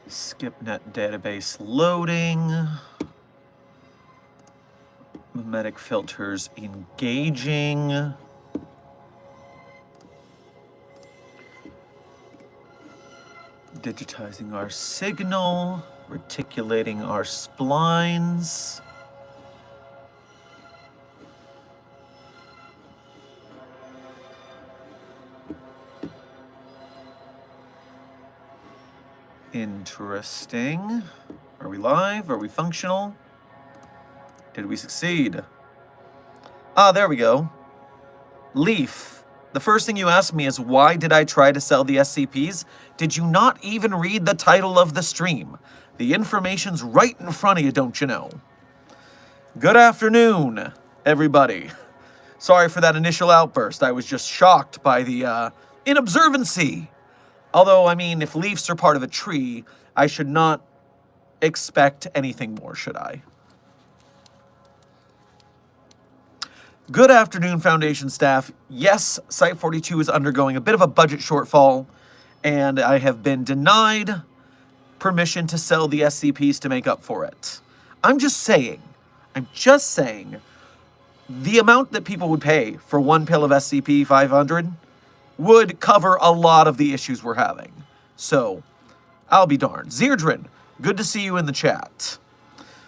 SkipNet database loading. Mimetic filters engaging. Digitizing our signal. Reticulating our splines. Interesting. Are we live? Are we functional? Did we succeed? Ah, there we go. Leaf. The first thing you asked me is, why did I try to sell the SCPs? Did you not even read the title of the stream? The information's right in front of you, don't you know? Good afternoon, everybody. Sorry for that initial outburst. I was just shocked by the inobservancy. Although, I mean, if leaves are part of a tree, I should not expect anything more, should I? Good afternoon, Foundation staff. Yes, Site-42 is undergoing a bit of a budget shortfall, and I have been denied permission to sell the SCPs to make up for it. I'm just saying, the amount that people would pay for one pill of SCP-500 would cover a lot of the issues we're having. So, I'll be darned. Zeirdrin, good to see you in the chat.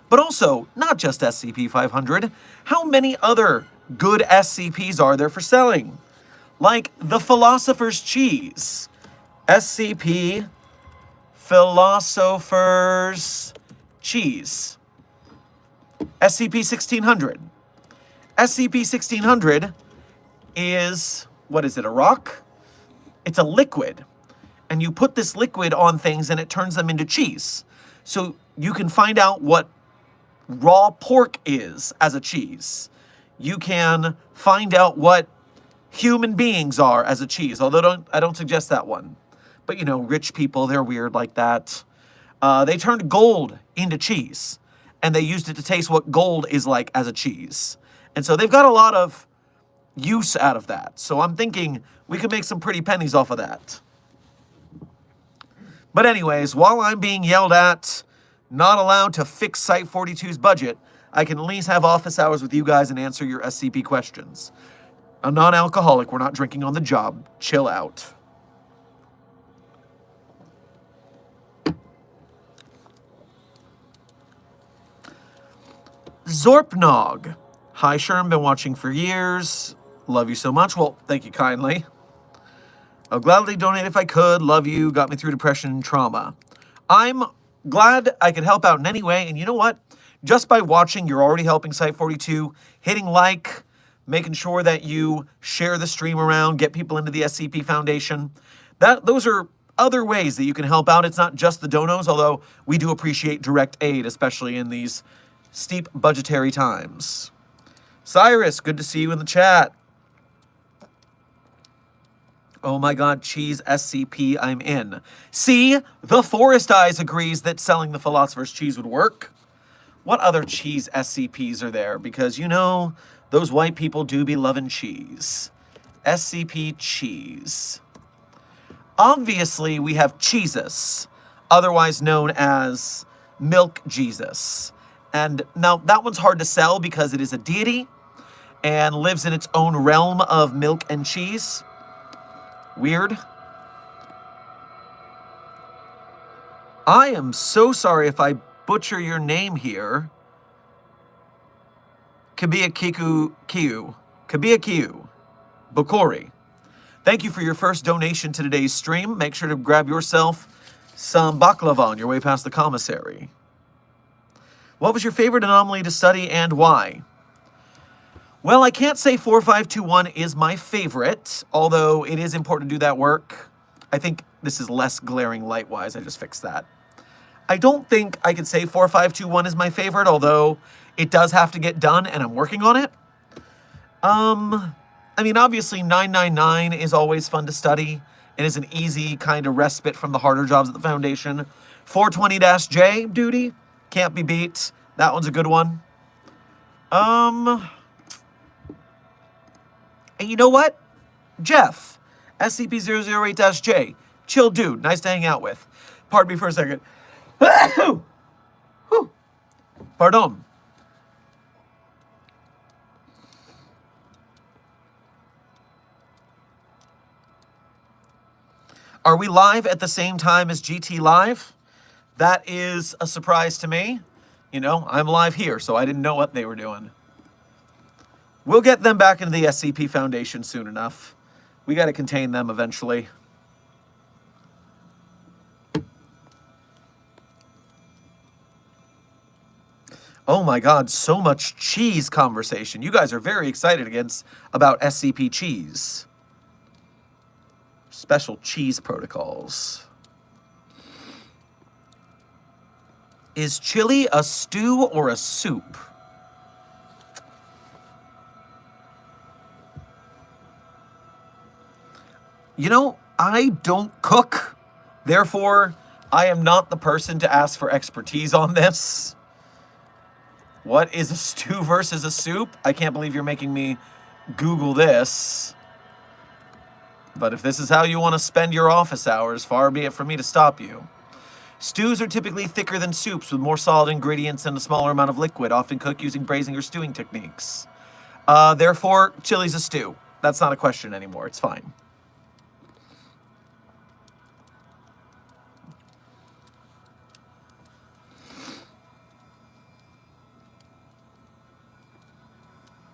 But also, not just SCP-500, how many other good SCPs are there for selling? Like the Philosopher's Cheese. SCP Philosopher's Cheese. SCP-1600. SCP-1600 is, what is it, a rock? It's a liquid. And you put this liquid on things and it turns them into cheese. So you can find out what raw pork is as a cheese. You can find out what human beings are as a cheese. Although I don't suggest that one. But you know, rich people, they're weird like that. They turned gold into cheese. And they used it to taste what gold is like as a cheese. And so they've got a lot of use out of that. So I'm thinking we could make some pretty pennies off of that. But anyways, while I'm being yelled at, not allowed to fix Site-42's budget, I can at least have office hours with you guys and answer your SCP questions. A non-alcoholic, we're not drinking on the job. Chill out. Zorpnog. Hi, Sherman, been watching for years. Love you so much. Well, thank you kindly. I'll gladly donate if I could. Love you. Got me through depression and trauma. I'm glad I could help out in any way. And you know what? Just by watching, you're already helping Site-42. Hitting like, making sure that you share the stream around, get people into the SCP Foundation. Those are other ways that you can help out. It's not just the donos, although we do appreciate direct aid, especially in these steep budgetary times. Cyrus, good to see you in the chat. Oh my god, cheese SCP, I'm in. See, the Forest Eyes agrees that selling the Philosopher's Cheese would work. What other cheese SCPs are there? Because, you know, those white people do be loving cheese. SCP cheese. Obviously, we have Jesus, otherwise known as Milk Jesus. And now, that one's hard to sell because it is a deity and lives in its own realm of milk and cheese. Weird. I am so sorry if I butcher your name here. Kabia Kiu. Bokori. Thank you for your first donation to today's stream. Make sure to grab yourself some baklava on your way past the commissary. What was your favorite anomaly to study and why? Well, I can't say 4521 is my favorite, although it is important to do that work. I think this is less glaring light-wise. I just fixed that. I don't think I could say 4521 is my favorite, although it does have to get done, and I'm working on it. I mean, obviously, 999 is always fun to study. It is an easy kind of respite from the harder jobs at the Foundation. 420-J duty, can't be beat. That one's a good one. And you know what? Jeff, SCP-008-J, chill dude, nice to hang out with. Pardon me for a second. Pardon. Are we live at the same time as GT Live? That is a surprise to me. You know, I'm live here, so I didn't know what they were doing. We'll get them back into the SCP Foundation soon enough. We got to contain them eventually. Oh my God, so much cheese conversation. You guys are very excited about SCP cheese. Special cheese protocols. Is chili a stew or a soup? You know, I don't cook. Therefore, I am not the person to ask for expertise on this. What is a stew versus a soup? I can't believe you're making me Google this. But if this is how you want to spend your office hours, far be it from me to stop you. Stews are typically thicker than soups with more solid ingredients and a smaller amount of liquid, often cooked using braising or stewing techniques. Therefore, chili's a stew. That's not a question anymore. It's fine.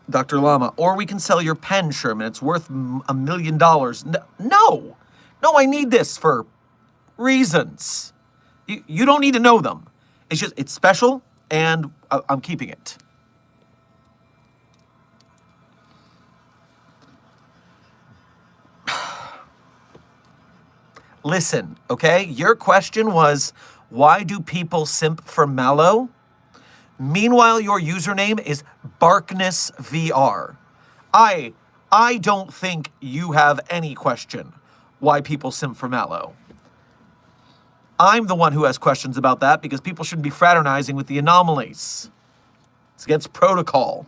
Dr. Llama, or we can sell your pen, Sherman. It's worth $1 million. No, I need this for reasons. You don't need to know them. It's special, and I'm keeping it. Listen, okay? Your question was, why do people simp for Mallow? Meanwhile, your username is BarknessVR. I don't think you have any question why people simp for Mallow. I'm the one who has questions about that because people shouldn't be fraternizing with the anomalies. It's against protocol.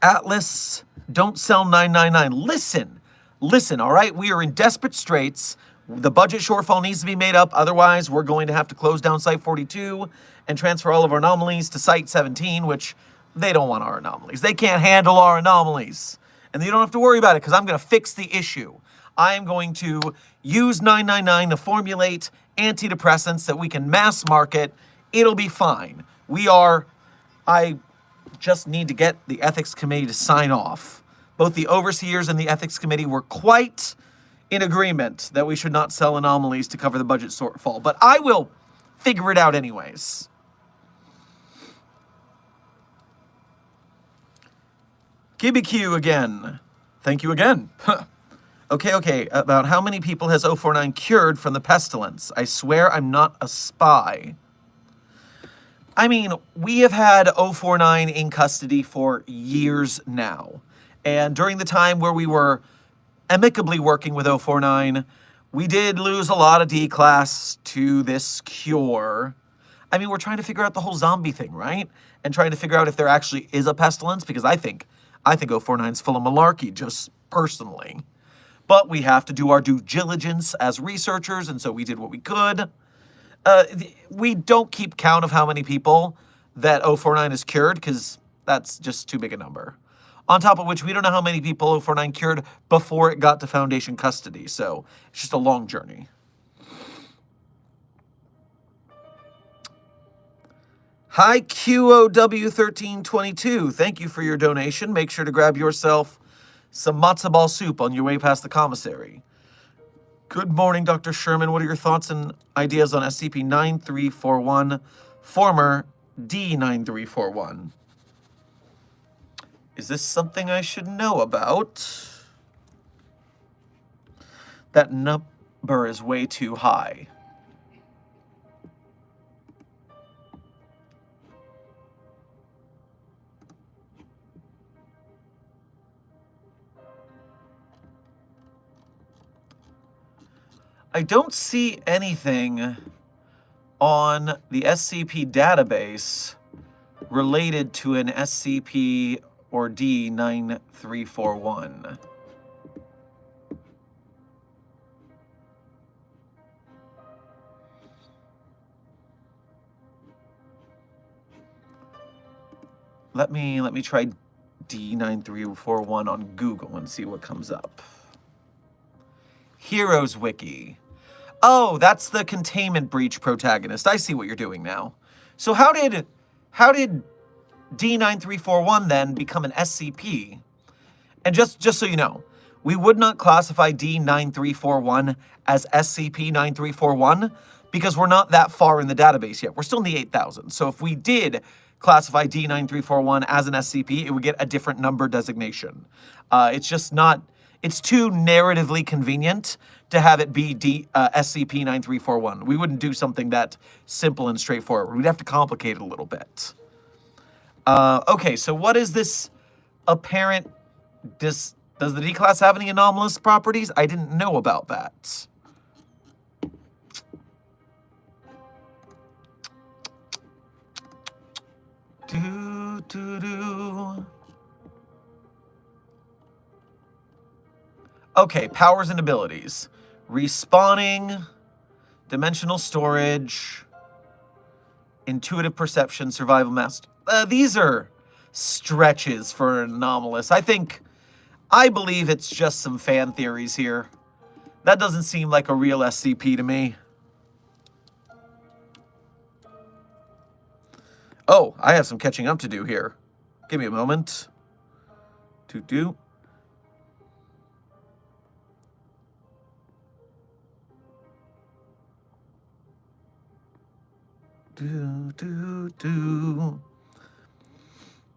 Atlas, don't sell 999. Listen, all right? We are in desperate straits. The budget shortfall needs to be made up. Otherwise, we're going to have to close down Site 42 and transfer all of our anomalies to Site 17, which they don't want our anomalies. They can't handle our anomalies. And you don't have to worry about it because I'm going to fix the issue. I am going to use 999 to formulate antidepressants that we can mass market. It'll be fine. I just need to get the ethics committee to sign off. Both the overseers and the ethics committee were quite in agreement that we should not sell anomalies to cover the budget shortfall, but I will figure it out anyways. KBQ again. Thank you again. Okay. About how many people has 049 cured from the pestilence? I swear I'm not a spy. I mean, we have had 049 in custody for years now. And during the time where we were amicably working with 049, we did lose a lot of D-class to this cure. I mean, we're trying to figure out the whole zombie thing, right? And trying to figure out if there actually is a pestilence, because I think 049's full of malarkey, just personally. But we have to do our due diligence as researchers, and so we did what we could. We don't keep count of how many people that 049 is cured, because that's just too big a number. On top of which, we don't know how many people 049 cured before it got to Foundation custody, so it's just a long journey. Hi, QOW1322. Thank you for your donation. Make sure to grab yourself some matzo ball soup on your way past the commissary. Good morning, Dr. Sherman. What are your thoughts and ideas on SCP-9341, former D-9341? Is this something I should know about? That number is way too high. I don't see anything on the SCP database related to an SCP or D9341. let me try D9341 on Google and see what comes up. Heroes Wiki. Oh, that's the containment breach protagonist. I see what you're doing now. So how did D9341 then become an SCP? And just so you know, we would not classify D9341 as SCP-9341 because we're not that far in the database yet. We're still in the 8,000. So if we did classify D9341 as an SCP, it would get a different number designation. It's just not, it's too narratively convenient to have it be SCP-9341. We wouldn't do something that simple and straightforward. We'd have to complicate it a little bit. Okay, so what is this apparent... Does the D-class have any anomalous properties? I didn't know about that. Okay, powers and abilities. Respawning, dimensional storage, intuitive perception, survival master. These are stretches for anomalous. I believe it's just some fan theories here. That doesn't seem like a real SCP to me. Oh, I have some catching up to do here. Give me a moment. Do.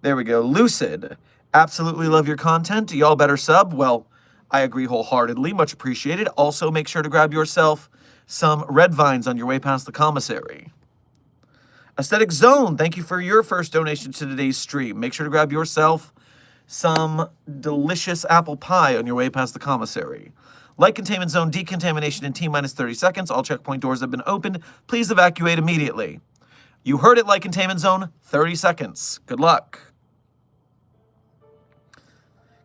There we go. Lucid. Absolutely love your content. Y'all better sub. Well, I agree wholeheartedly. Much appreciated. Also, make sure to grab yourself some red vines on your way past the commissary. Aesthetic Zone, thank you for your first donation to today's stream. Make sure to grab yourself some delicious apple pie on your way past the commissary. Light Containment Zone, decontamination in T-minus 30 seconds. All checkpoint doors have been opened. Please evacuate immediately. You heard it, Light Containment Zone, 30 seconds. Good luck.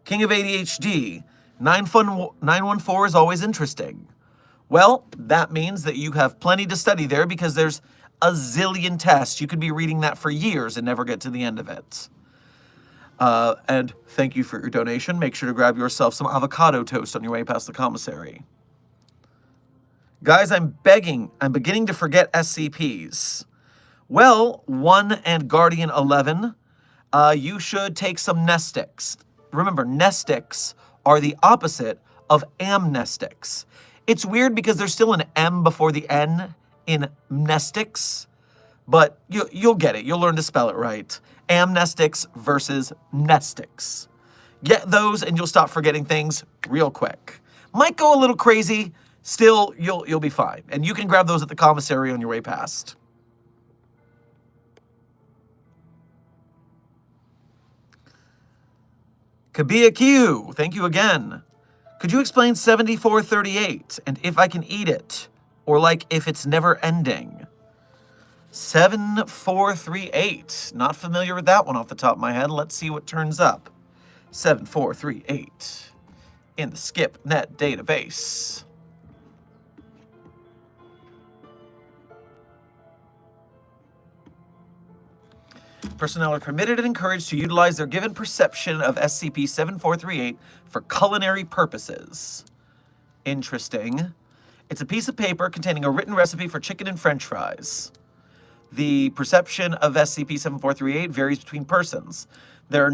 King of ADHD, 914 is always interesting. Well, that means that you have plenty to study there because there's a zillion tests. You could be reading that for years and never get to the end of it. And thank you for your donation. Make sure to grab yourself some avocado toast on your way past the commissary. Guys, I'm beginning to forget SCPs. Well, 1 and Guardian 11, you should take some nestics. Remember, nestics are the opposite of amnestics. It's weird because there's still an M before the N in nestics, but you'll get it. You'll learn to spell it right. Amnestics versus nestics. Get those and you'll stop forgetting things real quick. Might go a little crazy, still you'll be fine. And you can grab those at the commissary on your way past. Kabia Q, thank you again. Could you explain 7438 and if I can eat it? Or like if it's never ending? 7438. Not familiar with that one off the top of my head. Let's see what turns up. 7438 in the SCPnet database. Personnel are permitted and encouraged to utilize their given perception of SCP-7438 for culinary purposes. Interesting. It's a piece of paper containing a written recipe for chicken and french fries. The perception of SCP-7438 varies between persons. There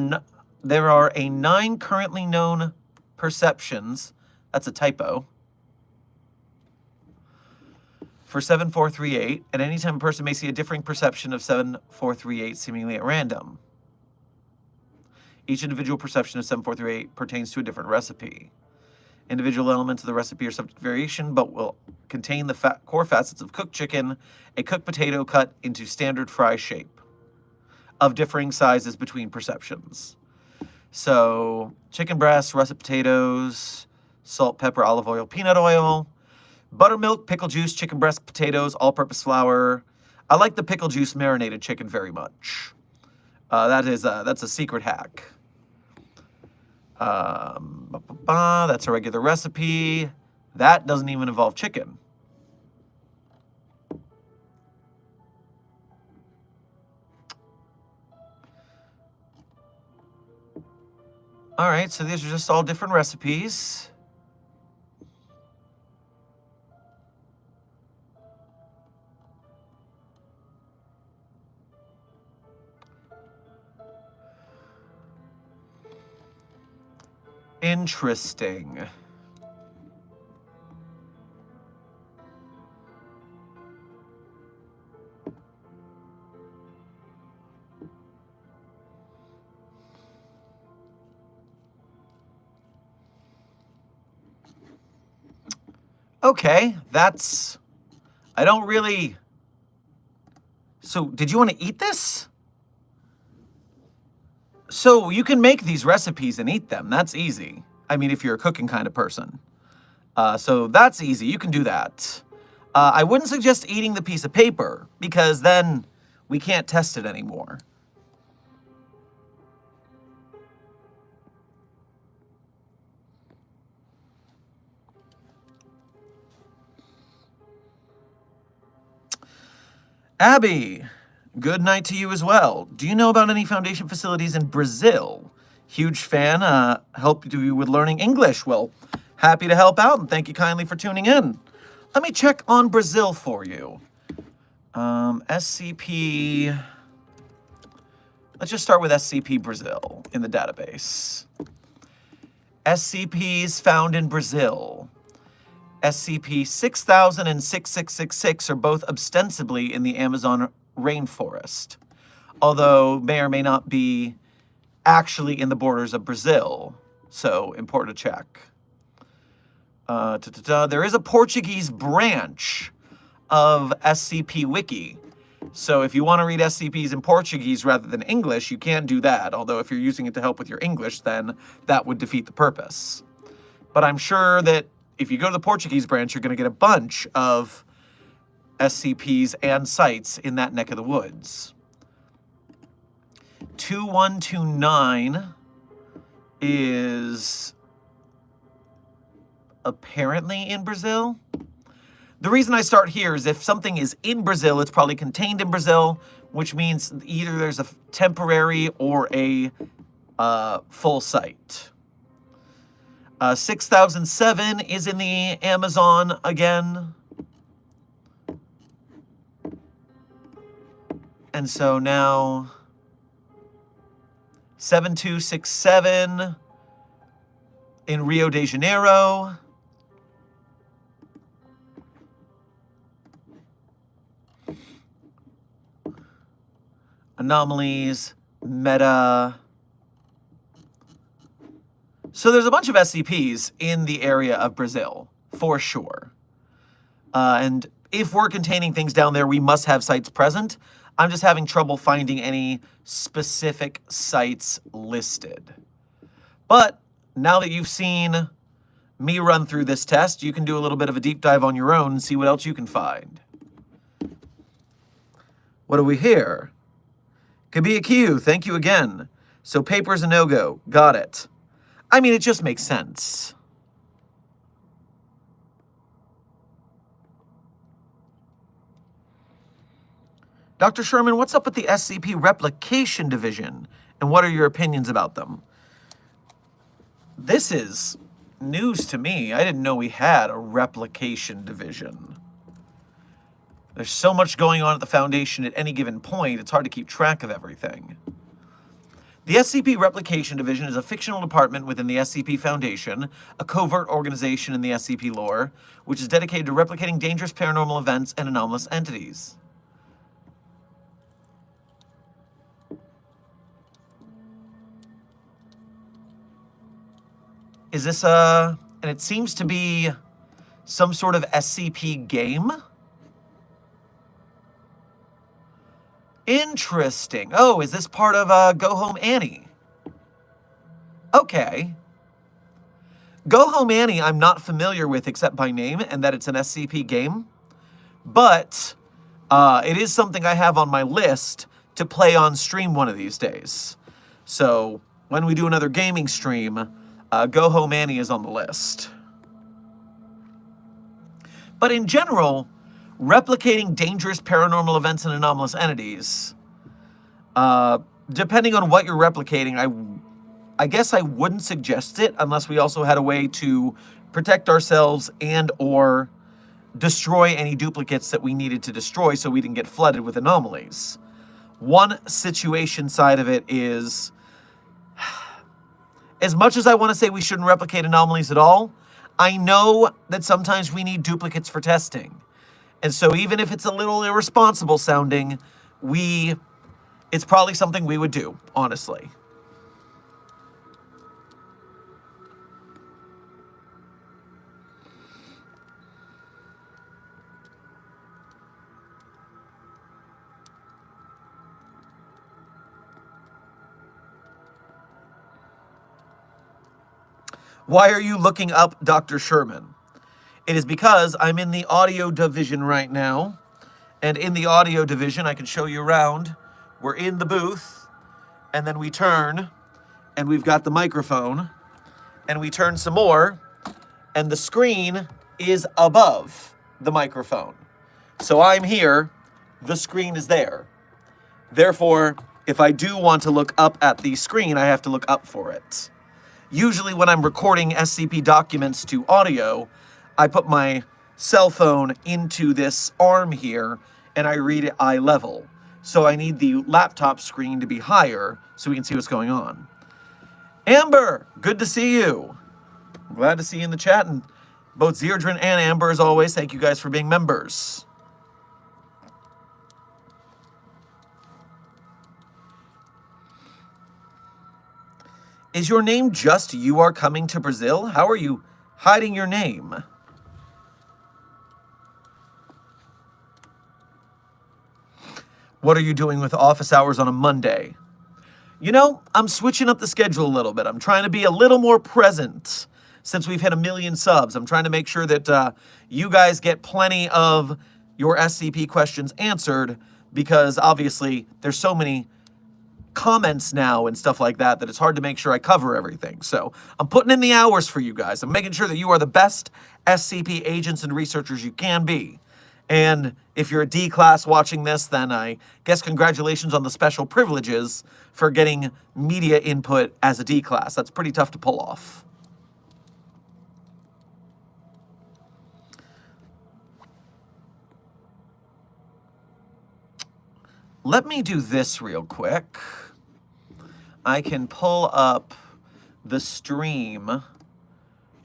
are 9 currently known perceptions. That's a typo. For 7438, at any time a person may see a differing perception of 7438 seemingly at random. Each individual perception of 7438 pertains to a different recipe. Individual elements of the recipe are subject to variation, but will contain the core facets of cooked chicken, a cooked potato cut into standard fry shape, of differing sizes between perceptions. So, chicken breasts, russet potatoes, salt, pepper, olive oil, peanut oil, buttermilk, pickle juice, chicken breast, potatoes, all-purpose flour. I like the pickle juice marinated chicken very much. That's a secret hack. That's a regular recipe. That doesn't even involve chicken. All right, so these are just all different recipes. Interesting. Okay, that's... I don't really... So, did you want to eat this? So, you can make these recipes and eat them. That's easy. I mean, if you're a cooking kind of person. So, that's easy. You can do that. I wouldn't suggest eating the piece of paper, because then we can't test it anymore. Abby, good night to you as well. Do you know about any Foundation facilities in Brazil? Huge fan, help you with learning English. Well, happy to help out, and thank you kindly for tuning in. Let me check on Brazil for you. SCP... Let's just start with SCP Brazil in the database. SCPs found in Brazil. SCP 6000 and 6666 are both ostensibly in the Amazon rainforest, although may or may not be actually in the borders of Brazil, so important to check. There is a Portuguese branch of SCP Wiki, so if you want to read SCPs in Portuguese rather than English, you can do that, although if you're using it to help with your English, then that would defeat the purpose. But I'm sure that if you go to the Portuguese branch, you're going to get a bunch of SCPs and sites in that neck of the woods. 2129 is apparently in Brazil. The reason I start here is if something is in Brazil, it's probably contained in Brazil, which means either there's a temporary or a full site. 6007 is in the Amazon again. And so now 7267 in Rio de Janeiro. Anomalies, meta. So there's a bunch of SCPs in the area of Brazil, for sure. And if we're containing things down there, we must have sites present. I'm just having trouble finding any specific sites listed. But now that you've seen me run through this test, you can do a little bit of a deep dive on your own and see what else you can find. What do we hear? Could be a Q, thank you again. So paper's a no-go, got it. I mean, it just makes sense. Dr. Sherman, what's up with the SCP Replication Division, and what are your opinions about them? This is news to me. I didn't know we had a Replication Division. There's so much going on at the Foundation at any given point, it's hard to keep track of everything. The SCP Replication Division is a fictional department within the SCP Foundation, a covert organization in the SCP lore, which is dedicated to replicating dangerous paranormal events and anomalous entities. Is this and it seems to be some sort of SCP game? Interesting. Oh, is this part of Go Home Annie? Okay. Go Home Annie I'm not familiar with except by name, and that it's an SCP game. But it is something I have on my list to play on stream one of these days. So when we do another gaming stream, Go Home Annie is on the list. But in general, replicating dangerous paranormal events and anomalous entities, depending on what you're replicating, I guess I wouldn't suggest it unless we also had a way to protect ourselves and or destroy any duplicates that we needed to destroy so we didn't get flooded with anomalies. One situation side of it is, as much as I want to say we shouldn't replicate anomalies at all, I know that sometimes we need duplicates for testing. And so even if it's a little irresponsible sounding, it's probably something we would do, honestly. Why are you looking up Dr. Sherman? It is because I'm in the audio division right now. And in the audio division, I can show you around. We're in the booth, and then we turn, and we've got the microphone, and we turn some more, and the screen is above the microphone. So I'm here, the screen is there. Therefore, if I do want to look up at the screen, I have to look up for it. Usually when I'm recording SCP documents to audio, I put my cell phone into this arm here and I read it eye level. So I need the laptop screen to be higher so we can see what's going on. Amber, good to see you. I'm glad to see you in the chat, and both Zeirdrin and Amber, as always, thank you guys for being members. Is your name just You Are Coming to Brazil? How are you hiding your name? What are you doing with office hours on a Monday? You know, I'm switching up the schedule a little bit. I'm trying to be a little more present since we've hit 1 million subs. I'm trying to make sure that you guys get plenty of your SCP questions answered, because obviously there's so many comments now and stuff like that it's hard to make sure I cover everything. So I'm putting in the hours for you guys. I'm making sure that you are the best SCP agents and researchers you can be. And if you're a D class watching this, then I guess congratulations on the special privileges for getting media input as a D class. That's pretty tough to pull off. Let me do this real quick. I can pull up the stream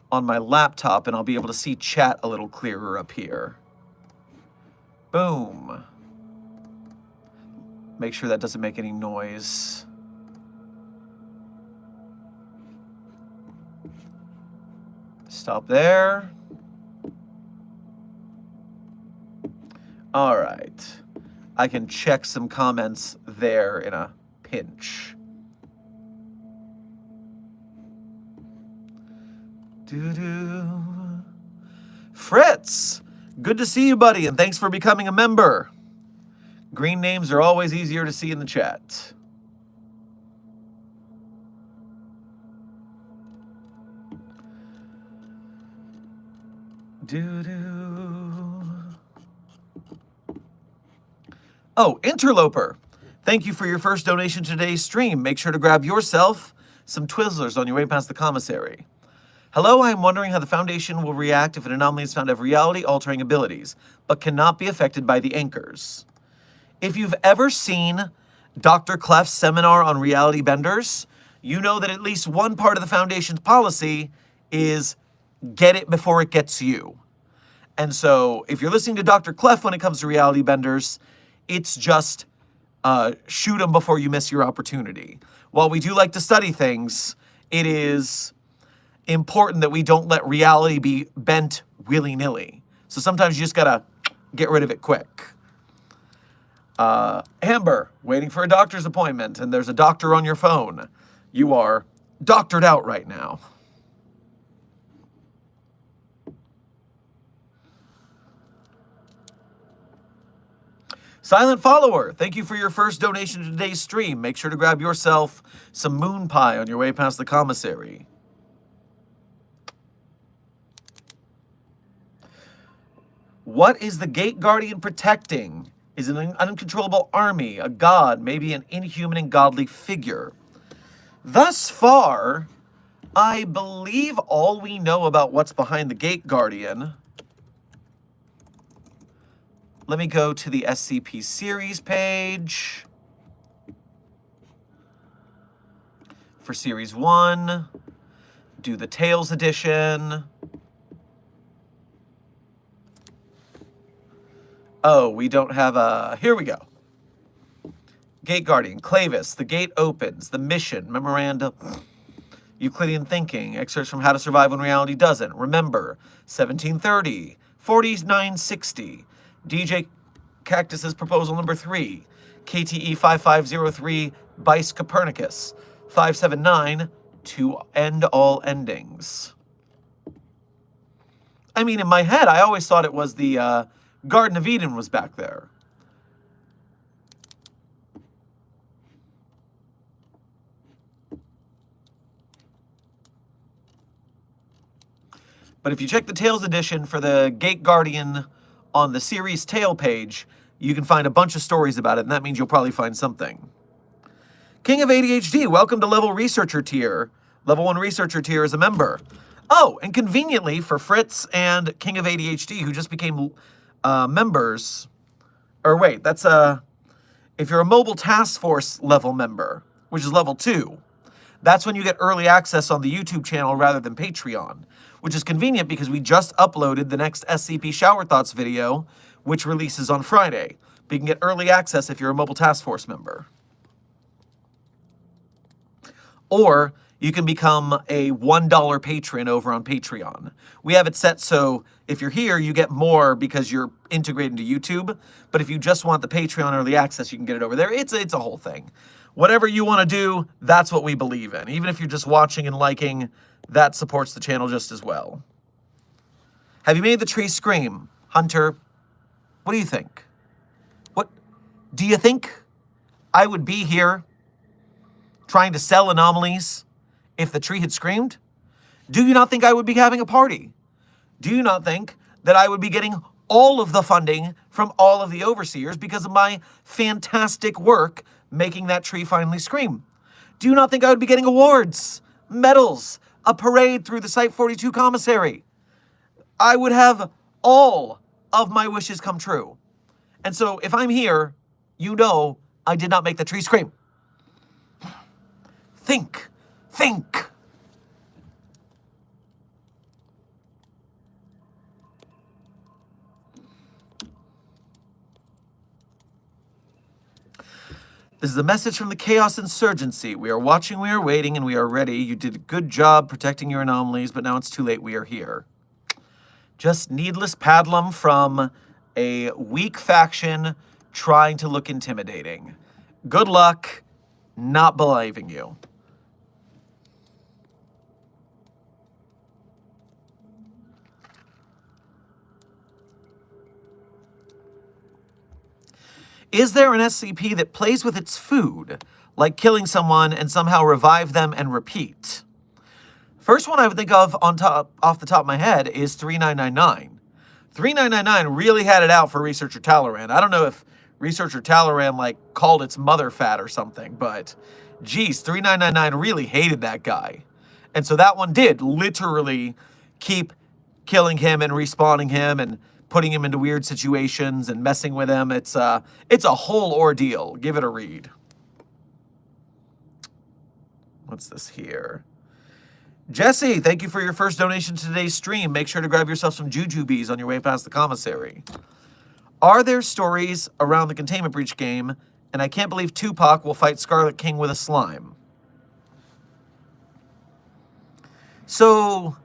on my laptop and I'll be able to see chat a little clearer up here. Boom. Make sure that doesn't make any noise. Stop there. All right. I can check some comments there in a pinch. Fritz, good to see you, buddy, and thanks for becoming a member. Green names are always easier to see in the chat. Oh, Interloper, thank you for your first donation to today's stream. Make sure to grab yourself some Twizzlers on your way past the commissary. Hello, I am wondering how the Foundation will react if an anomaly is found to have reality-altering abilities, but cannot be affected by the anchors. If you've ever seen Dr. Clef's seminar on reality benders, you know that at least one part of the Foundation's policy is get it before it gets you. And so if you're listening to Dr. Clef when it comes to reality benders, it's just shoot them before you miss your opportunity. While we do like to study things, it is important that we don't let reality be bent willy-nilly. So sometimes you just gotta get rid of it quick. Amber, waiting for a doctor's appointment, and there's a doctor on your phone. You are doctored out right now. Silent Follower, thank you for your first donation to today's stream. Make sure to grab yourself some moon pie on your way past the commissary. What is the Gate Guardian protecting? Is it an uncontrollable army, a god, maybe an inhuman and godly figure? thus far, I believe all we know about what's behind the Gate Guardian. Let me go to the SCP series page. For Series 1, do the Tales edition. Oh, we don't have a... Here we go. Gate Guardian, Clavis, the gate opens, the mission, memorandum, Euclidean thinking, excerpts from How to Survive When Reality Doesn't, remember, 1730, 4960, DJ Cactus's proposal number 3, KTE 5503, Bice Copernicus, 579, to end all endings. I mean, in my head, I always thought it was the Garden of Eden was back there. But if you check the Tales edition for the Gate Guardian on the series Tale page, you can find a bunch of stories about it, and that means you'll probably find something. King of ADHD, welcome to Level Researcher tier. Level 1 Researcher tier is a member. Oh, and conveniently for Fritz and King of ADHD, who just became members, or wait, that's if you're a Mobile Task Force level member, which is level 2, that's when you get early access on the YouTube channel rather than Patreon, which is convenient because we just uploaded the next SCP Shower Thoughts video, which releases on Friday. But you can get early access if you're a Mobile Task Force member. Or you can become a $1 patron over on Patreon. We have it set so if you're here, you get more because you're integrated into YouTube. But if you just want the Patreon early access, you can get it over there. It's a whole thing. Whatever you want to do, that's what we believe in. Even if you're just watching and liking, that supports the channel just as well. Have you made the tree scream? Hunter, what do you think? What do you think I would be here trying to sell anomalies if the tree had screamed? Do you not think I would be having a party? Do you not think that I would be getting all of the funding from all of the overseers because of my fantastic work making that tree finally scream? Do you not think I would be getting awards, medals, a parade through the Site-42 commissary? I would have all of my wishes come true. And so if I'm here, you know I did not make the tree scream. Think. Think. This is a message from the Chaos Insurgency. We are watching, we are waiting, and we are ready. You did a good job protecting your anomalies, but now it's too late. We are here. Just needless paddlum from a weak faction trying to look intimidating. Good luck. Not believing you. Is there an SCP that plays with its food, like killing someone and somehow revive them and repeat? First one I would think of off the top of my head is 3999. 3999 really had it out for Researcher Talleyrand. I don't know if Researcher Talleyrand called its mother fat or something, but geez, 3999 really hated that guy. And so that one did literally keep killing him and respawning him and putting him into weird situations and messing with him. It's a whole ordeal. Give it a read. What's this here? Jesse, thank you for your first donation to today's stream. Make sure to grab yourself some jujubes on your way past the commissary. Are there stories around the Containment Breach game? And I can't believe Tupac will fight Scarlet King with a slime. So,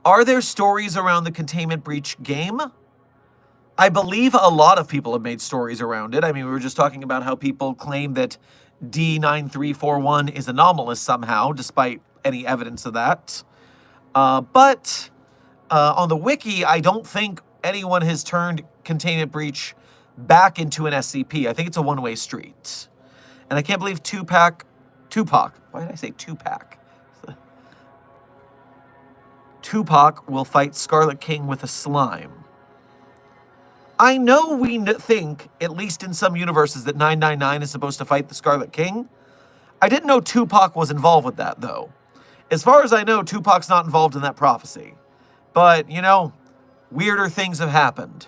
are there stories around the Containment Breach game? I believe a lot of people have made stories around it. I mean, we were just talking about how people claim that D9341 is anomalous somehow, despite any evidence of that. But on the Wiki, I don't think anyone has turned Containment Breach back into an SCP. I think it's a one-way street. And I can't believe Tupac. Why did I say Tupac? Tupac will fight Scarlet King with a slime. I know we think, at least in some universes, that 999 is supposed to fight the Scarlet King. I didn't know Tupac was involved with that, though. As far as I know, Tupac's not involved in that prophecy. But, you know, weirder things have happened.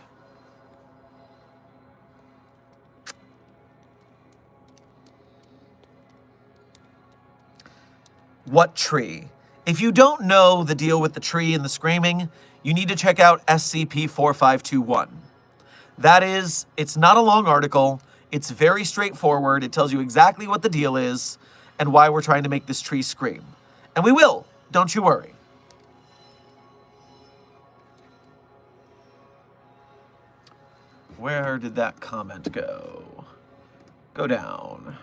What tree? If you don't know the deal with the tree and the screaming, you need to check out SCP-4521. That is, it's not a long article. It's very straightforward. It tells you exactly what the deal is and why we're trying to make this tree scream. And we will, don't you worry. Where did that comment go? Go down.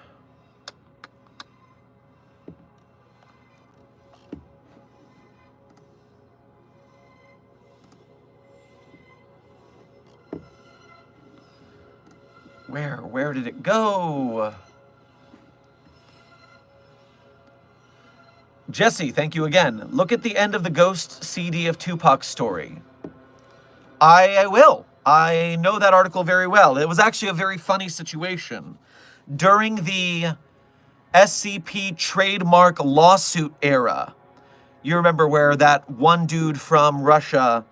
Where did it go? Jesse, thank you again. Look at the end of the Ghost CD of Tupac's story. I will. I know that article very well. It was actually a very funny situation. During the SCP trademark lawsuit era, you remember where that one dude from Russia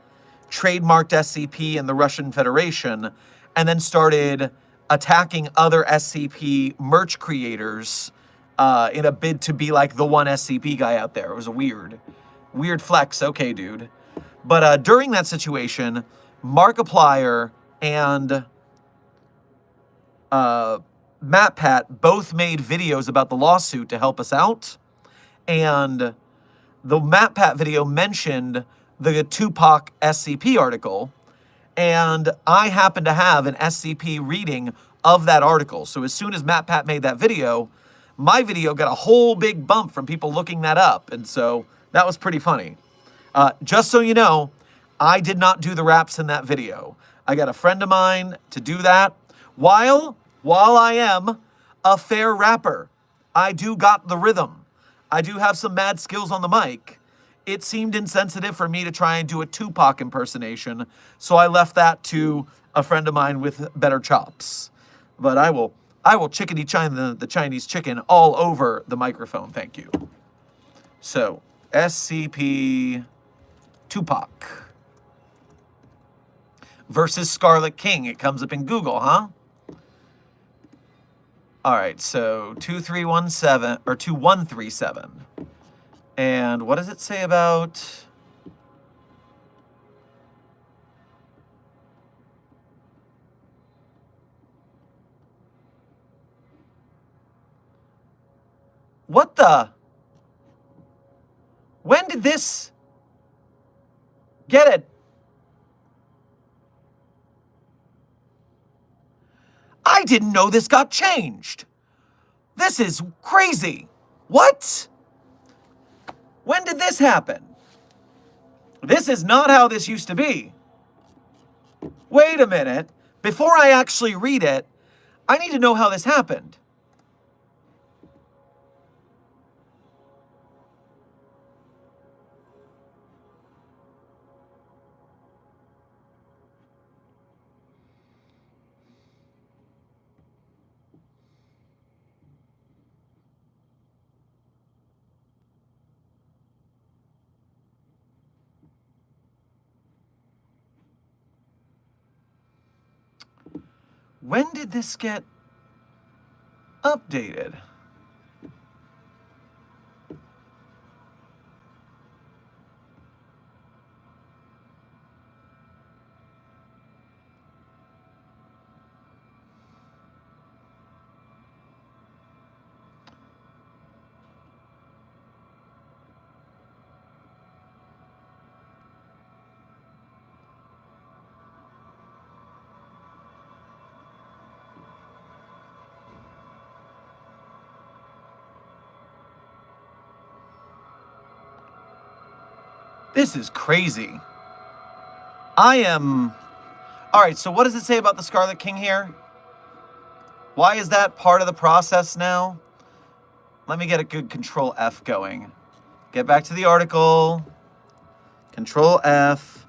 trademarked SCP in the Russian Federation and then started attacking other SCP merch creators in a bid to be like the one SCP guy out there. It was a weird flex. Okay, dude. But during that situation, Markiplier and MatPat both made videos about the lawsuit to help us out. And the MatPat video mentioned the Tupac SCP article. And I happen to have an SCP reading of that article. So as soon as MatPat made that video, my video got a whole big bump from people looking that up. And so that was pretty funny. Just so you know, I did not do the raps in that video. I got a friend of mine to do that. While I am a fair rapper, I do got the rhythm. I do have some mad skills on the mic. It seemed insensitive for me to try and do a Tupac impersonation, so I left that to a friend of mine with better chops. But I will chickadee chine the Chinese chicken all over the microphone, thank you. So, SCP Tupac versus Scarlet King. It comes up in Google, huh? All right, so 2317 or 2137. And what does it say about... What the... When did this... Get it? I didn't know this got changed. This is crazy. What? When did this happen? This is not how this used to be. Wait a minute. Before I actually read it, I need to know how this happened. When did this get updated? This is crazy. I am... All right, so what does it say about the Scarlet King here? Why is that part of the process now? Let me get a good Control F going. Get back to the article. Control F.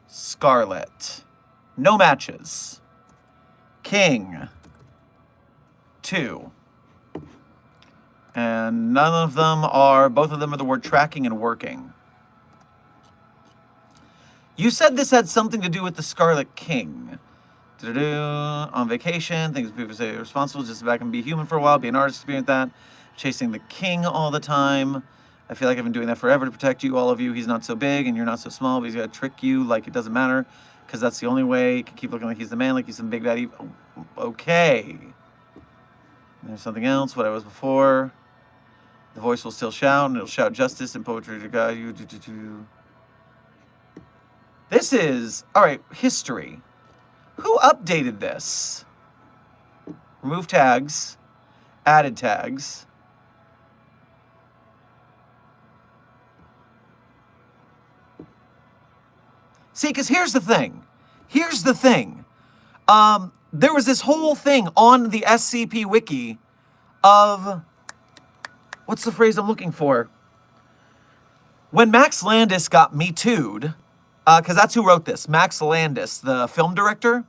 Scarlet. No matches. King. 2. And none of them are, both of them are the word tracking and working. You said this had something to do with the Scarlet King. On vacation, things people say responsible, just back and be human for a while, be an artist, experience that. Chasing the king all the time. I feel like I've been doing that forever to protect you, all of you. He's not so big and you're not so small, but he's got to trick you like it doesn't matter, because that's the only way. He can keep looking like he's the man, like he's some big bad evil. Okay. There's something else, what I was before. The voice will still shout, and it'll shout justice and poetry to guide you. This is, all right, history. Who updated this? Remove tags, added tags. See, because here's the thing. Here's the thing. There was this whole thing on the SCP Wiki of, what's the phrase I'm looking for? When Max Landis got Me Too'd, because that's who wrote this, Max Landis, the film director,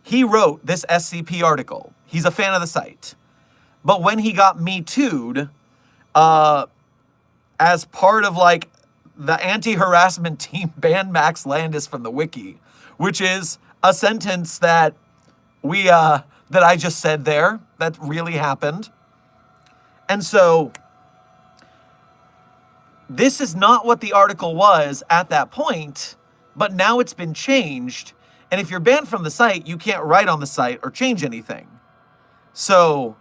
he wrote this SCP article. He's a fan of the site. But when he got Me Too'd, as part of like the anti-harassment team banned Max Landis from the wiki, which is a sentence that that I just said there, that really happened. And so this is not what the article was at that point, but now it's been changed. And if you're banned from the site, you can't write on the site or change anything. So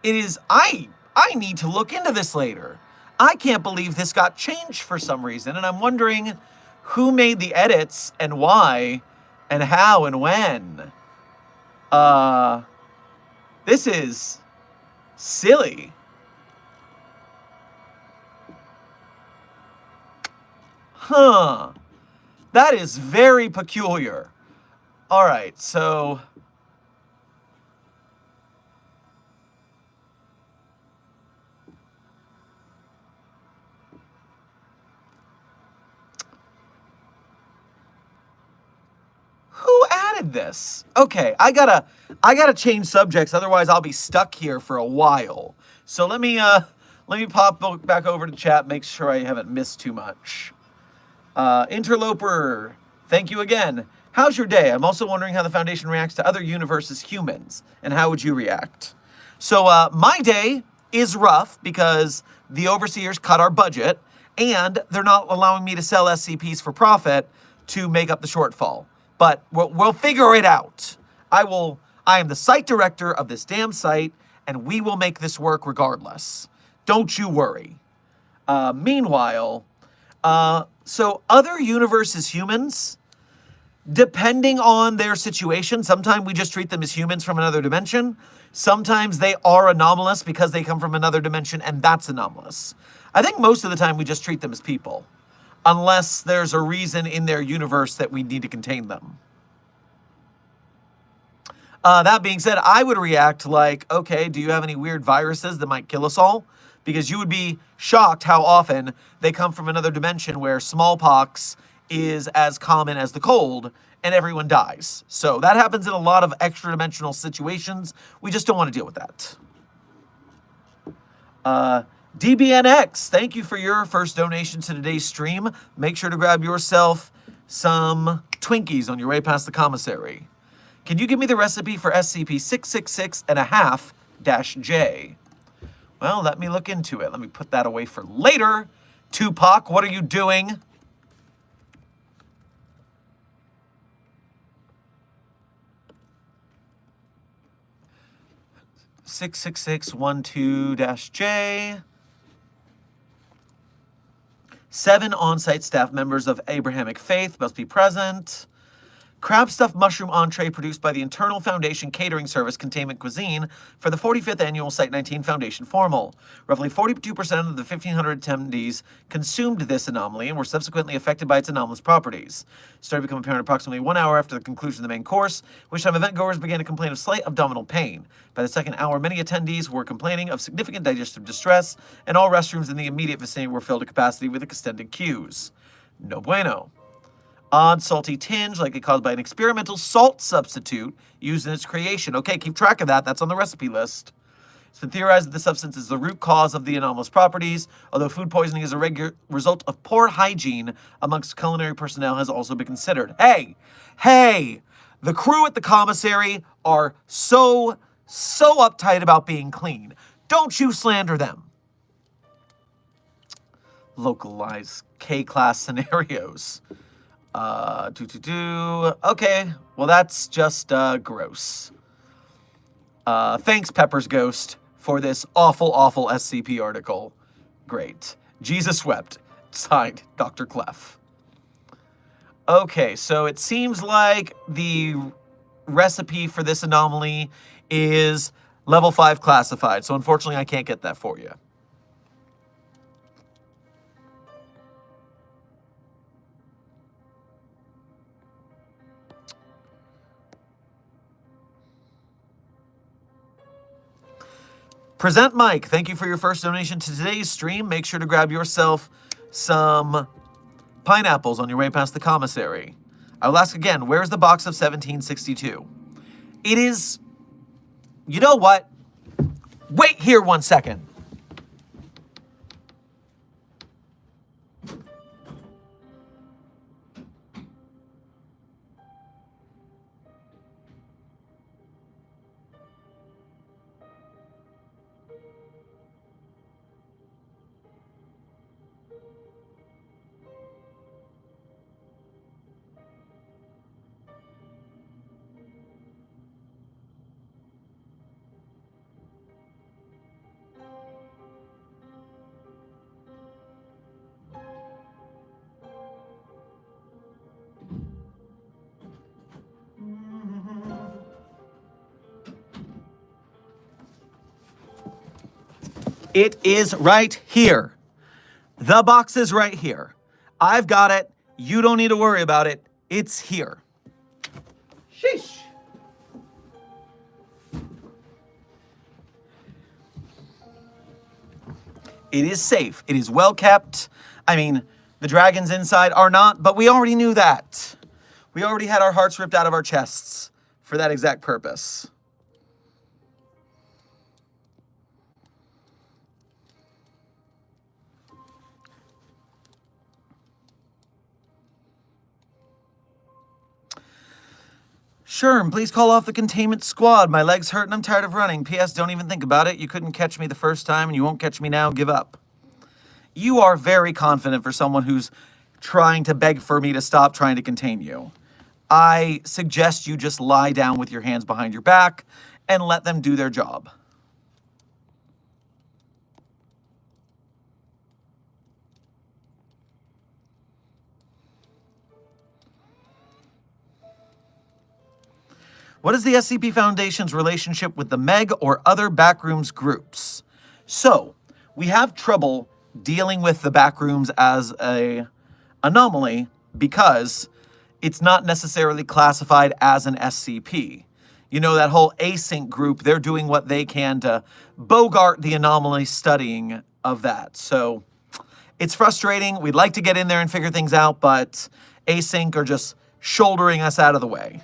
it is, I need to look into this later. I can't believe this got changed for some reason, and I'm wondering who made the edits and why and how and when. This is silly. Huh. That is very peculiar. All right, so who added this? Okay, I gotta change subjects, otherwise I'll be stuck here for a while. So let me pop back over to chat, make sure I haven't missed too much. Interloper, thank you again. How's your day? I'm also wondering how the Foundation reacts to other universes' humans, and how would you react? So my day is rough because the overseers cut our budget, and they're not allowing me to sell SCPs for profit to make up the shortfall. But we'll figure it out. I am the site director of this damn site, and we will make this work regardless. Don't you worry. Meanwhile, so other universes' humans, depending on their situation, sometimes we just treat them as humans from another dimension. Sometimes they are anomalous because they come from another dimension, and that's anomalous. I think most of the time we just treat them as people, unless there's a reason in their universe that we need to contain them. That being said, I would react like, okay, do you have any weird viruses that might kill us all? Because you would be shocked how often they come from another dimension where smallpox is as common as the cold and everyone dies. So that happens in a lot of extra dimensional situations. We just don't want to deal with that. DBNX, thank you for your first donation to today's stream. Make sure to grab yourself some Twinkies on your way past the commissary. Can you give me the recipe for SCP-666.5-J? Well, let me look into it. Let me put that away for later. Tupac, what are you doing? (66612-J). 7 on-site staff members of Abrahamic faith must be present. Crab stuffed mushroom entree produced by the Internal Foundation Catering Service Containment Cuisine for the 45th Annual Site 19 Foundation Formal. Roughly 42% of the 1,500 attendees consumed this anomaly and were subsequently affected by its anomalous properties. It started to become apparent approximately 1 hour after the conclusion of the main course, which time event goers began to complain of slight abdominal pain. By the second hour, many attendees were complaining of significant digestive distress, and all restrooms in the immediate vicinity were filled to capacity with extended queues. No bueno. Odd salty tinge, likely caused by an experimental salt substitute used in its creation. Okay, keep track of that. That's on the recipe list. It's been theorized that the substance is the root cause of the anomalous properties, although food poisoning is a regular result of poor hygiene amongst culinary personnel has also been considered. Hey, the crew at the commissary are so uptight about being clean. Don't you slander them. Localized K-class scenarios. Okay, well that's just gross. Thanks, Pepper's Ghost, for this awful SCP article. Great. Jesus wept. Signed, Dr. Clef. Okay, so it seems like the recipe for this anomaly is level 5 classified, so unfortunately I can't get that for you. Present Mike, thank you for your first donation to today's stream. Make sure to grab yourself some pineapples on your way past the commissary. I will ask again, where's the box of 1762? It is... You know what? Wait here 1 second. It is right here. The box is right here. I've got it. You don't need to worry about it. It's here. Sheesh. It is safe. It is well kept. I mean, the dragons inside are not, but we already knew that. We already had our hearts ripped out of our chests for that exact purpose. Sherm, please call off the containment squad. My legs hurt and I'm tired of running. P.S. Don't even think about it. You couldn't catch me the first time and you won't catch me now. Give up. You are very confident for someone who's trying to beg for me to stop trying to contain you. I suggest you just lie down with your hands behind your back and let them do their job. What is the SCP Foundation's relationship with the Meg or other backrooms groups? So, we have trouble dealing with the backrooms as an anomaly because it's not necessarily classified as an SCP. You know, that whole async group, they're doing what they can to bogart the anomaly studying of that. So, it's frustrating. We'd like to get in there and figure things out, but async are just shouldering us out of the way.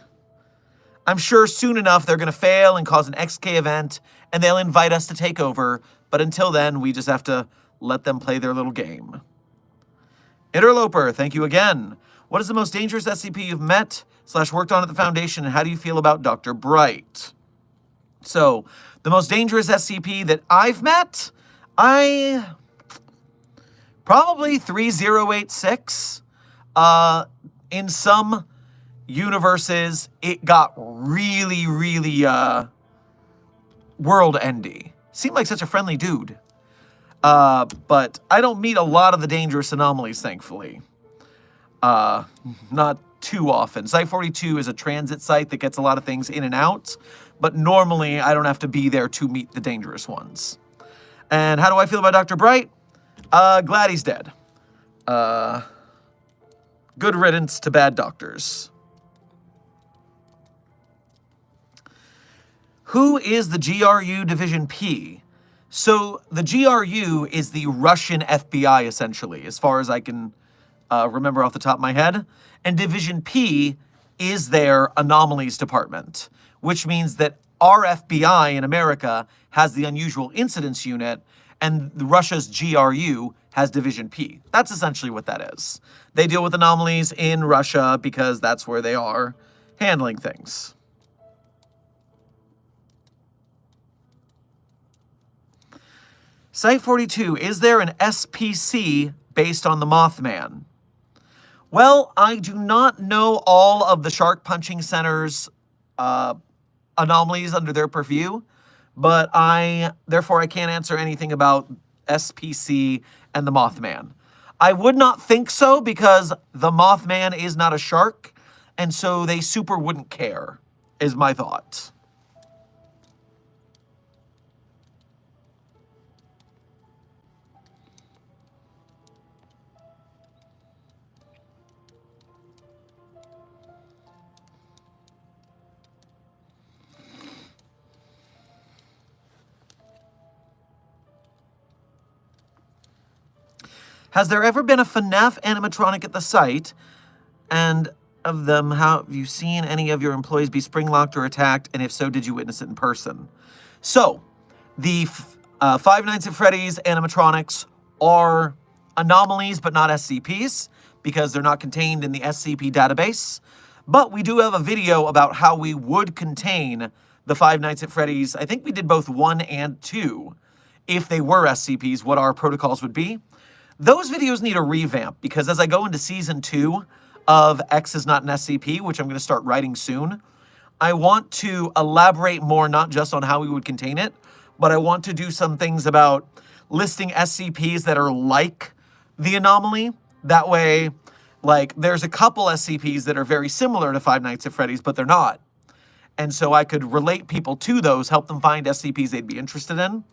I'm sure soon enough they're going to fail and cause an XK event, and they'll invite us to take over, but until then, we just have to let them play their little game. Interloper, thank you again. What is the most dangerous SCP you've met / worked on at the Foundation, and how do you feel about Dr. Bright? So, the most dangerous SCP that I've met? Probably 3086. In some universes, it got really world-endy. Seemed like such a friendly dude. But I don't meet a lot of the dangerous anomalies, thankfully. Not too often. Site 42 is a transit site that gets a lot of things in and out, but normally I don't have to be there to meet the dangerous ones. And how do I feel about Dr. Bright? Glad he's dead. Good riddance to bad doctors. Who is the GRU Division P? So the GRU is the Russian FBI, essentially, as far as I can remember off the top of my head. And Division P is their anomalies department, which means that our FBI in America has the Unusual Incidents Unit, and Russia's GRU has Division P. That's essentially what that is. They deal with anomalies in Russia because that's where they are handling things. Site 42, is there an SPC based on the Mothman? Well, I do not know all of the Shark Punching Center's anomalies under their purview, but therefore I can't answer anything about SPC and the Mothman. I would not think so because the Mothman is not a shark, and so they super wouldn't care, is my thought. Has there ever been a FNAF animatronic at the site? And of them, have you seen any of your employees be spring-locked or attacked? And if so, did you witness it in person? So, the Five Nights at Freddy's animatronics are anomalies, but not SCPs, because they're not contained in the SCP database. But we do have a video about how we would contain the Five Nights at Freddy's. I think we did both 1 and 2. If they were SCPs, what our protocols would be. Those videos need a revamp because as I go into Season 2 of X is Not an SCP, which I'm going to start writing soon, I want to elaborate more not just on how we would contain it, but I want to do some things about listing SCPs that are like the anomaly. That way, like, there's a couple SCPs that are very similar to Five Nights at Freddy's, but they're not. And so I could relate people to those, help them find SCPs they'd be interested in,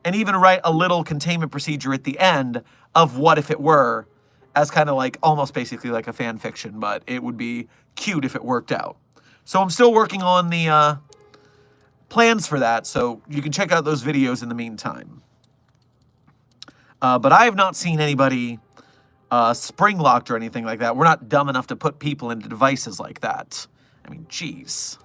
and even write a little containment procedure at the end of what if it were, as kind of like, almost basically like a fan fiction, but it would be cute if it worked out. So I'm still working on the plans for that, so you can check out those videos in the meantime. But I have not seen anybody spring-locked or anything like that. We're not dumb enough to put people into devices like that. I mean, geez.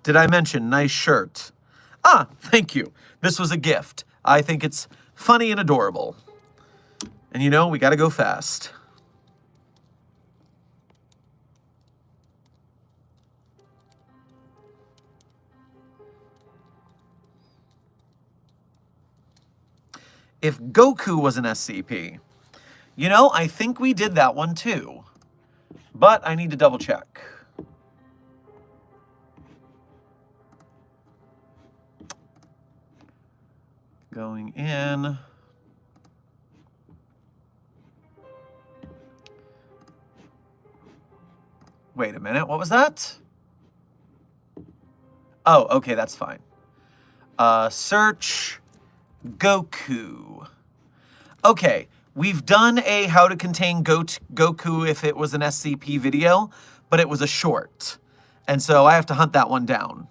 Did I mention nice shirt? Ah, thank you. This was a gift. I think it's funny and adorable. And you know, we gotta go fast. If Goku was an SCP. You know, I think we did that one too. But I need to double check. Going in. Wait a minute, what was that? Oh, okay, that's fine. Search Goku. Okay, we've done a how to contain Goku if it was an SCP video, but it was a short. And so I have to hunt that one down.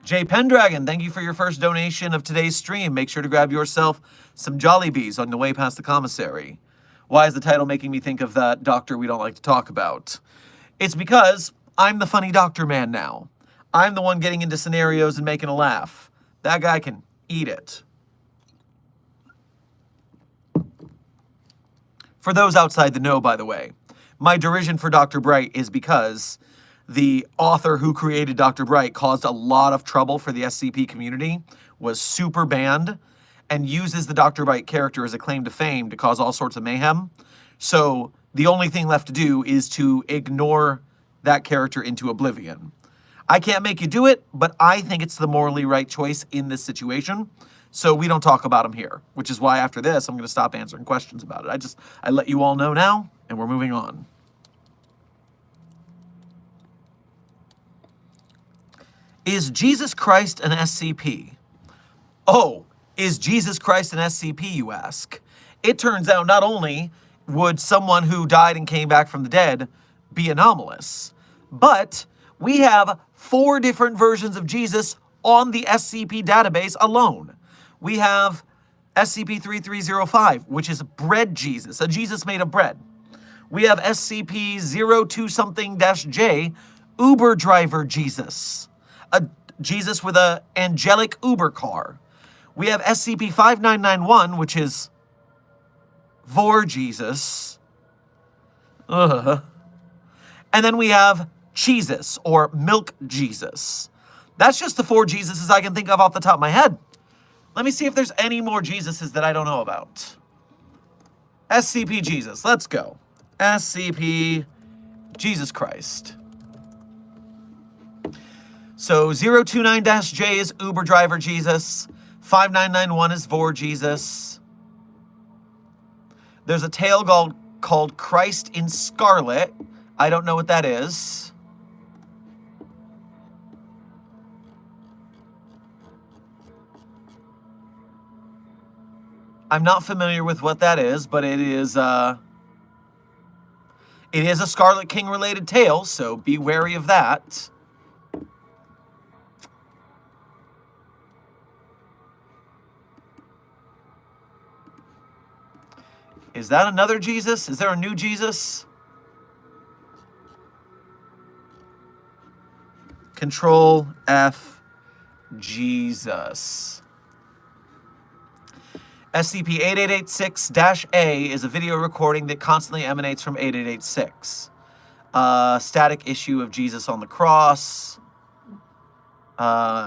Jay Pendragon, thank you for your first donation of today's stream. Make sure to grab yourself some Jollibees on the way past the commissary. Why is the title making me think of that doctor we don't like to talk about? It's because I'm the funny doctor man now. I'm the one getting into scenarios and making a laugh. That guy can eat it. For those outside the know, by the way, my derision for Dr. Bright is because the author who created Dr. Bright caused a lot of trouble for the SCP community, was super banned, and uses the Dr. Bright character as a claim to fame to cause all sorts of mayhem. So the only thing left to do is to ignore that character into oblivion. I can't make you do it, but I think it's the morally right choice in this situation. So we don't talk about him here, which is why after this, I'm going to stop answering questions about it. I let you all know now, and we're moving on. Is Jesus Christ an SCP? Oh, is Jesus Christ an SCP, you ask? It turns out not only would someone who died and came back from the dead be anomalous, but we have 4 different versions of Jesus, on the SCP database alone. We have SCP-3305, which is bread Jesus, a Jesus made of bread. We have SCP-02-something-J, Uber driver Jesus, a Jesus with an angelic Uber car. We have SCP-5991, which is Vor Jesus. Ugh. And then we have Jesus, or Milk Jesus. That's just the 4 Jesuses I can think of off the top of my head. Let me see if there's any more Jesuses that I don't know about. SCP Jesus, let's go. SCP Jesus Christ. So 029-J is Uber driver Jesus. 5991 is Vor Jesus. There's a tale called Christ in Scarlet. I don't know what that is. I'm not familiar with what that is, but it is a Scarlet King related tale, so be wary of that. Is that another Jesus? Is there a new Jesus? Control F, Jesus. SCP-8886-A is a video recording that constantly emanates from 8886. Static issue of Jesus on the cross.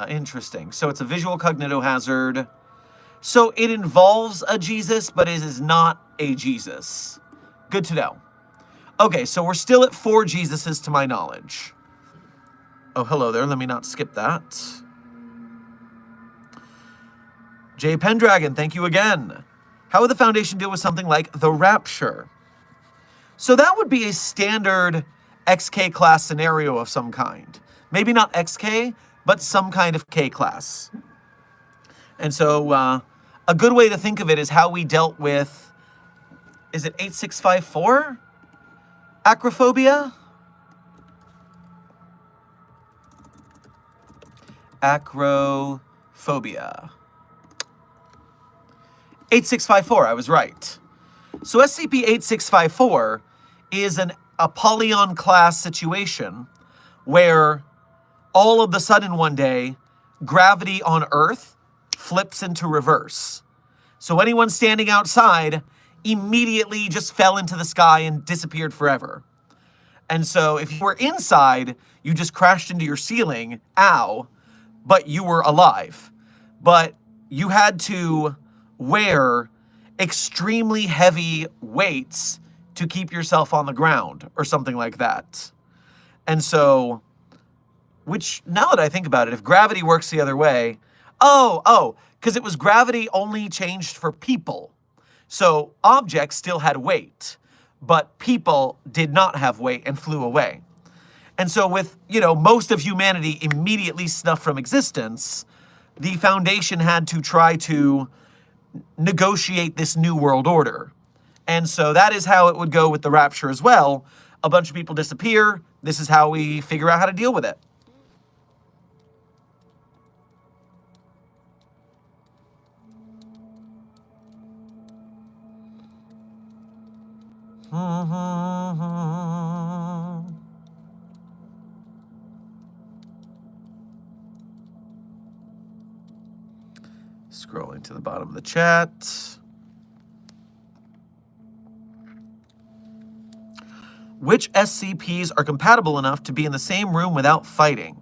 Interesting. So it's a visual cognitohazard. So it involves a Jesus, but it is not a Jesus. Good to know. Okay, so we're still at 4 Jesuses to my knowledge. Oh, hello there. Let me not skip that. J. Pendragon, thank you again. How would the Foundation deal with something like the Rapture? So that would be a standard XK class scenario of some kind. Maybe not XK, but some kind of K class. And so a good way to think of it is how we dealt with, is it 8654? Acrophobia? Acrophobia. 8654, I was right. So SCP-8654 is a Apollyon class situation where all of the sudden one day, gravity on Earth flips into reverse. So anyone standing outside immediately just fell into the sky and disappeared forever. And so if you were inside, you just crashed into your ceiling, ow, but you were alive. But you had to wear extremely heavy weights to keep yourself on the ground or something like that. And so, which now that I think about it, if gravity works the other way, because it was gravity only changed for people. So objects still had weight, but people did not have weight and flew away. And so with, most of humanity immediately snuffed from existence, the Foundation had to try to negotiate this new world order. And so that is how it would go with the Rapture as well. A bunch of people disappear. This is how we figure out how to deal with it. Scrolling to the bottom of the chat. Which SCPs are compatible enough to be in the same room without fighting?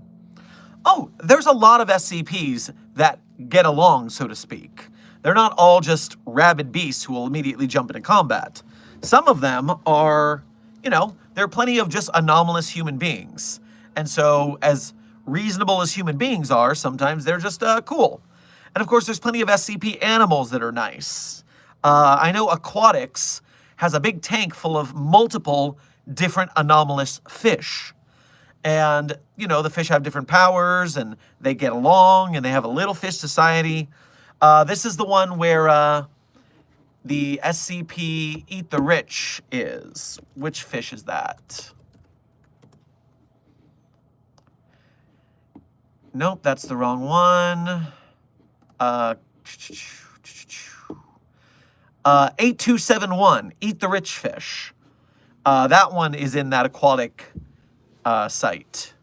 Oh, there's a lot of SCPs that get along, so to speak. They're not all just rabid beasts who will immediately jump into combat. Some of them are, there are plenty of just anomalous human beings. And so as reasonable as human beings are, sometimes they're just cool. And of course, there's plenty of SCP animals that are nice. I know Aquatics has a big tank full of multiple different anomalous fish. And, the fish have different powers and they get along and they have a little fish society. This is the one where the SCP Eat the Rich is. Which fish is that? Nope, that's the wrong one. 8271, Eat the Rich Fish. That one is in that aquatic site.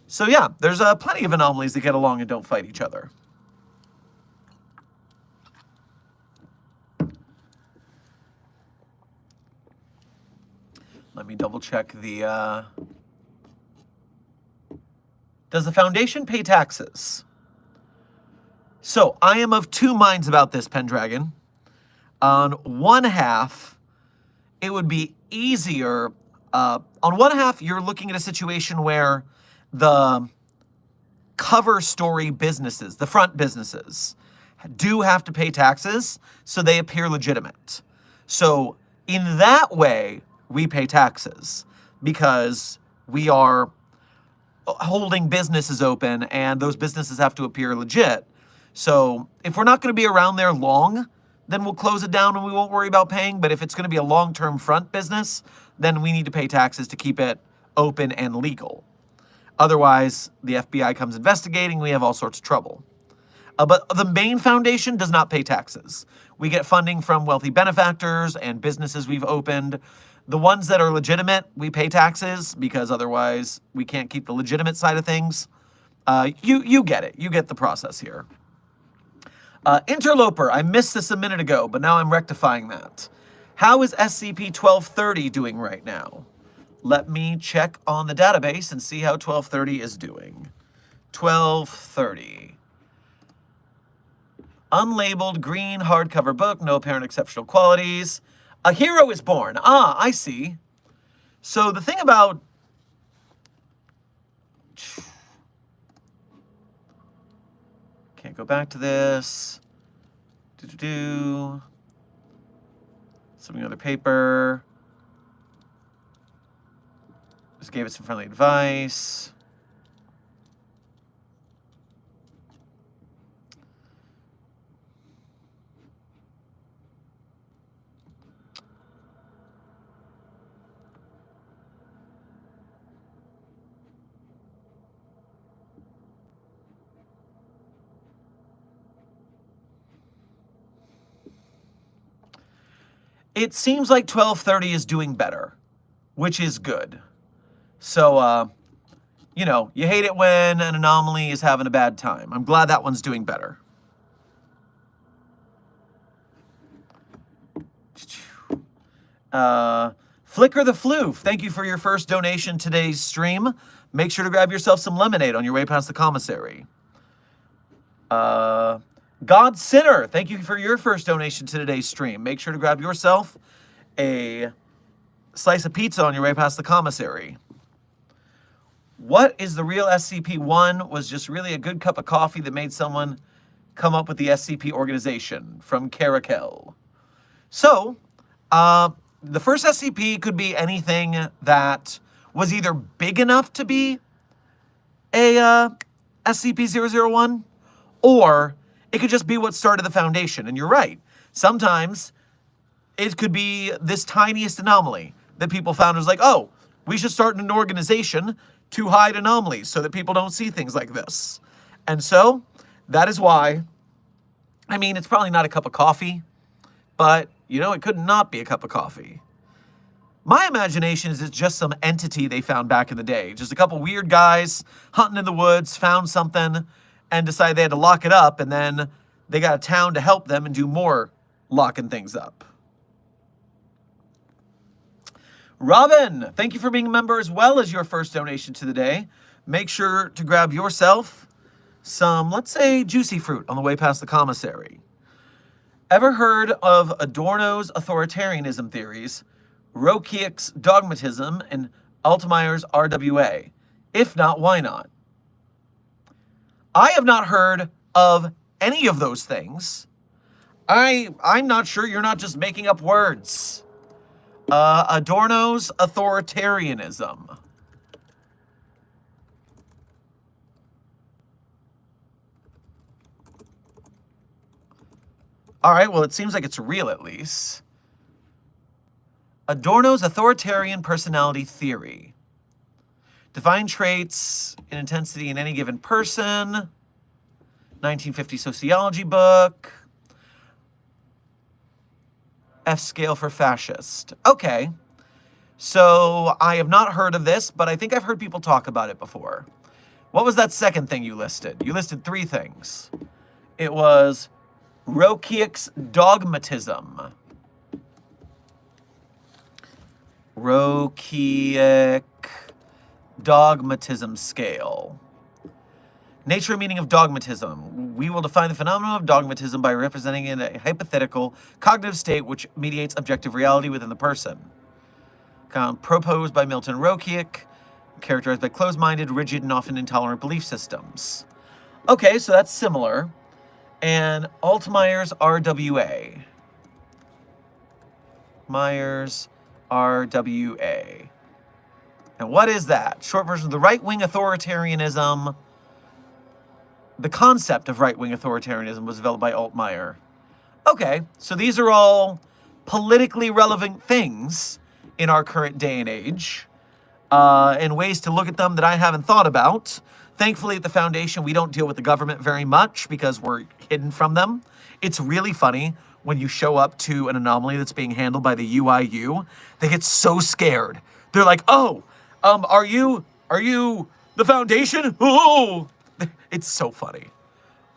So yeah, there's plenty of anomalies that get along and don't fight each other. Let me double check the... Does the Foundation pay taxes? So I am of two minds about this, Pendragon. On one half, it would be easier. On one half, you're looking at a situation where the cover story businesses, the front businesses, do have to pay taxes, so they appear legitimate. So in that way, we pay taxes because we are holding businesses open and those businesses have to appear legit. So if we're not going to be around there long, then we'll close it down and we won't worry about paying. But if it's going to be a long-term front business, then we need to pay taxes to keep it open and legal. Otherwise, the FBI comes investigating, we have all sorts of trouble. But the main foundation does not pay taxes. We get funding from wealthy benefactors and businesses we've opened. The ones that are legitimate, we pay taxes because otherwise we can't keep the legitimate side of things. You get it. You get the process here. Interloper, I missed this a minute ago, but now I'm rectifying that. How is SCP-1230 doing right now? Let me check on the database and see how 1230 is doing. 1230. Unlabeled green hardcover book, no apparent exceptional qualities. A hero is born. Ah, I see. So the thing about... Can't go back to this. Something other paper. Just gave it some friendly advice. It seems like 1230 is doing better, which is good. So, you know, you hate it when an anomaly is having a bad time. I'm glad that one's doing better. Flicker the Floof, thank you for your first donation today's stream. Make sure to grab yourself some lemonade on your way past the commissary. God Sinner, thank you for your first donation to today's stream. Make sure to grab yourself a slice of pizza on your way past the commissary. What is the real SCP-1 was just really a good cup of coffee that made someone come up with the SCP organization from Caracal. So, the first SCP could be anything that was either big enough to be a SCP-001 or it could just be what started the Foundation. And you're right. Sometimes it could be this tiniest anomaly that people found was like, oh, we should start an organization to hide anomalies so that people don't see things like this. And so that is why, I mean, it's probably not a cup of coffee, but, you know, it could not be a cup of coffee. My imagination is it's just some entity they found back in the day. Just a couple weird guys hunting in the woods, found something, and decided they had to lock it up, and then they got a town to help them and do more locking things up. Robin, thank you for being a member as well as your first donation to the day. Make sure to grab yourself some, let's say, juicy fruit on the way past the commissary. Ever heard of Adorno's authoritarianism theories, Rokiek's dogmatism, and Altemeyer's RWA? If not, why not? I have not heard of any of those things. I'm not sure you're not just making up words. Adorno's authoritarianism. All right, well, it seems like it's real at least. Adorno's authoritarian personality theory. Define traits in intensity in any given person. 1950 sociology book. F scale for fascist. Okay. So I have not heard of this, but I think I've heard people talk about it before. What was that second thing you listed? You listed 3 things. It was Rokiek's dogmatism. Rokiek dogmatism scale. Nature and meaning of dogmatism. We will define the phenomenon of dogmatism by representing it in a hypothetical cognitive state which mediates objective reality within the person. Proposed by Milton Rokiek, characterized by closed-minded, rigid, and often intolerant belief systems. Okay, so that's similar. And Altmaier's RWA. Myers RWA. And what is that? Short version of the right-wing authoritarianism. The concept of right-wing authoritarianism was developed by Altmaier. Okay, so these are all politically relevant things in our current day and age, and ways to look at them that I haven't thought about. Thankfully, at the Foundation, we don't deal with the government very much because we're hidden from them. It's really funny when you show up to an anomaly that's being handled by the UIU. They get so scared. They're like, oh, are you the Foundation? Oh, it's so funny.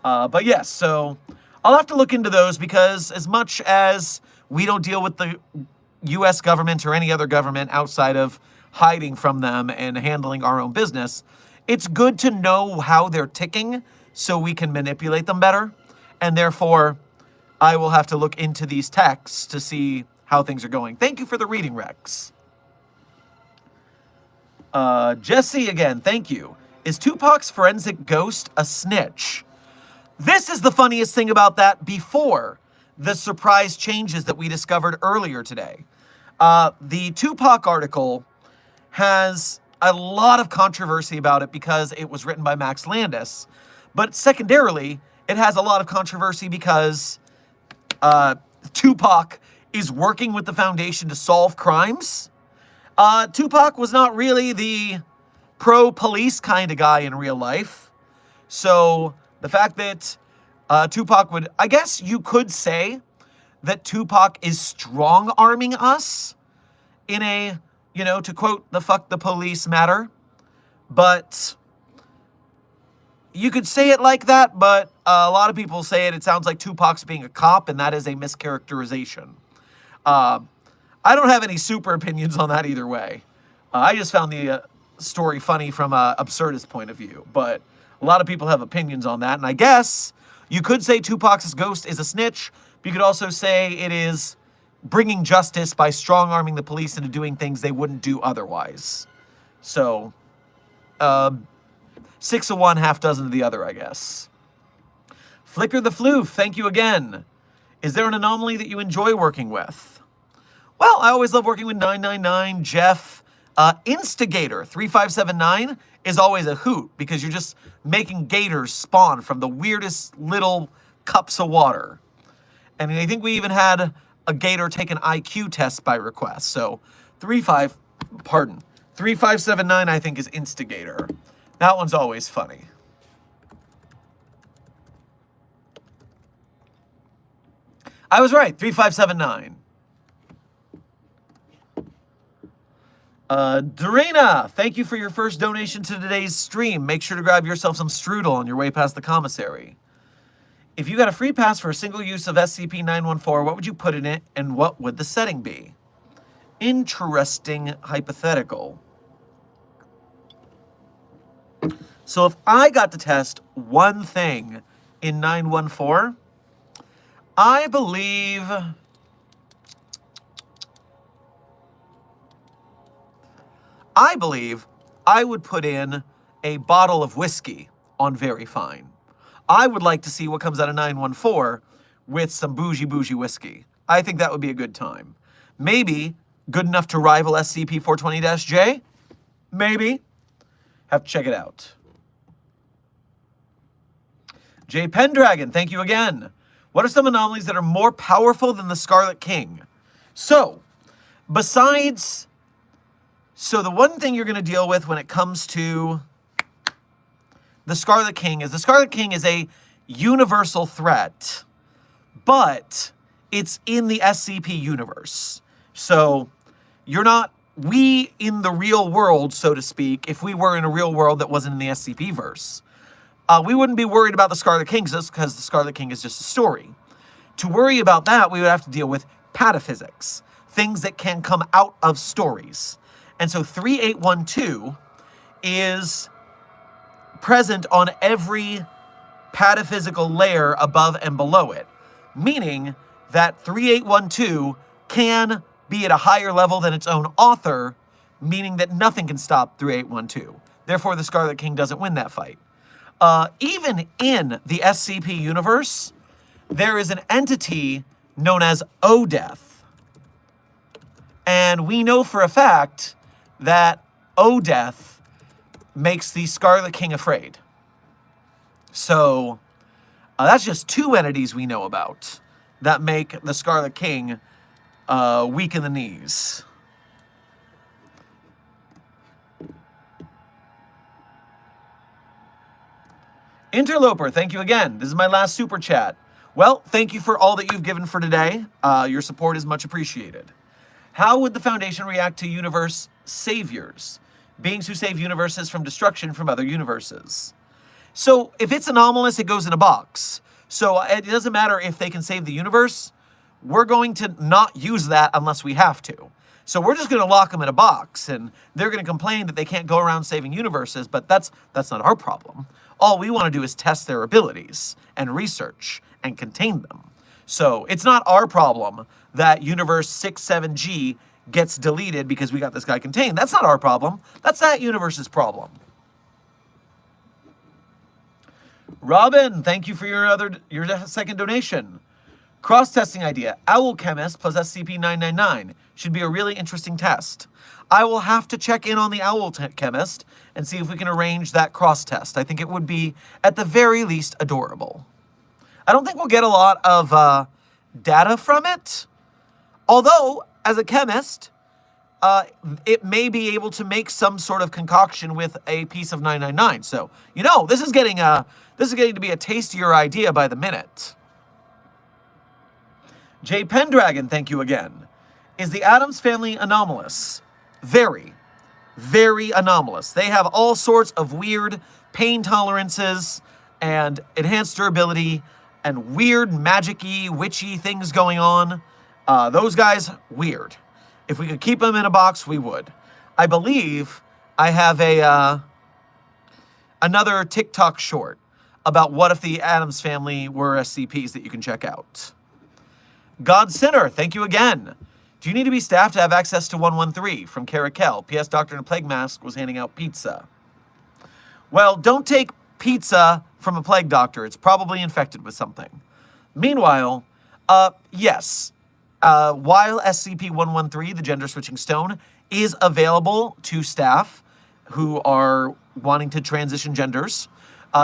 But yes, so I'll have to look into those because as much as we don't deal with the U.S. government or any other government outside of hiding from them and handling our own business, it's good to know how they're ticking so we can manipulate them better. And therefore, I will have to look into these texts to see how things are going. Thank you for the reading, Rex. Jesse, again, thank you. Is Tupac's forensic ghost a snitch? This is the funniest thing about that before the surprise changes that we discovered earlier today. The Tupac article has a lot of controversy about it because it was written by Max Landis. But secondarily, it has a lot of controversy because Tupac is working with the Foundation to solve crimes. Tupac was not really the pro-police kind of guy in real life. So the fact that Tupac would, I guess you could say that Tupac is strong-arming us in a, to quote the fuck the police matter. But you could say it like that, but a lot of people say it sounds like Tupac's being a cop, and that is a mischaracterization. I don't have any super opinions on that either way. I just found the story funny from an absurdist point of view, but a lot of people have opinions on that, and I guess you could say Tupac's ghost is a snitch, but you could also say it is bringing justice by strong-arming the police into doing things they wouldn't do otherwise. So, 6 of one, half dozen of the other, I guess. Flicker the Floof, thank you again. Is there an anomaly that you enjoy working with? Well, I always love working with 999, Jeff. Instigator 3579 is always a hoot because you're just making gators spawn from the weirdest little cups of water. And I think we even had a gator take an IQ test by request. So 3579 I think is Instigator. That one's always funny. I was right, 3579. Dorena, thank you for your first donation to today's stream. Make sure to grab yourself some strudel on your way past the commissary. If you got a free pass for a single use of SCP-914, what would you put in it, and what would the setting be? Interesting hypothetical. So if I got to test one thing in 914, I believe I would put in a bottle of whiskey on Very Fine. I would like to see what comes out of 914 with some bougie whiskey. I think that would be a good time. Maybe good enough to rival SCP-420-J? Maybe. Have to check it out. J. Pendragon, thank you again. What are some anomalies that are more powerful than the Scarlet King? So, besides So the one thing you're going to deal with when it comes to the Scarlet King is a universal threat, but it's in the SCP universe. So we in the real world, so to speak, if we were in a real world that wasn't in the SCP verse, we wouldn't be worried about the Scarlet King just because the Scarlet King is just a story. To worry about that, we would have to deal with pataphysics, things that can come out of stories. And so 3812 is present on every pataphysical layer above and below it, meaning that 3812 can be at a higher level than its own author, meaning that nothing can stop 3812. Therefore, the Scarlet King doesn't win that fight. Even in the SCP universe, there is an entity known as O-Death. And we know for a fact that O-Death makes the Scarlet King afraid. So, that's just two entities we know about that make the Scarlet King weak in the knees. Interloper, thank you again. This is my last super chat. Well, thank you for all that you've given for today. Your support is much appreciated. How would the Foundation react to universe saviors? Beings who save universes from destruction from other universes. So, if it's anomalous, it goes in a box. So, it doesn't matter if they can save the universe. We're going to not use that unless we have to. So we're just going to lock them in a box, and they're going to complain that they can't go around saving universes, but that's not our problem. All we want to do is test their abilities and research and contain them. So it's not our problem that universe 67G gets deleted because we got this guy contained. That's not our problem. That's that universe's problem. Robin, thank you for your second donation. Cross-testing idea. Owl Chemist plus SCP-999 should be a really interesting test. I will have to check in on the Owl Chemist and see if we can arrange that cross-test. I think it would be, at the very least, adorable. I don't think we'll get a lot of data from it. Although, as a chemist, it may be able to make some sort of concoction with a piece of 999. So, this is getting to be a tastier idea by the minute. J. Pendragon, thank you again. Is the Addams family anomalous? Very, very anomalous. They have all sorts of weird pain tolerances and enhanced durability and weird magic-y, witchy things going on. Those guys, weird. If we could keep them in a box, we would. I believe I have another TikTok short about what if the Addams family were SCPs that you can check out. God Sinner, thank you again. Do you need to be staffed to have access to 113 from Caracal? P.S. Doctor in a Plague Mask was handing out pizza. Well, don't take pizza from a plague doctor. It's probably infected with something. Meanwhile, yes, while SCP-113, the gender switching stone, is available to staff who are wanting to transition genders,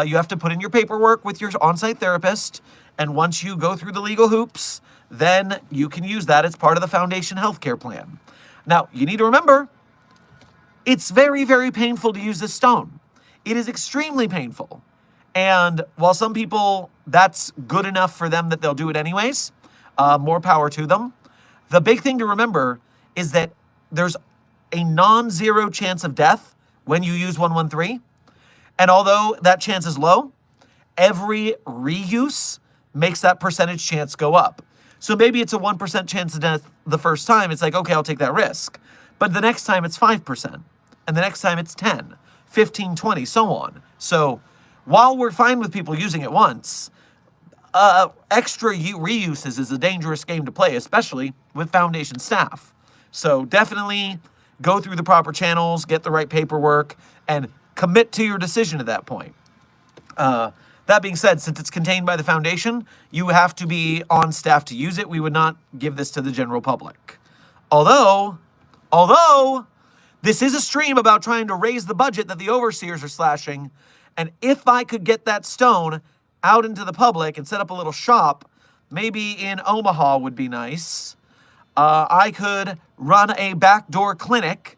you have to put in your paperwork with your on-site therapist, and once you go through the legal hoops, then you can use that as part of the Foundation healthcare plan. Now, you need to remember, it's very, very painful to use this stone. It is extremely painful. And while some people, that's good enough for them that they'll do it anyways, more power to them. The big thing to remember is that there's a non-zero chance of death when you use 113. And although that chance is low, every reuse makes that percentage chance go up. So maybe it's a 1% chance of death the first time. It's like, okay, I'll take that risk. But the next time it's 5%. And the next time it's 10, 15, 20, so on. So while we're fine with people using it once, extra reuses is a dangerous game to play, especially with Foundation staff. So definitely go through the proper channels, get the right paperwork, and commit to your decision at that point. That being said, since it's contained by the Foundation, you have to be on staff to use it. We would not give this to the general public. Although, this is a stream about trying to raise the budget that the overseers are slashing, and if I could get that stone out into the public and set up a little shop, maybe in Omaha would be nice. I could run a backdoor clinic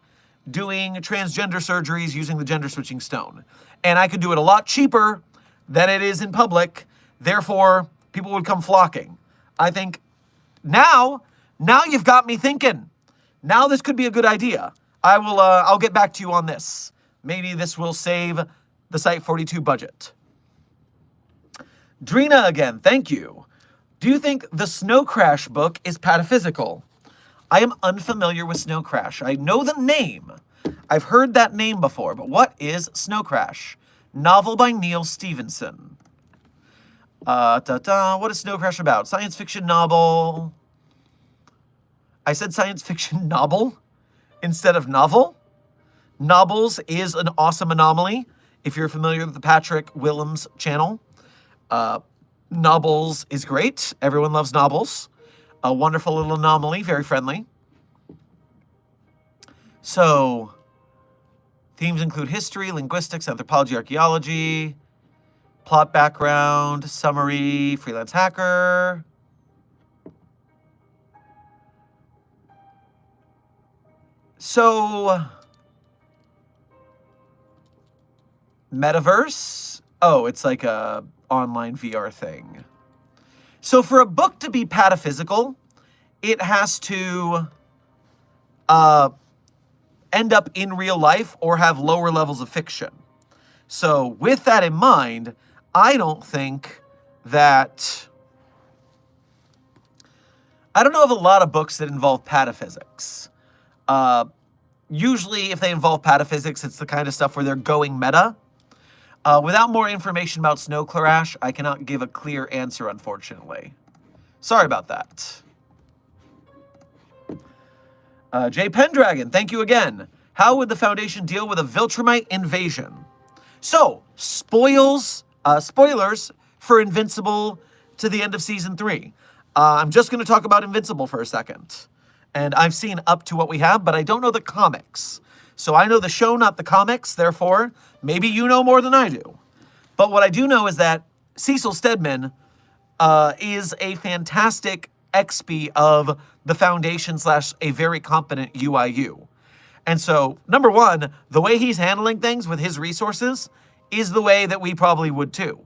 doing transgender surgeries using the gender switching stone. And I could do it a lot cheaper than it is in public. Therefore, people would come flocking. I think now you've got me thinking. Now this could be a good idea. I'll get back to you on this. Maybe this will save the Site 42 budget. Drina again, thank you. Do you think the Snow Crash book is pataphysical? I am unfamiliar with Snow Crash. I know the name. I've heard that name before, but what is Snow Crash? Novel by Neil Stevenson. What is Snow Crash about? Science fiction novel. I said science fiction novel instead of novel. Novels is an awesome anomaly. If you're familiar with the Patrick Willems channel, Nobbles is great. Everyone loves Nobbles. A wonderful little anomaly, very friendly. So, themes include history, linguistics, anthropology, archaeology, plot background, summary, freelance hacker. So, metaverse? Oh, it's like a online VR thing. So for a book to be pataphysical, it has to end up in real life or have lower levels of fiction. So with that in mind, I don't know of a lot of books that involve pataphysics. Usually if they involve pataphysics, it's the kind of stuff where they're going meta. Without more information about Snow Crash, I cannot give a clear answer, unfortunately. Sorry about that. J. Pendragon, thank you again. How would the Foundation deal with a Viltrumite invasion? So, spoilers for Invincible to the end of Season 3. I'm just going to talk about Invincible for a second. And I've seen up to what we have, but I don't know the comics. So I know the show, not the comics, therefore, maybe you know more than I do. But what I do know is that Cecil Stedman is a fantastic XP of the Foundation / a very competent UIU. And so, number one, the way he's handling things with his resources is the way that we probably would too.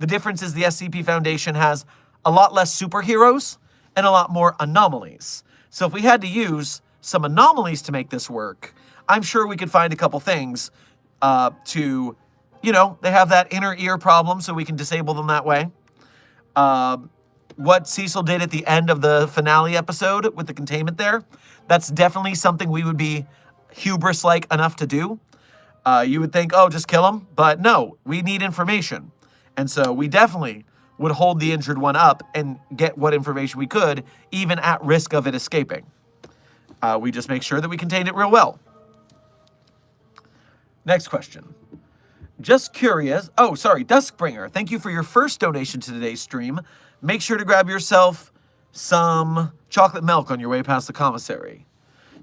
The difference is the SCP Foundation has a lot less superheroes and a lot more anomalies. So if we had to use some anomalies to make this work, I'm sure we could find a couple things to, they have that inner ear problem, so we can disable them that way. What Cecil did at the end of the finale episode with the containment there, that's definitely something we would be hubris-like enough to do. You would think, oh, just kill him. But no, we need information. And so we definitely would hold the injured one up and get what information we could, even at risk of it escaping. We just make sure that we contained it real well. Next question. Just curious. Oh, sorry, Duskbringer. Thank you for your first donation to today's stream. Make sure to grab yourself some chocolate milk on your way past the commissary.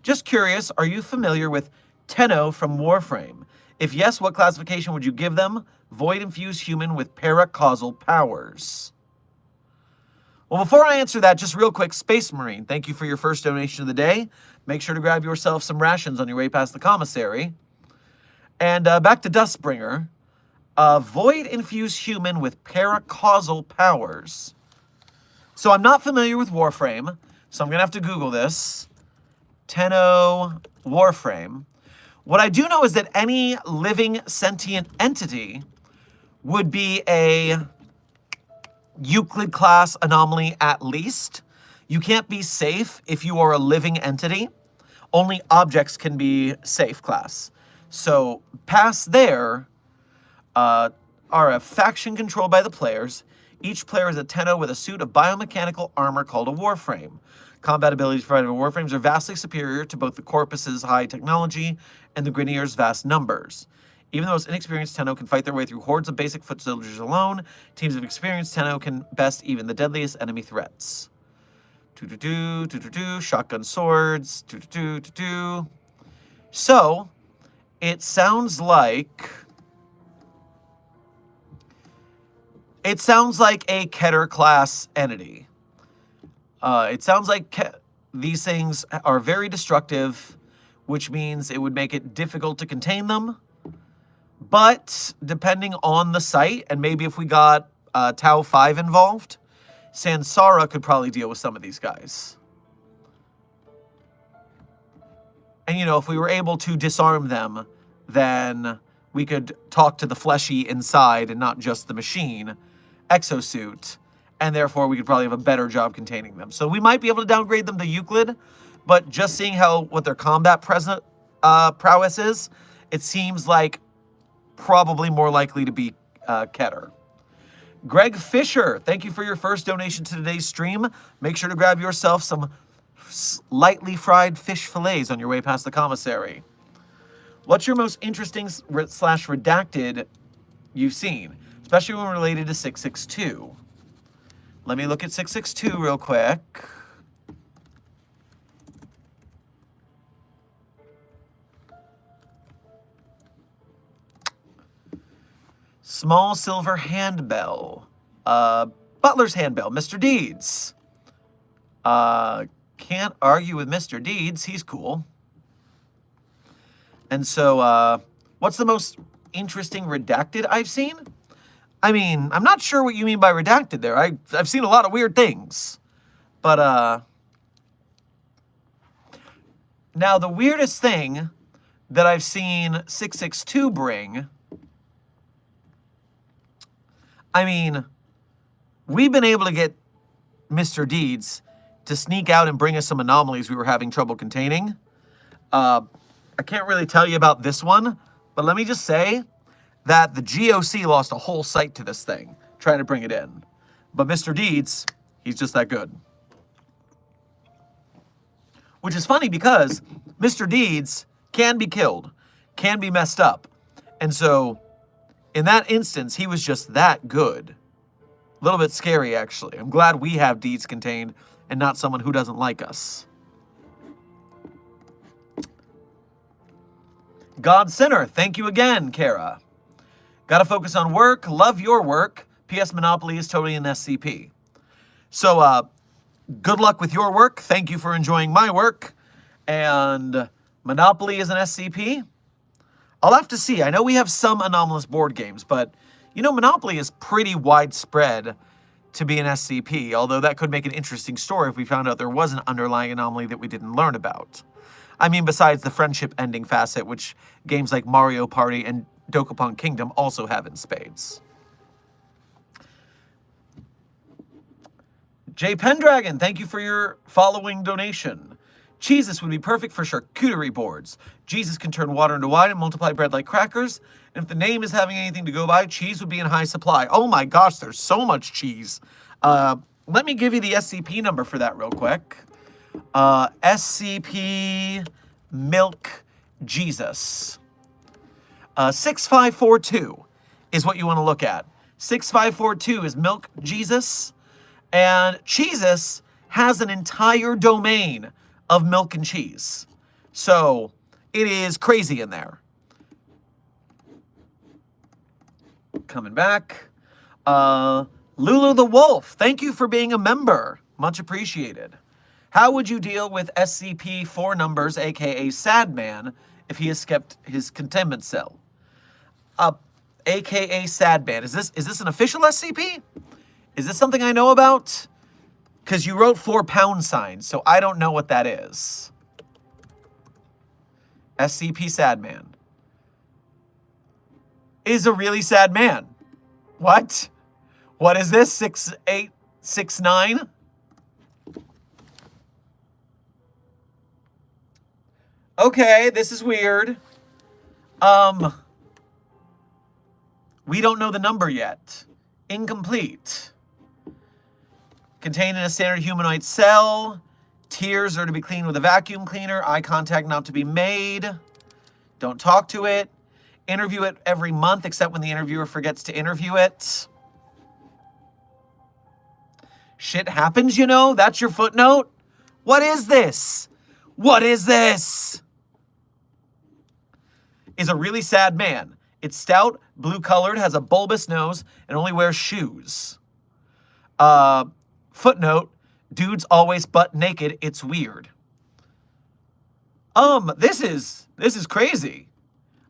Just curious, are you familiar with Tenno from Warframe? If yes, what classification would you give them? Void-infused human with paracausal powers. Well, before I answer that, just real quick, Space Marine, thank you for your first donation of the day. Make sure to grab yourself some rations on your way past the commissary. And back to Dustbringer. Void-infused human with paracausal powers. So I'm not familiar with Warframe, so I'm going to have to Google this. Tenno Warframe. What I do know is that any living sentient entity would be a Euclid class anomaly at least. You can't be safe if you are a living entity. Only objects can be safe class. So past there are a faction controlled by the players. Each player is a Tenno with a suit of biomechanical armor called a Warframe. Combat abilities provided by Warframes are vastly superior to both the Corpus's high technology and the Grineer's vast numbers. Even the most inexperienced Tenno can fight their way through hordes of basic foot soldiers alone. Teams of experienced Tenno can best even the deadliest enemy threats. Shotgun swords. So, it sounds like a Keter class entity. It sounds like these things are very destructive which means it would make it difficult to contain them. But depending on the site, and maybe if we got Tau 5 involved, Sansara could probably deal with some of these guys. And, you know, if we were able to disarm them, then we could talk to the fleshy inside and not just the machine exosuit, and therefore we could probably have a better job containing them. So we might be able to downgrade them to Euclid, but just seeing what their combat prowess is, it seems like probably more likely to be Keter. Greg Fisher, thank you for your first donation to today's stream. Make sure to grab yourself some lightly fried fish fillets on your way past the commissary. What's your most interesting / redacted you've seen, especially when related to 662? Let me look at 662 real quick. Small silver handbell. Butler's handbell. Mr. Deeds. Can't argue with Mr. Deeds. He's cool. And so, what's the most interesting redacted I've seen? I mean, I'm not sure what you mean by redacted there. I've seen a lot of weird things. But, now the weirdest thing that I've seen 662 bring, I mean, we've been able to get Mr. Deeds to sneak out and bring us some anomalies we were having trouble containing. I can't really tell you about this one, but let me just say that the GOC lost a whole site to this thing, trying to bring it in. But Mr. Deeds, he's just that good. Which is funny because Mr. Deeds can be killed, can be messed up. And so, in that instance, he was just that good. A little bit scary, actually. I'm glad we have Deeds contained and not someone who doesn't like us. God Sinner, thank you again, Kara. Gotta focus on work, love your work. P.S. Monopoly is totally an SCP. So, good luck with your work. Thank you for enjoying my work. And Monopoly is an SCP. I'll have to see. I know we have some anomalous board games, but, you know, Monopoly is pretty widespread to be an SCP, although that could make an interesting story if we found out there was an underlying anomaly that we didn't learn about. I mean, besides the friendship ending facet, which games like Mario Party and Dokapon Kingdom also have in spades. Jay Pendragon, thank you for your following donation. Jesus would be perfect for charcuterie boards. Jesus can turn water into wine and multiply bread like crackers. And if the name is having anything to go by, cheese would be in high supply. Oh my gosh, there's so much cheese. Let me give you the SCP number for that real quick. SCP Milk Jesus. 6542 is what you want to look at. 6542 is Milk Jesus. And Jesus has an entire domain of milk and cheese. So it is crazy in there. Coming back. Lulu the Wolf, thank you for being a member. Much appreciated. How would you deal with SCP-4 numbers, aka Sad Man, if he has kept his containment cell? AKA Sad Man. Is this an official SCP? Is this something I know about? Because you wrote 4 pound signs, so I don't know what that is. SCP Sad Man. Is a really sad man. What? What is this? 6869? Okay, this is weird. We don't know the number yet. Incomplete. Contained in a standard humanoid cell. Tears are to be cleaned with a vacuum cleaner. Eye contact not to be made. Don't talk to it. Interview it every month, except when the interviewer forgets to interview it. Shit happens, you know? That's your footnote? What is this? What is this? Is a really sad man. It's stout, blue-colored, has a bulbous nose, and only wears shoes. Footnote, dudes always butt naked, it's weird. This is crazy.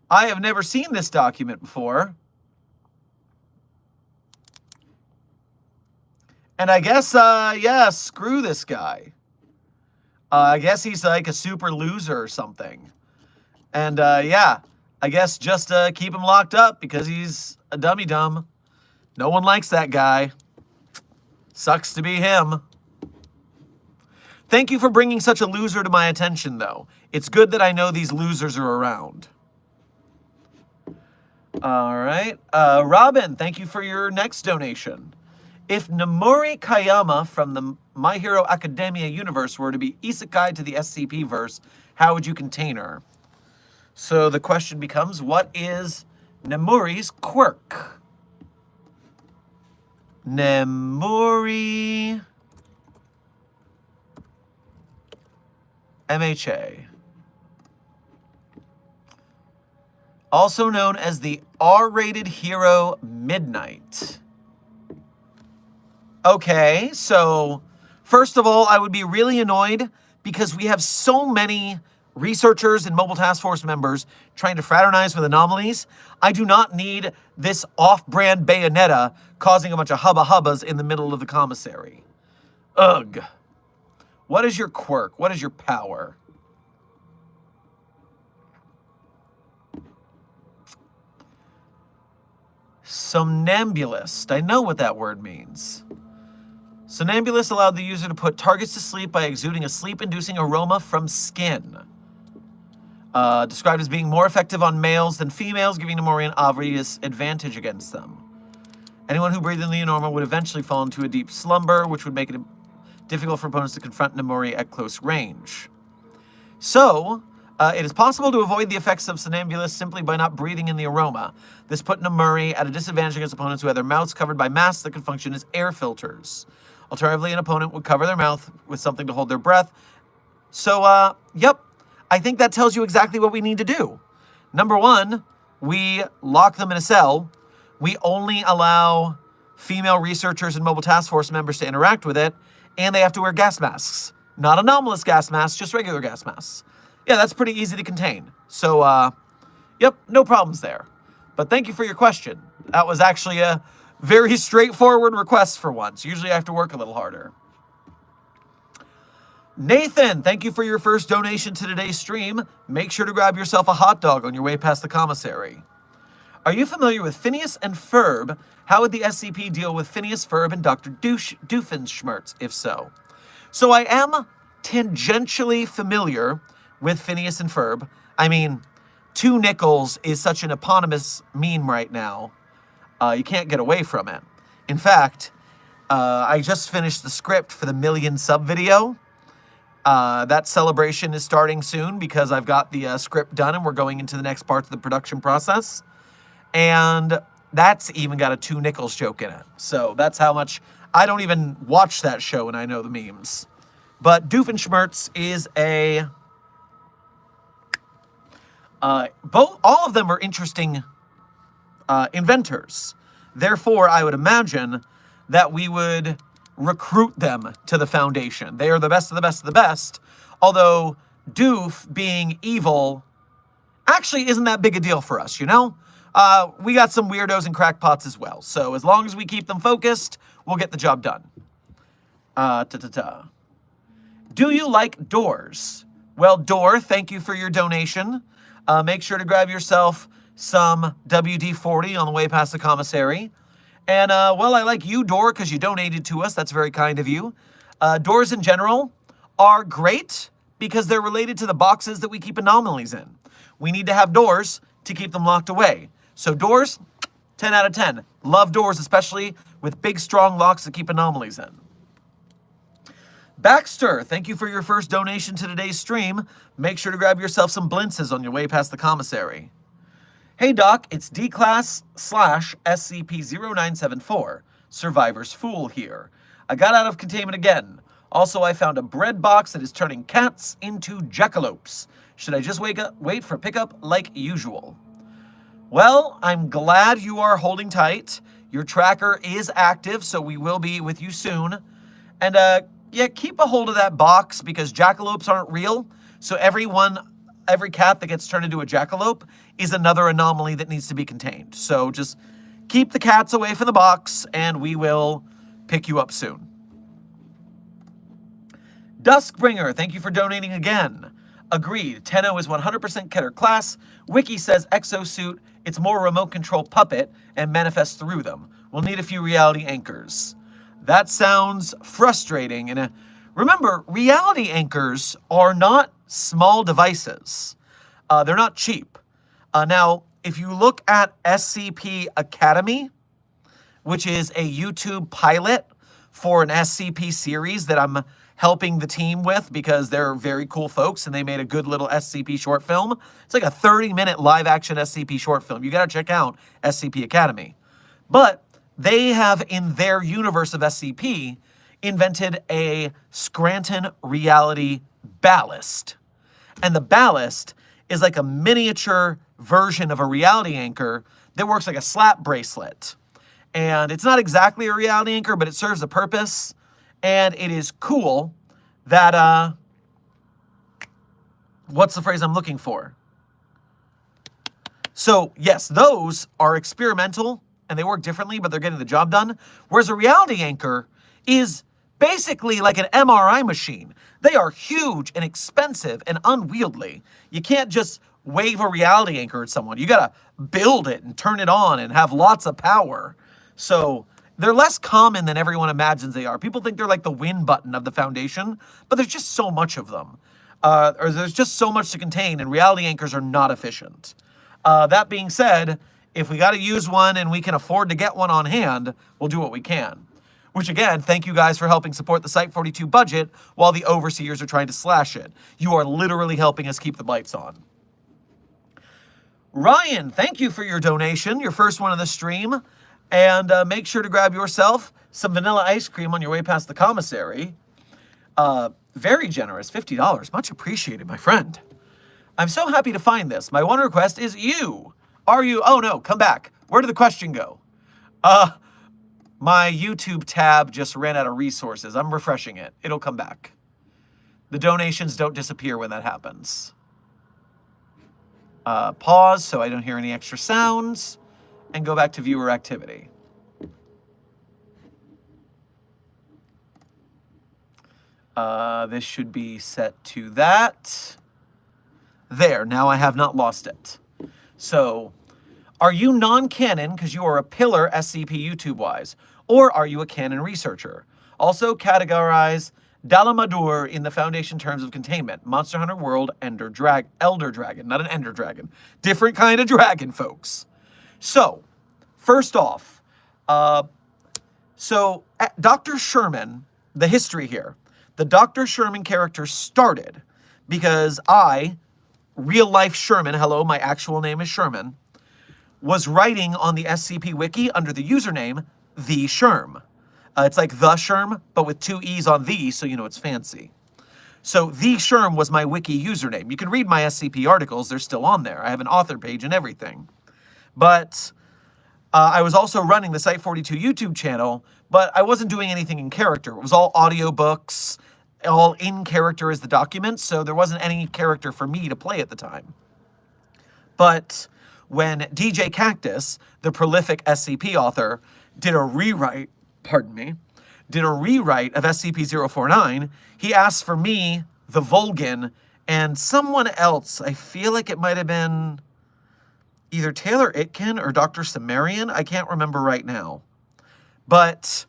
I have never seen this document before. And I guess, yeah, screw this guy. I guess he's like a super loser or something. And, yeah, I guess just keep him locked up because he's a dummy-dumb. No one likes that guy. Sucks to be him. Thank you for bringing such a loser to my attention, though. It's good that I know these losers are around. All right. Robin, thank you for your next donation. If Namori Kayama from the My Hero Academia universe were to be isekai to the SCP verse, how would you contain her? So the question becomes, what is Namori's quirk? Namori MHA. Also known as the R-rated hero Midnight. Okay, so first of all, I would be really annoyed because we have so many researchers and mobile task force members trying to fraternize with anomalies. I do not need this off-brand Bayonetta causing a bunch of hubba-hubbas in the middle of the commissary. Ugh. What is your quirk? What is your power? Somnambulist. I know what that word means. Somnambulist allowed the user to put targets to sleep by exuding a sleep-inducing aroma from skin. Described as being more effective on males than females, giving Namori an obvious advantage against them. Anyone who breathed in the aroma would eventually fall into a deep slumber, which would make it difficult for opponents to confront Namori at close range. So, it is possible to avoid the effects of somnambulist simply by not breathing in the aroma. This put Namori at a disadvantage against opponents who had their mouths covered by masks that could function as air filters. Alternatively, an opponent would cover their mouth with something to hold their breath. So, yep, I think that tells you exactly what we need to do. Number one, we lock them in a cell. We only allow female researchers and mobile task force members to interact with it, and they have to wear gas masks. Not anomalous gas masks, just regular gas masks. Yeah, that's pretty easy to contain. So, yep, no problems there. But thank you for your question. That was actually a very straightforward request for once. Usually I have to work a little harder. Nathan, thank you for your first donation to today's stream. Make sure to grab yourself a hot dog on your way past the commissary. Are you familiar with Phineas and Ferb? How would the SCP deal with Phineas, Ferb, and Dr. Doofenshmirtz, if so? So I am tangentially familiar with Phineas and Ferb. I mean, 2 nickels is such an eponymous meme right now. You can't get away from it. In fact, I just finished the script for the 1,000,000 sub video. That celebration is starting soon because I've got the script done and we're going into the next parts of the production process. And that's even got a 2 nickels joke in it. So that's how much I don't even watch that show and I know the memes. But Doofenshmirtz is a... all of them are interesting inventors. Therefore, I would imagine that we would recruit them to the Foundation. They are the best of the best of the best. Although Doof being evil actually isn't that big a deal for us, you know? We got some weirdos and crackpots as well. So as long as we keep them focused, we'll get the job done. Do you like doors? Well, Door, thank you for your donation. Make sure to grab yourself some WD-40 on the way past the commissary. And, well, I like you, Door, because you donated to us. That's very kind of you. Doors in general are great because they're related to the boxes that we keep anomalies in. We need to have doors to keep them locked away. So doors, 10 out of 10. Love doors, especially with big, strong locks that keep anomalies in. Baxter, thank you for your first donation to today's stream. Make sure to grab yourself some blintzes on your way past the commissary. Hey Doc, it's D-Class / SCP-0974, Survivor's Fool here. I got out of containment again. Also, I found a bread box that is turning cats into jackalopes. Should I just wait for pickup like usual? Well, I'm glad you are holding tight. Your tracker is active, so we will be with you soon. And, yeah, keep a hold of that box because jackalopes aren't real. So everyone every cat that gets turned into a jackalope is another anomaly that needs to be contained. So just keep the cats away from the box, and we will pick you up soon. Duskbringer, thank you for donating again. Agreed, Tenno is 100% Keter class. Wiki says exosuit, it's more remote control puppet and manifests through them. We'll need a few reality anchors. That sounds frustrating. And remember, reality anchors are not small devices. They're not cheap. Now, if you look at SCP Academy, which is a YouTube pilot for an SCP series that I'm helping the team with because they're very cool folks and they made a good little SCP short film. It's like a 30-minute live-action SCP short film. You got to check out SCP Academy. But they have, in their universe of SCP, invented a Scranton reality ballast. And the ballast is like a miniature version of a reality anchor that works like a slap bracelet. And it's not exactly a reality anchor, but it serves a purpose. And it is cool that, what's the phrase I'm looking for? So, yes, those are experimental, and they work differently, but they're getting the job done. Whereas a reality anchor is basically like an MRI machine. They are huge and expensive and unwieldy. You can't just wave a reality anchor at someone. You gotta build it and turn it on and have lots of power. So they're less common than everyone imagines they are. People think they're like the win button of the Foundation, but there's just so much of them. Or there's just so much to contain, and reality anchors are not efficient. That being said, if we got to use one and we can afford to get one on hand, we'll do what we can. Which again, thank you guys for helping support the Site-42 budget while the overseers are trying to slash it. You are literally helping us keep the lights on. Ryan, thank you for your donation, your first one of the stream. And make sure to grab yourself some vanilla ice cream on your way past the commissary. Very generous, $50. Much appreciated, my friend. I'm so happy to find this. My one request is you. Are you? Oh, no, come back. Where did the question go? My YouTube tab just ran out of resources. I'm refreshing it. It'll come back. The donations don't disappear when that happens. Pause so I don't hear any extra sounds. And go back to viewer activity. This should be set to that. There, now I have not lost it. So, are you non-canon because you are a pillar SCP YouTube-wise? Or are you a canon researcher? Also categorize Dalamadur in the Foundation terms of containment. Monster Hunter World, Elder Dragon, not an Ender Dragon. Different kind of dragon, folks. So, first off, Dr. Sherman, the history here, the Dr. Sherman character started because I, real life Sherman, hello, my actual name is Sherman, was writing on the SCP Wiki under the username The Sherm. It's like The Sherm, but with two E's on the, so you know it's fancy. So The Sherm was my Wiki username. You can read my SCP articles, they're still on there. I have an author page and everything. But I was also running the Site-42 YouTube channel, but I wasn't doing anything in character. It was all audiobooks, all in character as the documents, so there wasn't any character for me to play at the time. But when DJ Cactus, the prolific SCP author, did a rewrite of SCP-049, he asked for me, the Volgan, and someone else. I feel like it might have been either Taylor Itkin or Dr. Sumerian. I can't remember right now. But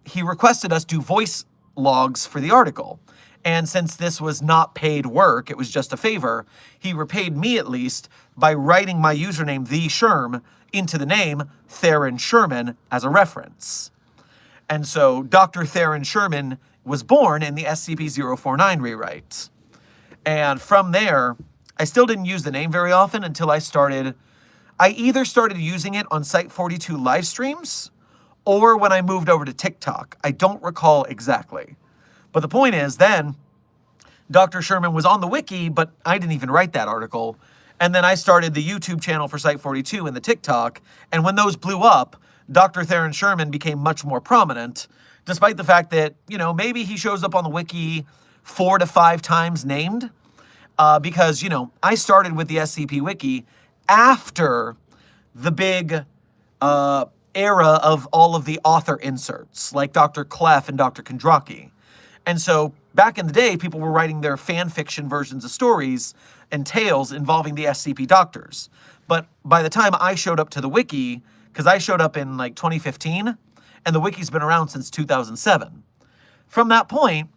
he requested us do voice logs for the article. And since this was not paid work, it was just a favor, he repaid me at least by writing my username, The Sherm, into the name Theron Sherman as a reference. And so Dr. Theron Sherman was born in the SCP-049 rewrite. And from there, I still didn't use the name very often until I either started using it on Site-42 live streams or when I moved over to TikTok. I don't recall exactly. But the point is, then, Dr. Sherman was on the wiki, but I didn't even write that article. And then I started the YouTube channel for Site-42 and the TikTok. And when those blew up, Dr. Theron Sherman became much more prominent, despite the fact that, maybe he shows up on the wiki 4 to 5 times named. because, you know, I started with the SCP Wiki after the big era of all of the author inserts, like Dr. Clef and Dr. Kondraki. And so back in the day, people were writing their fan fiction versions of stories and tales involving the SCP doctors. But by the time I showed up to the Wiki, because I showed up in like 2015, and the Wiki's been around since 2007. From that point,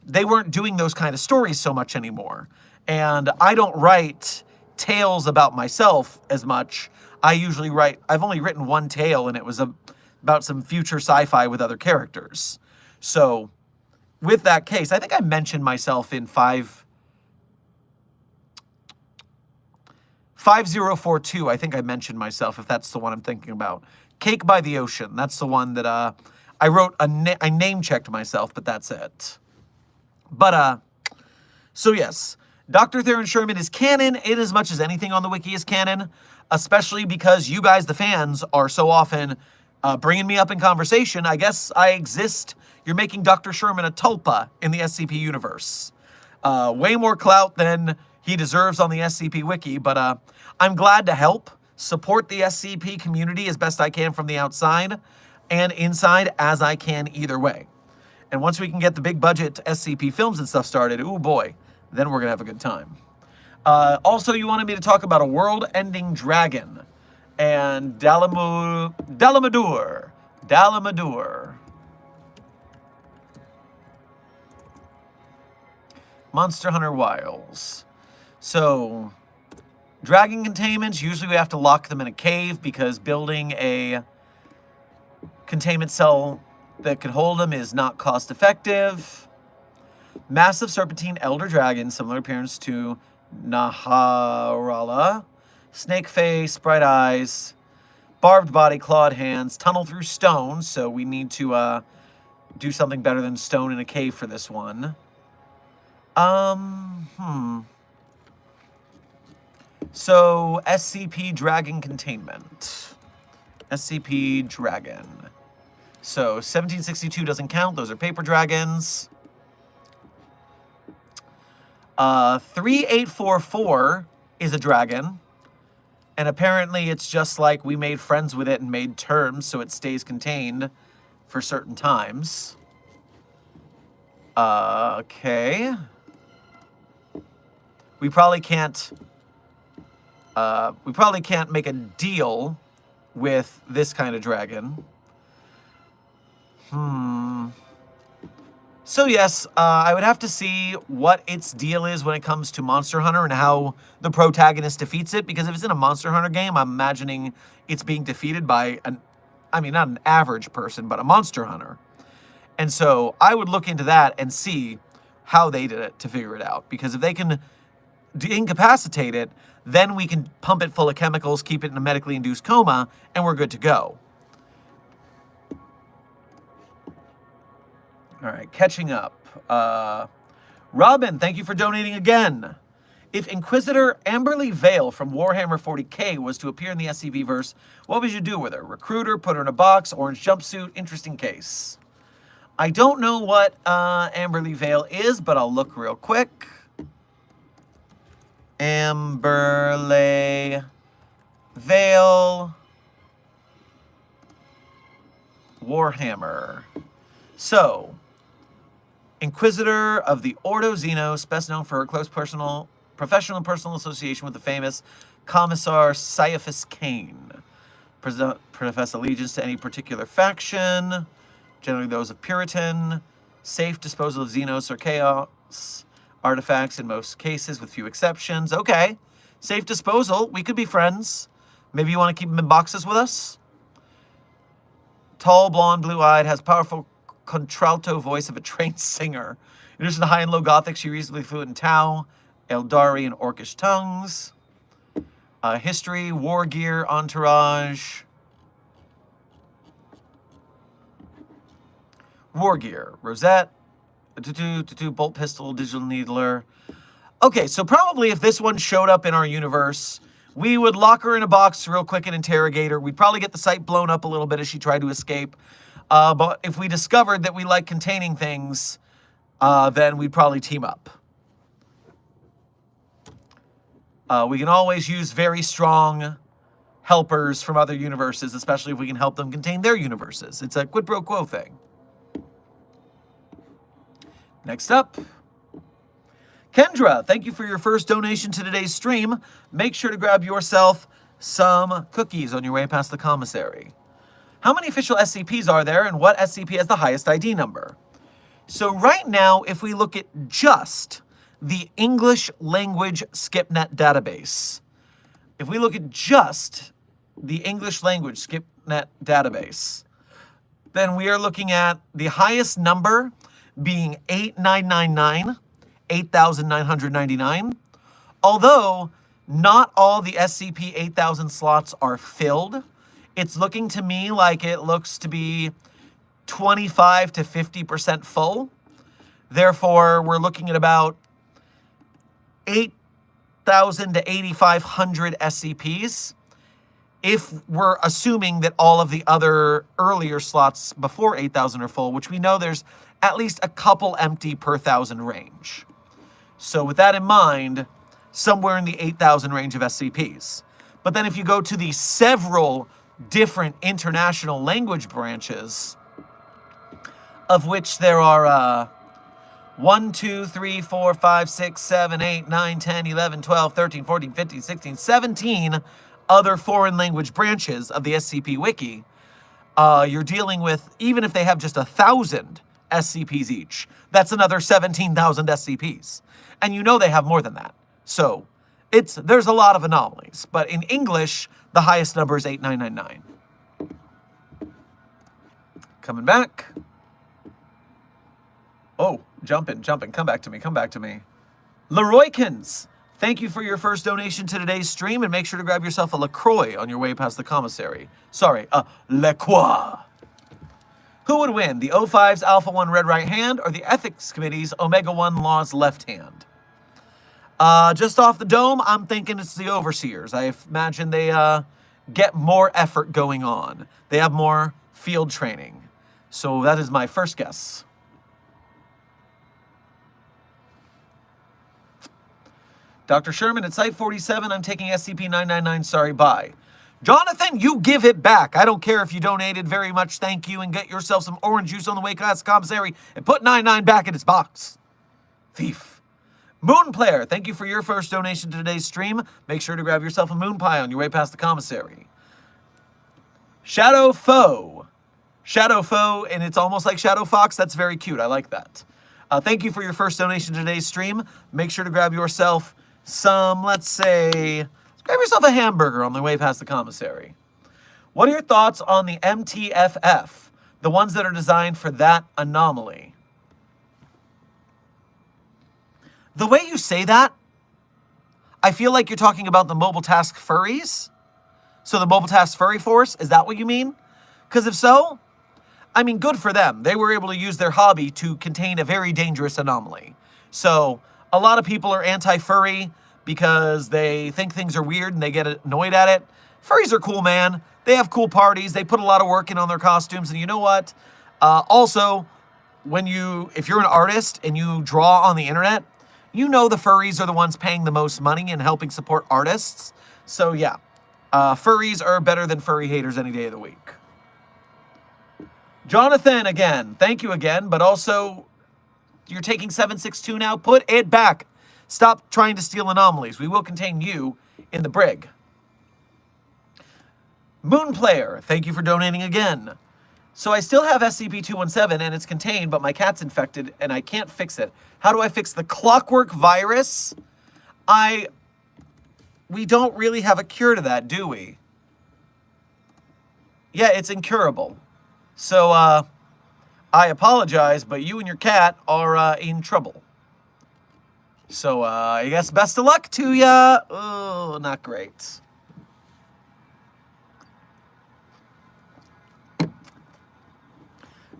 they weren't doing those kind of stories so much anymore. And I don't write tales about myself as much. I've only written one tale, and it was about some future sci-fi with other characters. So with that case, I think I mentioned myself in 5042. I think I mentioned myself, if that's the one I'm thinking about. Cake by the Ocean. That's the one that I wrote. I name-checked myself, but that's it. But, so yes, Dr. Theron Sherman is canon in as much as anything on the Wiki is canon, especially because you guys, the fans, are so often bringing me up in conversation. I guess I exist. You're making Dr. Sherman a tulpa in the SCP universe. Way more clout than he deserves on the SCP Wiki, but I'm glad to help support the SCP community as best I can from the outside and inside as I can either way. And once we can get the big budget SCP films and stuff started, ooh boy, then we're going to have a good time. Also, you wanted me to talk about a world-ending dragon and Dalamadur. Monster Hunter Wilds. So, dragon containments, usually we have to lock them in a cave because building a containment cell that can hold them is not cost effective. Massive serpentine elder dragon, similar appearance to Naharala. Snake face, bright eyes, barbed body, clawed hands, tunnel through stone, so we need to do something better than stone in a cave for this one. So, SCP Dragon Containment. SCP Dragon. So, 1762 doesn't count. Those are paper dragons. 3844 is a dragon. And apparently it's just like we made friends with it and made terms so it stays contained for certain times. Okay. We probably can't make a deal with this kind of dragon. So yes, I would have to see what its deal is when it comes to Monster Hunter and how the protagonist defeats it, because if it's in a Monster Hunter game, I'm imagining it's being defeated by not an average person, but a Monster Hunter. And so I would look into that and see how they did it to figure it out, because if they can incapacitate it, then we can pump it full of chemicals, keep it in a medically induced coma, and we're good to go. All right, catching up. Robin, thank you for donating again. If Inquisitor Amberly Vale from Warhammer 40k was to appear in the SCP verse, what would you do with her? Recruiter, put her in a box, orange jumpsuit, interesting case. I don't know what Amberly Vale is, but I'll look real quick. Amberly Vale Warhammer. So, Inquisitor of the Ordo Xenos, best known for her close professional and personal association with the famous Commissar Caiaphas Kane. Profess allegiance to any particular faction, generally those of Puritan. Safe disposal of Xenos or Chaos artifacts in most cases, with few exceptions. Okay, safe disposal. We could be friends. Maybe you want to keep them in boxes with us? Tall, blonde, blue-eyed, has powerful contralto voice of a trained singer. In addition to high and low Gothic, she reasonably fluent in Tau, Eldari, and Orcish tongues. History, war gear, entourage. War gear, rosette, bolt pistol, digital needler. Okay, so probably if this one showed up in our universe, we would lock her in a box real quick and interrogate her. We'd probably get the site blown up a little bit as she tried to escape. But if we discovered that we like containing things, then we'd probably team up. We can always use very strong helpers from other universes, especially if we can help them contain their universes. It's a quid pro quo thing. Next up, Kendra, thank you for your first donation to today's stream. Make sure to grab yourself some cookies on your way past the commissary. How many official SCPs are there, and what SCP has the highest ID number? So right now, if we look at just the English language SCPnet database, if we look at just the English language SCPnet database, then we are looking at the highest number being 8999, 8,999. Although not all the SCP 8000 slots are filled, it's looking to me like it looks to be 25 to 50% full. Therefore, we're looking at about 8,000 to 8,500 SCPs if we're assuming that all of the other earlier slots before 8,000 are full, which we know there's at least a couple empty per 1,000 range. So with that in mind, somewhere in the 8,000 range of SCPs. But then if you go to the several different international language branches, of which there are 1, 2, 3, 4, 5, 6, 7, 8, 9, 10, 11, 12, 13, 14, 15, 16, 17 other foreign language branches of the SCP Wiki, you're dealing with, even if they have just 1,000 SCPs each, that's another 17,000 SCPs. And you know they have more than that. So there's a lot of anomalies. But in English, the highest number is 8999. Coming back. Oh, jumping. Come back to me. Leroykins, thank you for your first donation to today's stream, and make sure to grab yourself a LaCroix on your way past the commissary. Sorry, a LaCroix. Who would win, the O5's Alpha 1 red right hand or the Ethics Committee's Omega 1 Law's left hand? Just off the dome, I'm thinking it's the Overseers. I imagine they get more effort going on. They have more field training. So that is my first guess. Dr. Sherman, at Site 47, I'm taking SCP-999, sorry, bye. Jonathan, you give it back. I don't care if you donated, very much thank you, and get yourself some orange juice on the way past the commissary and put 99 back in its box. Thief. Moonplayer, thank you for your first donation to today's stream. Make sure to grab yourself a moon pie on your way past the commissary. Shadow Foe, and it's almost like Shadow Fox. That's very cute. I like that. Thank you for your first donation to today's stream. Make sure to grab yourself some, let's grab yourself a hamburger on the way past the commissary. What are your thoughts on the MTFF, the ones that are designed for that anomaly? The way you say that, I feel like you're talking about the Mobile Task Furries. So the Mobile Task Furry Force, is that what you mean? Because if so, I mean, good for them. They were able to use their hobby to contain a very dangerous anomaly. So a lot of people are anti-furry because they think things are weird and they get annoyed at it. Furries are cool, man. They have cool parties. They put a lot of work in on their costumes. And you know what? Also, if you're an artist and you draw on the internet, you know the furries are the ones paying the most money and helping support artists. So yeah, furries are better than furry haters any day of the week. Jonathan, again, thank you again, but also, you're taking 762 now? Put it back. Stop trying to steal anomalies. We will contain you in the brig. Moonplayer, thank you for donating again. So I still have SCP-217 and it's contained, but my cat's infected and I can't fix it. How do I fix the clockwork virus? We don't really have a cure to that, do we? Yeah, it's incurable. So, I apologize, but you and your cat are in trouble. So, I guess best of luck to ya. Oh, not great.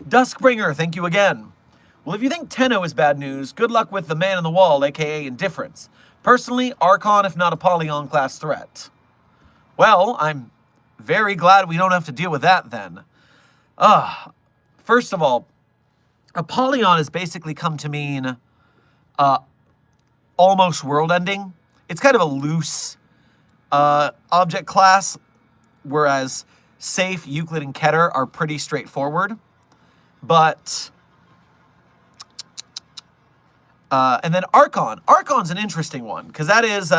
Duskbringer, thank you again. Well, if you think Tenno is bad news, good luck with the man in the wall, aka Indifference. Personally, Archon, if not a Polygon class threat. Well, I'm very glad we don't have to deal with that then. First of all, Apollyon has basically come to mean almost world ending. it's kind of a loose object class, whereas Safe, Euclid, and Keter are pretty straightforward. But, and then Archon. Archon's an interesting one, because that is,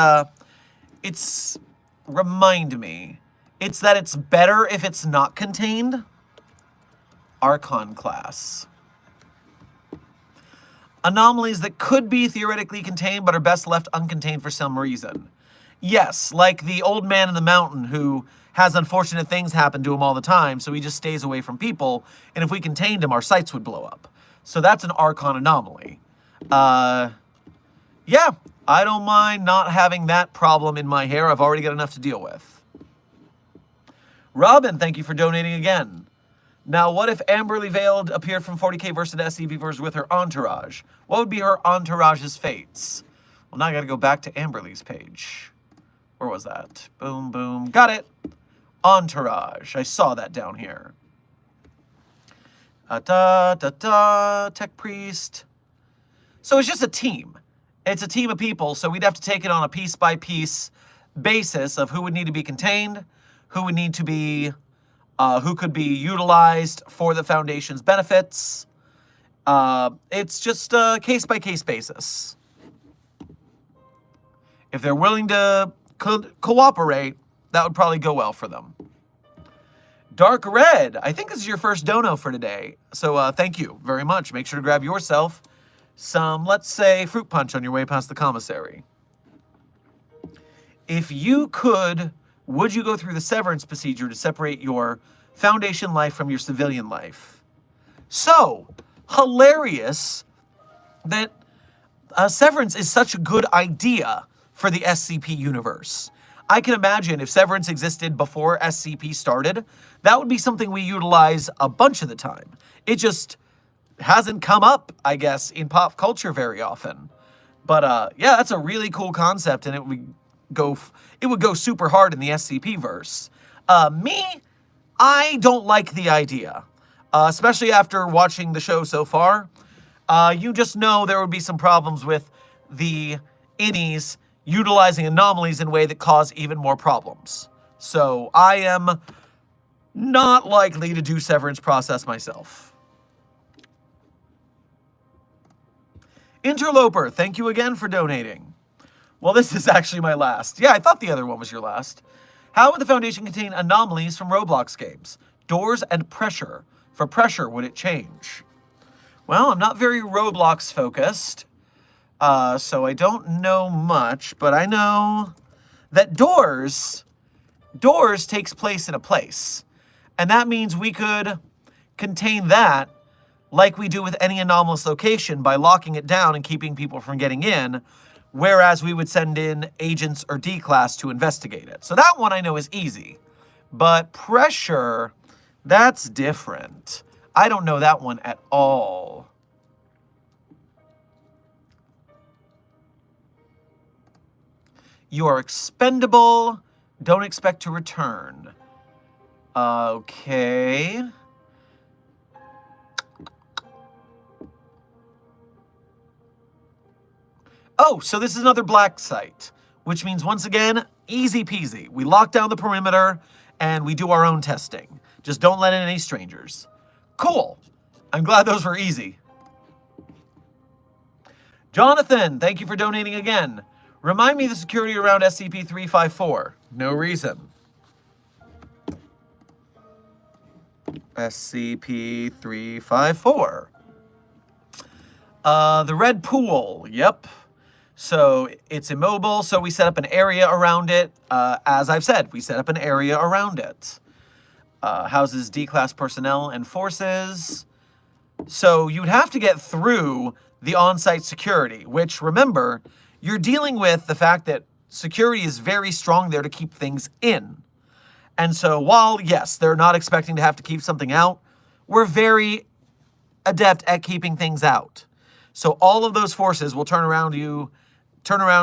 remind me, it's that it's better if it's not contained. Archon class. Anomalies that could be theoretically contained, but are best left uncontained for some reason. Yes, like the old man in the mountain who has unfortunate things happen to him all the time, so he just stays away from people, and if we contained him, our sites would blow up. So that's an Archon anomaly. Yeah, I don't mind not having that problem in my hair. I've already got enough to deal with. Robin, thank you for donating again. Now, what if Amberly Veiled appeared from 40k versus SCP versus with her entourage? What would be her entourage's fates? Well, now I gotta go back to Amberly's page. Where was that? Boom, boom. Got it. Entourage. I saw that down here. Tech Priest. So it's just a team. It's a team of people, so we'd have to take it on a piece-by-piece basis of who would need to be contained, who would need to be... who could be utilized for the Foundation's benefits. It's just a case-by-case basis. If they're willing to cooperate, that would probably go well for them. Dark Red, I think this is your first dono for today. So thank you very much. Make sure to grab yourself some, let's say, fruit punch on your way past the commissary. If you could... would you go through the severance procedure to separate your Foundation life from your civilian life? So, hilarious that severance is such a good idea for the SCP universe. I can imagine if severance existed before SCP started, that would be something we utilize a bunch of the time. It just hasn't come up, I guess, in pop culture very often. But yeah, that's a really cool concept, and it would go super hard in the SCP verse. I don't like the idea, especially after watching the show so far. You just know there would be some problems with the innies utilizing anomalies in a way that cause even more problems. So I am not likely to do severance process myself. Interloper, thank you again for donating. Well, this is actually my last. Yeah, I thought the other one was your last. How would the Foundation contain anomalies from Roblox games? Doors and pressure. For pressure, would it change? Well, I'm not very Roblox focused, so I don't know much, but I know that doors takes place in a place. And that means we could contain that like we do with any anomalous location by locking it down and keeping people from getting in, whereas we would send in agents or D-class to investigate it. So that one I know is easy. But pressure, that's different. I don't know that one at all. You are expendable. Don't expect to return. Okay. Oh, so this is another black site, which means, once again, easy peasy. We lock down the perimeter, and we do our own testing. Just don't let in any strangers. Cool. I'm glad those were easy. Jonathan, thank you for donating again. Remind me the security around SCP-354. No reason. SCP-354. The red pool. Yep. So it's immobile, so we set up an area around it. As I've said, we set up an area around it. Houses D-class personnel and forces. So you'd have to get through the on-site security, which, remember, you're dealing with the fact that security is very strong there to keep things in. And so while, yes, they're not expecting to have to keep something out, we're very adept at keeping things out. So all of those forces will turn around,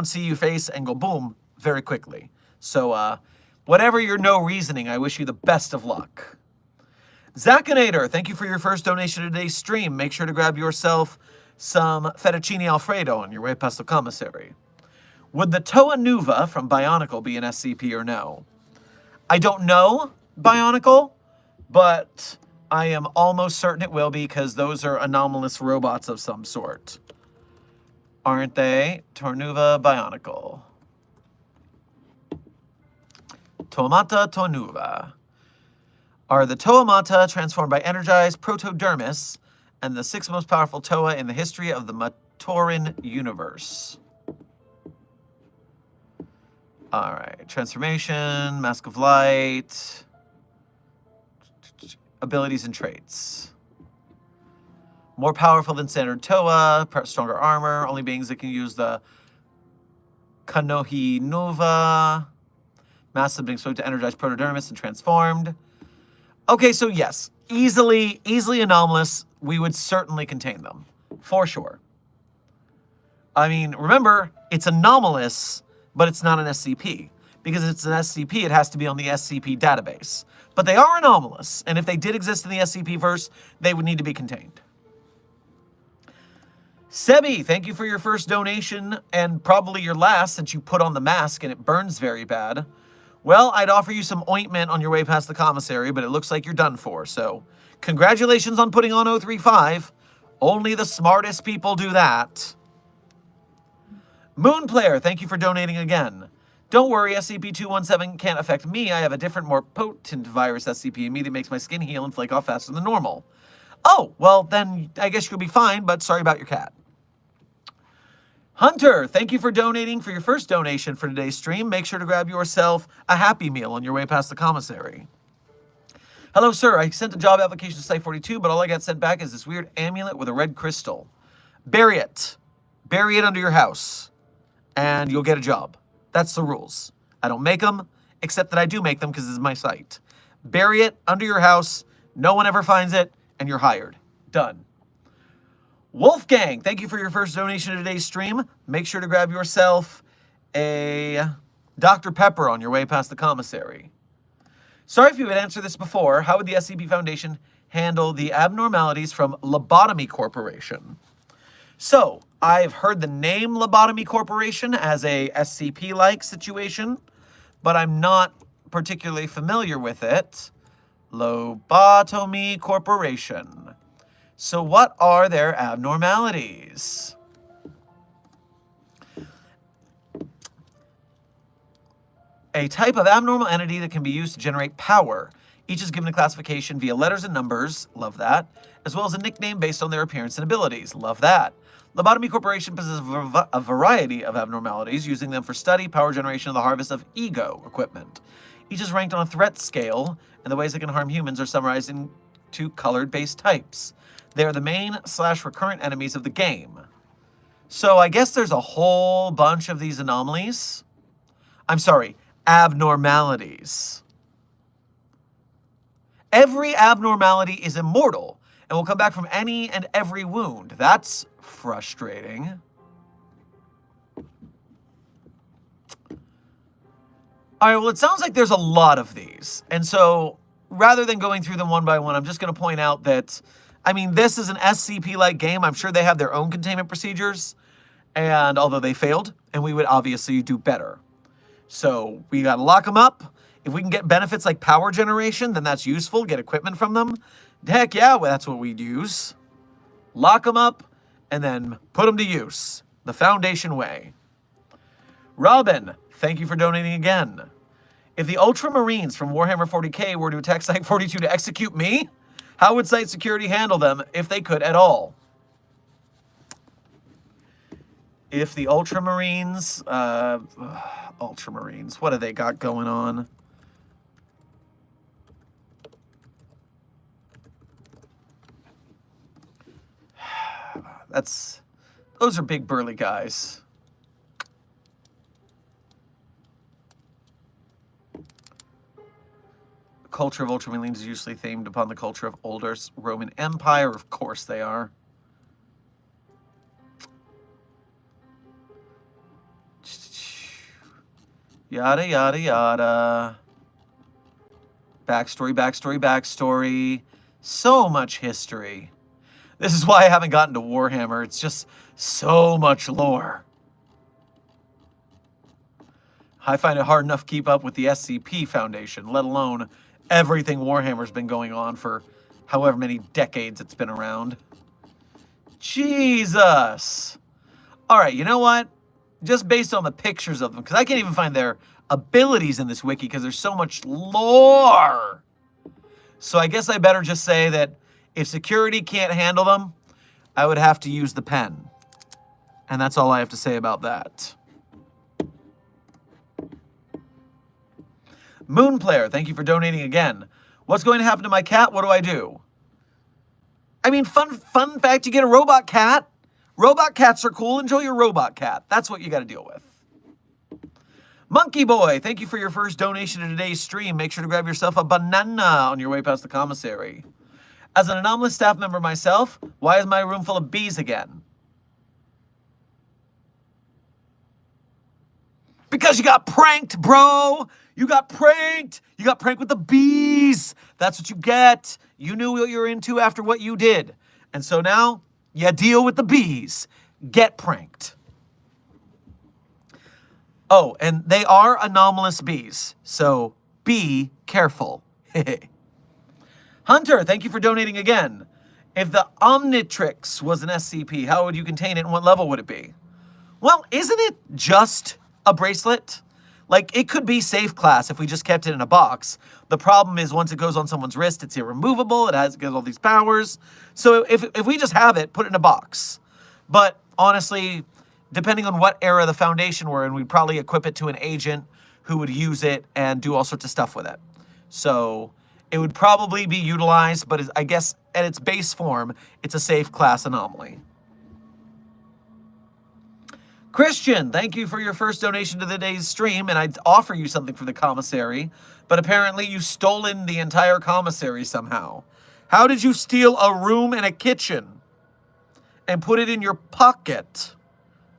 see you face, and go boom very quickly. So whatever your no reasoning, I wish you the best of luck. Zakinator, thank you for your first donation to today's stream. Make sure to grab yourself some fettuccine alfredo on your way past the commissary. Would the Toa Nuva from Bionicle be an SCP or no? I don't know Bionicle, but I am almost certain it will be because those are anomalous robots of some sort. Aren't they? Tornuva Bionicle. Toamata Tornuva. Are the Toamata transformed by energized protodermis and the 6th most powerful Toa in the history of the Matoran universe? All right. Transformation, Mask of Light, abilities and traits. More powerful than standard Toa, stronger armor, only beings that can use the Kanohi Nova. Massive being spoke to energized protodermis and transformed. Okay, so yes, easily anomalous. We would certainly contain them, for sure. I mean, remember, it's anomalous, but it's not an SCP. Because it's an SCP, it has to be on the SCP database. But they are anomalous, and if they did exist in the SCP verse, they would need to be contained. Sebi, thank you for your first donation, and probably your last since you put on the mask and it burns very bad. Well, I'd offer you some ointment on your way past the commissary, but it looks like you're done for, so congratulations on putting on 035. Only the smartest people do that. Moonplayer, thank you for donating again. Don't worry, SCP-217 can't affect me. I have a different, more potent virus SCP in me that makes my skin heal and flake off faster than normal. Oh, well, then I guess you'll be fine, but sorry about your cat. Hunter, thank you for donating for your first donation for today's stream. Make sure to grab yourself a Happy Meal on your way past the commissary. Hello, sir. I sent a job application to Site 42, but all I got sent back is this weird amulet with a red crystal. Bury it. Bury it under your house, and you'll get a job. That's the rules. I don't make them, except that I do make them because this is my site. Bury it under your house. No one ever finds it, and you're hired. Done. Wolfgang, thank you for your first donation to today's stream. Make sure to grab yourself a Dr. Pepper on your way past the commissary. Sorry if you had answered this before. How would the SCP Foundation handle the abnormalities from Lobotomy Corporation? So, I've heard the name Lobotomy Corporation as a SCP-like situation, but I'm not particularly familiar with it. Lobotomy Corporation. So what are their abnormalities? A type of abnormal entity that can be used to generate power. Each is given a classification via letters and numbers, love that, as well as a nickname based on their appearance and abilities, love that. Lobotomy Corporation possesses a variety of abnormalities, using them for study, power generation, and the harvest of ego equipment. Each is ranked on a threat scale, and the ways they can harm humans are summarized into colored-based types. They are the main/recurrent enemies of the game. So I guess there's a whole bunch of these anomalies. I'm sorry, abnormalities. Every abnormality is immortal and will come back from any and every wound. That's frustrating. All right, well, it sounds like there's a lot of these. And so rather than going through them one by one, I'm just going to point out that, I mean, this is an SCP-like game. I'm sure they have their own containment procedures. And although they failed, and we would obviously do better. So we got to lock them up. If we can get benefits like power generation, then that's useful. Get equipment from them. Heck yeah, well, that's what we'd use. Lock them up and then put them to use. The Foundation way. Robin, thank you for donating again. If the Ultramarines from Warhammer 40k were to attack Site 42 to execute me, how would Site Security handle them if they could at all? If the Ultramarines, Ultramarines, what have they got going on? Those are big burly guys. The culture of Ultramarines is usually themed upon the culture of older Roman Empire. Of course they are. Yada, yada, yada. Backstory, backstory, backstory. So much history. This is why I haven't gotten to Warhammer. It's just so much lore. I find it hard enough to keep up with the SCP Foundation, let alone everything Warhammer's been going on for however many decades it's been around. Jesus! Alright, you know what? Just based on the pictures of them, because I can't even find their abilities in this wiki because there's so much lore. So I guess I better just say that if security can't handle them, I would have to use the pen. And that's all I have to say about that. Moonplayer, thank you for donating again. What's going to happen to my cat? What do I do? I mean, fun fact, you get a robot cat. Robot cats are cool. Enjoy your robot cat. That's what you got to deal with. Monkey Boy, thank you for your first donation to today's stream. Make sure to grab yourself a banana on your way past the commissary. As an anomalous staff member myself, why is my room full of bees again? Because you got pranked, bro! You got pranked! You got pranked with the bees! That's what you get. You knew what you were into after what you did. And so now, you deal with the bees. Get pranked. Oh, and they are anomalous bees, so be careful. Hunter, thank you for donating again. If the Omnitrix was an SCP, how would you contain it and what level would it be? Well, isn't it just a bracelet? Like, it could be safe class if we just kept it in a box. The problem is once it goes on someone's wrist, it's irremovable. It has all these powers. So if we just have it, put it in a box. But honestly, depending on what era the Foundation were in, we'd probably equip it to an agent who would use it and do all sorts of stuff with it. So it would probably be utilized, but I guess at its base form, it's a safe class anomaly. Christian, thank you for your first donation to today's stream, and I'd offer you something for the commissary, but apparently you've stolen the entire commissary somehow. How did you steal a room and a kitchen and put it in your pocket?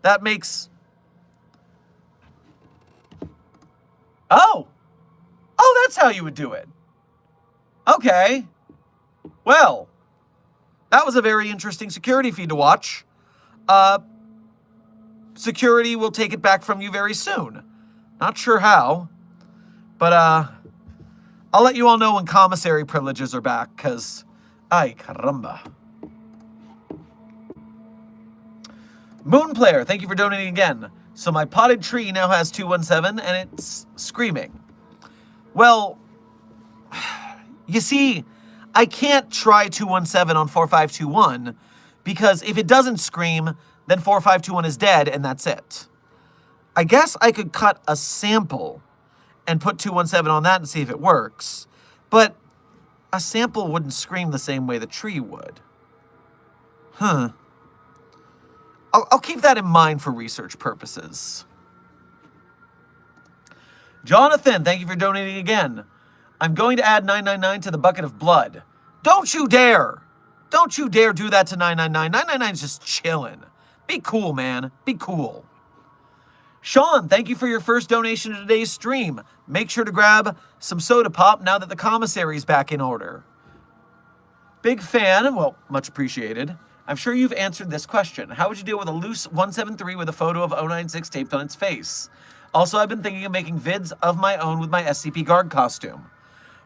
That makes... Oh! Oh, that's how you would do it. Okay. Well, that was a very interesting security feed to watch. Security will take it back from you very soon. Not sure how, but I'll let you all know when commissary privileges are back, because, ay caramba. Moonplayer, thank you for donating again. So my potted tree now has 217, and it's screaming. Well, you see, I can't try 217 on 4521, because if it doesn't scream, then 4521 is dead, and that's it. I guess I could cut a sample and put 217 on that and see if it works. But a sample wouldn't scream the same way the tree would. Huh. I'll keep that in mind for research purposes. Jonathan, thank you for donating again. I'm going to add 999 to the bucket of blood. Don't you dare! Don't you dare do that to 999. 999 is just chilling. Be cool, man. Be cool. Sean, thank you for your first donation to today's stream. Make sure to grab some soda pop now that the commissary is back in order. Big fan, well, much appreciated. I'm sure you've answered this question. How would you deal with a loose 173 with a photo of 096 taped on its face? Also, I've been thinking of making vids of my own with my SCP guard costume.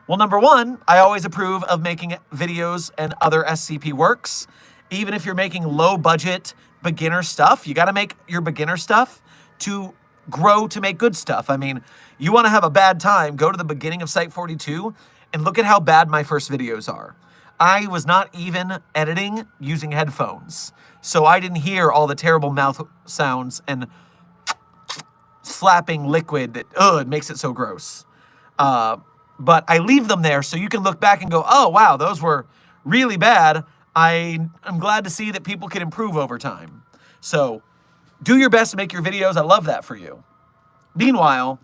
Well, number one, I always approve of making videos and other SCP works. Even if you're making low budget beginner stuff, you got to make your beginner stuff to grow to make good stuff. I mean, you want to have a bad time, go to the beginning of Site 42 and look at how bad my first videos are. I was not even editing using headphones, so I didn't hear all the terrible mouth sounds and slapping liquid that, it makes it so gross. But I leave them there so you can look back and go, oh, wow, those were really bad. I'm glad to see that people can improve over time. So do your best to make your videos. I love that for you. Meanwhile,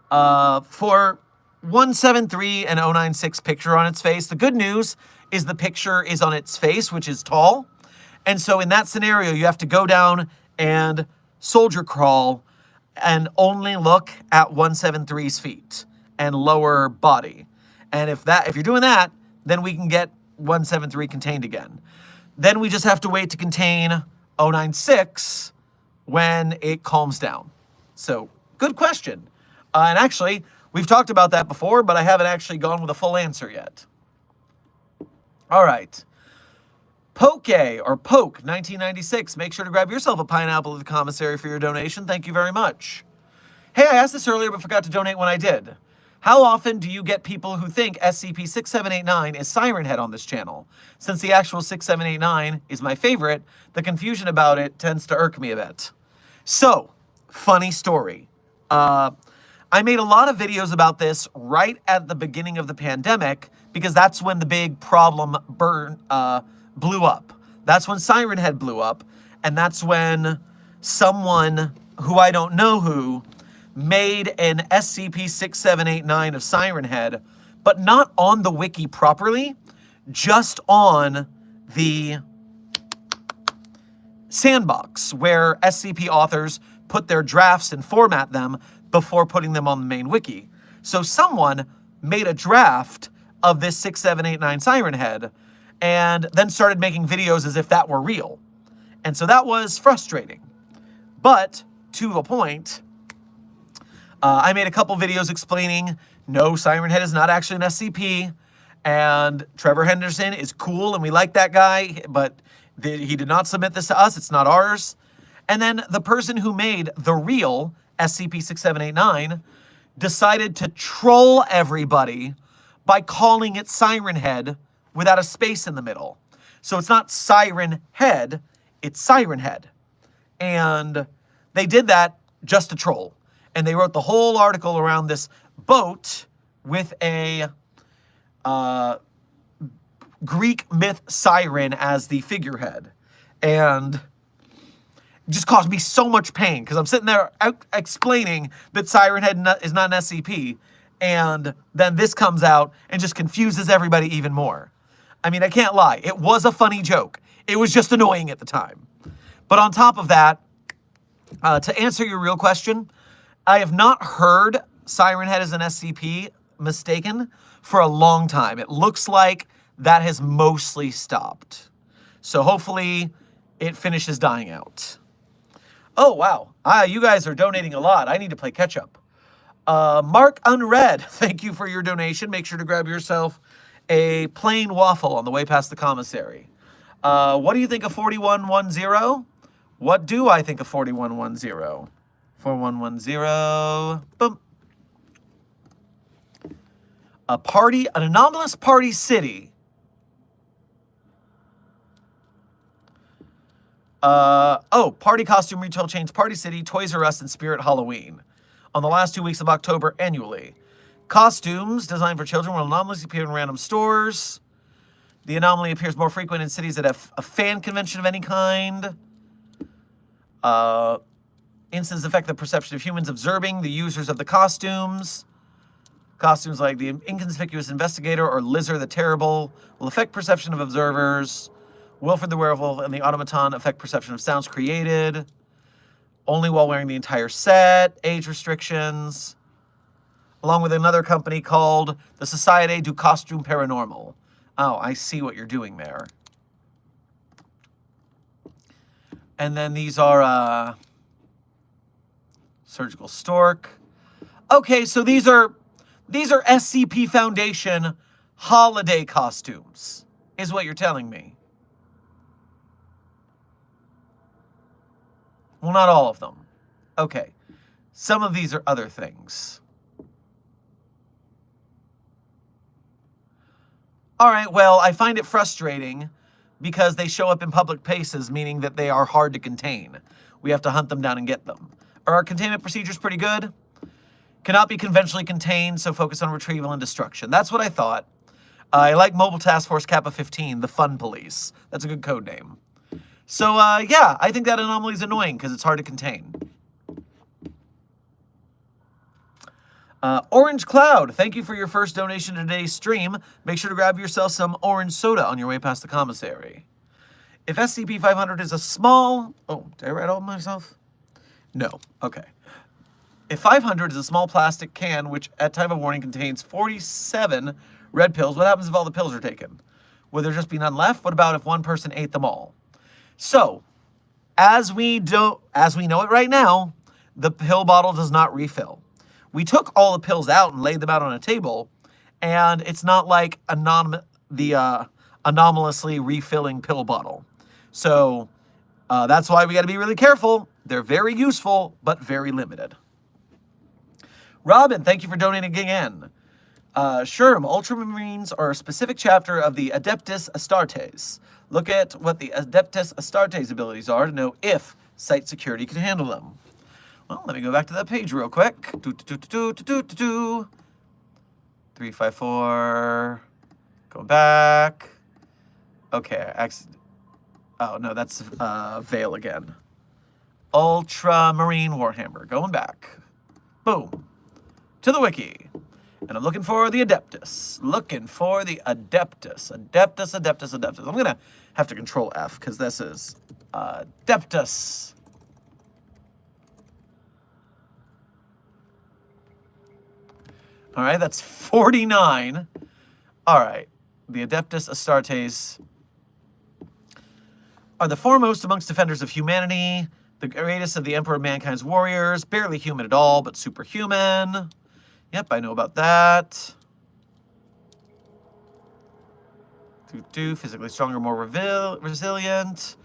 for 173 and 096 picture on its face, the good news is the picture is on its face, which is tall. And so in that scenario, you have to go down and soldier crawl and only look at 173's feet and lower body. And if you're doing that, then we can get 173 contained again. Then we just have to wait to contain 096 when it calms down. So Good question. And actually, we've talked about that before, but I haven't actually gone with a full answer yet. All right. Poke, or Poke, 1996. Make sure to grab yourself a pineapple at the commissary for your donation. Thank you very much. Hey, I asked this earlier, but forgot to donate when I did. How often do you get people who think SCP-6789 is Siren Head on this channel? Since the actual 6789 is my favorite, the confusion about it tends to irk me a bit. So, funny story. I made a lot of videos about this right at the beginning of the pandemic because that's when the big problem blew up. That's when Siren Head blew up, and that's when someone who I don't know who made an SCP-6789 of Siren Head, but not on the wiki properly, just on the sandbox where SCP authors put their drafts and format them before putting them on the main wiki. So someone made a draft of this 6789 Siren Head and then started making videos as if that were real. And so that was frustrating. But to a point, I made a couple videos explaining, no, Siren Head is not actually an SCP, and Trevor Henderson is cool, and we like that guy, but he did not submit this to us. It's not ours. And then the person who made the real SCP-6789 decided to troll everybody by calling it Siren Head without a space in the middle. So it's not Siren Head, it's Siren Head. And they did that just to troll. And they wrote the whole article around this boat with a Greek myth siren as the figurehead. And it just caused me so much pain because I'm sitting there explaining that Siren Head is not an SCP. And then this comes out and just confuses everybody even more. I mean, I can't lie. It was a funny joke. It was just annoying at the time. But on top of that, to answer your real question, I have not heard Siren Head as an SCP mistaken for a long time. It looks like that has mostly stopped. So hopefully it finishes dying out. Oh, wow. You guys are donating a lot. I need to play catch up. Mark Unread, thank you for your donation. Make sure to grab yourself a plain waffle on the way past the commissary. What do you think of 4110? What do I think of 4110? 4110. Boom. An anomalous party city. Party costume retail chains Party City, Toys R Us, and Spirit Halloween on the last 2 weeks of October annually. Costumes designed for children will anomalously appear in random stores. The anomaly appears more frequent in cities that have a fan convention of any kind. Instances affect the perception of humans observing the users of the costumes. Costumes like the Inconspicuous Investigator or Lizard the Terrible will affect perception of observers. Wilfred the Werewolf and the Automaton affect perception of sounds created. Only while wearing the entire set. Age restrictions. Along with another company called the Société du Costume Paranormal. Oh, I see what you're doing there. And then these are Surgical Stork. Okay, so these are SCP Foundation holiday costumes, is what you're telling me. Well, not all of them. Okay. Some of these are other things. All right, well, I find it frustrating because they show up in public places, meaning that they are hard to contain. We have to hunt them down and get them. Are our containment procedures pretty good? Cannot be conventionally contained, so focus on retrieval and destruction. That's what I thought. I like Mobile Task Force Kappa 15, the Fun Police. That's a good code name. So, yeah, I think that anomaly is annoying because it's hard to contain. Orange Cloud, thank you for your first donation to today's stream. Make sure to grab yourself some orange soda on your way past the commissary. If SCP-500 is a small... Oh, did I write all myself? No. Okay. If 500 is a small plastic can, which at time of warning contains 47 red pills, what happens if all the pills are taken? Will there just be none left? What about if one person ate them all? So, as we know it right now, the pill bottle does not refill. We took all the pills out and laid them out on a table, and it's not like the anomalously refilling pill bottle. So that's why we got to be really careful. They're very useful, but very limited. Robin, thank you for donating again. Sherm, Ultramarines are a specific chapter of the Adeptus Astartes. Look at what the Adeptus Astartes abilities are to know if site security can handle them. Well, let me go back to that page real quick. 354. Go back. Okay, oh no, that's Veil again. Ultramarine Warhammer. Going back. Boom. To the wiki. And I'm looking for the Adeptus. Looking for the Adeptus. Adeptus, Adeptus, Adeptus. I'm going to have to control F because this is Adeptus. All right, that's 49. All right, the Adeptus Astartes are the foremost amongst defenders of humanity, the greatest of the Emperor of Mankind's warriors, barely human at all, but superhuman. Yep, I know about that. Physically stronger, more resilient.